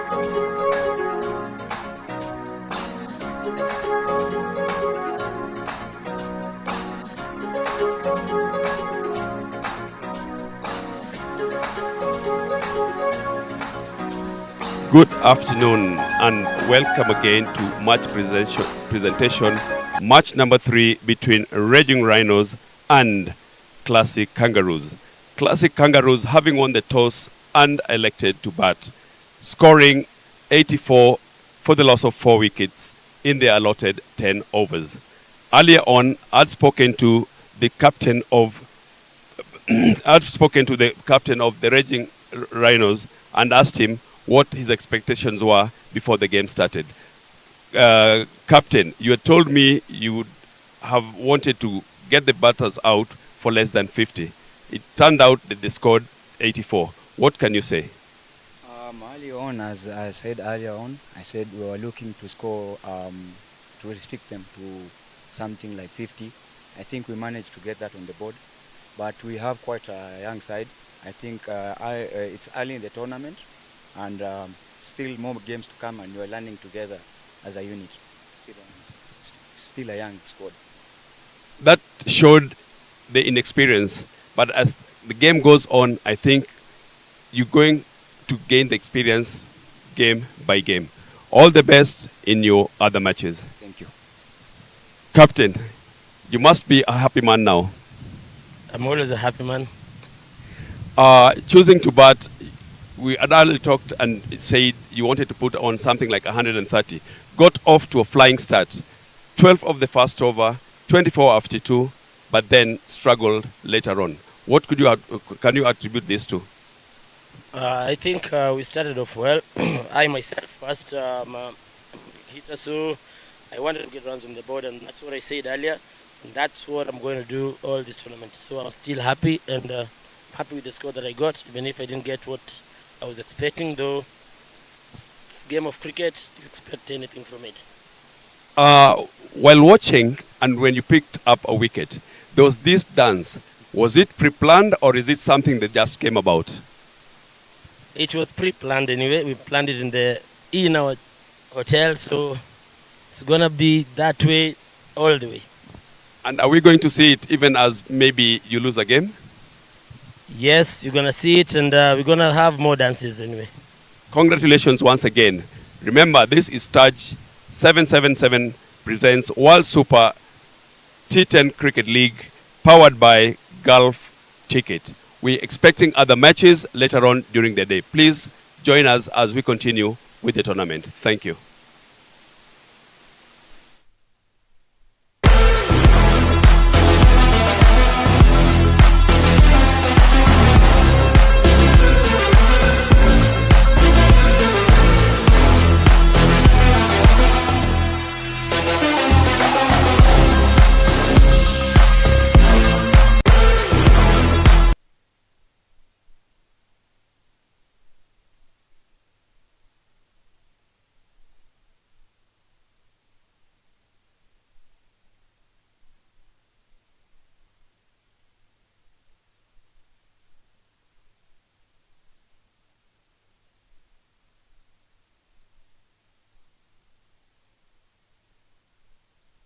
Good afternoon and welcome again to match presentation, match number 3 between Raging Rhinos and Classic Kangaroos. Classic Kangaroos having won the toss and elected to bat, scoring 84 for the loss of 4 wickets in their allotted 10 overs. Earlier on, I'd spoken to the captain of the Raging Rhinos and asked him what his expectations were before the game started. Captain, you had told me you would have wanted to get the batters out for less than 50. It turned out that they scored 84. What can you say? Early on, as I said earlier on, I said we were looking to score, to restrict them to something like 50. I think we managed to get that on the board, but we have quite a young side. I think it's early in the tournament, and still more games to come, and we're learning together as a unit. Still a young squad. That showed the inexperience, but as the game goes on, I think you're going to gain the experience game by game. All the best in your other matches. Thank you. Captain, you must be a happy man now. I'm always a happy man. Choosing to bat, we had earlier talked and said you wanted to put on something like 130. Got off to a flying start. 12 of the first over, 24 after 2, but then struggled later on. What can you attribute this to? I think we started off well. I myself first I'm a hitter, so I wanted to get runs on the board, and that's what I said earlier. And that's what I'm going to do all this tournament. So I'm still happy, and happy with the score that I got, even if I didn't get what I was expecting, though. It's a game of cricket, you expect anything from it. While watching, and when you picked up a wicket, there was this dance. Was it pre-planned, or is it something that just came about? It was pre-planned anyway. We planned it in our hotel, so it's gonna be that way all the way. And are we going to see it even as maybe you lose a game? Yes, you're gonna see it, and we're gonna have more dances anyway. Congratulations once again. Remember, this is Taj 777 presents World Super T10 Cricket League, powered by Gulf Ticket. We're expecting other matches later on during the day. Please join us as we continue with the tournament. Thank you.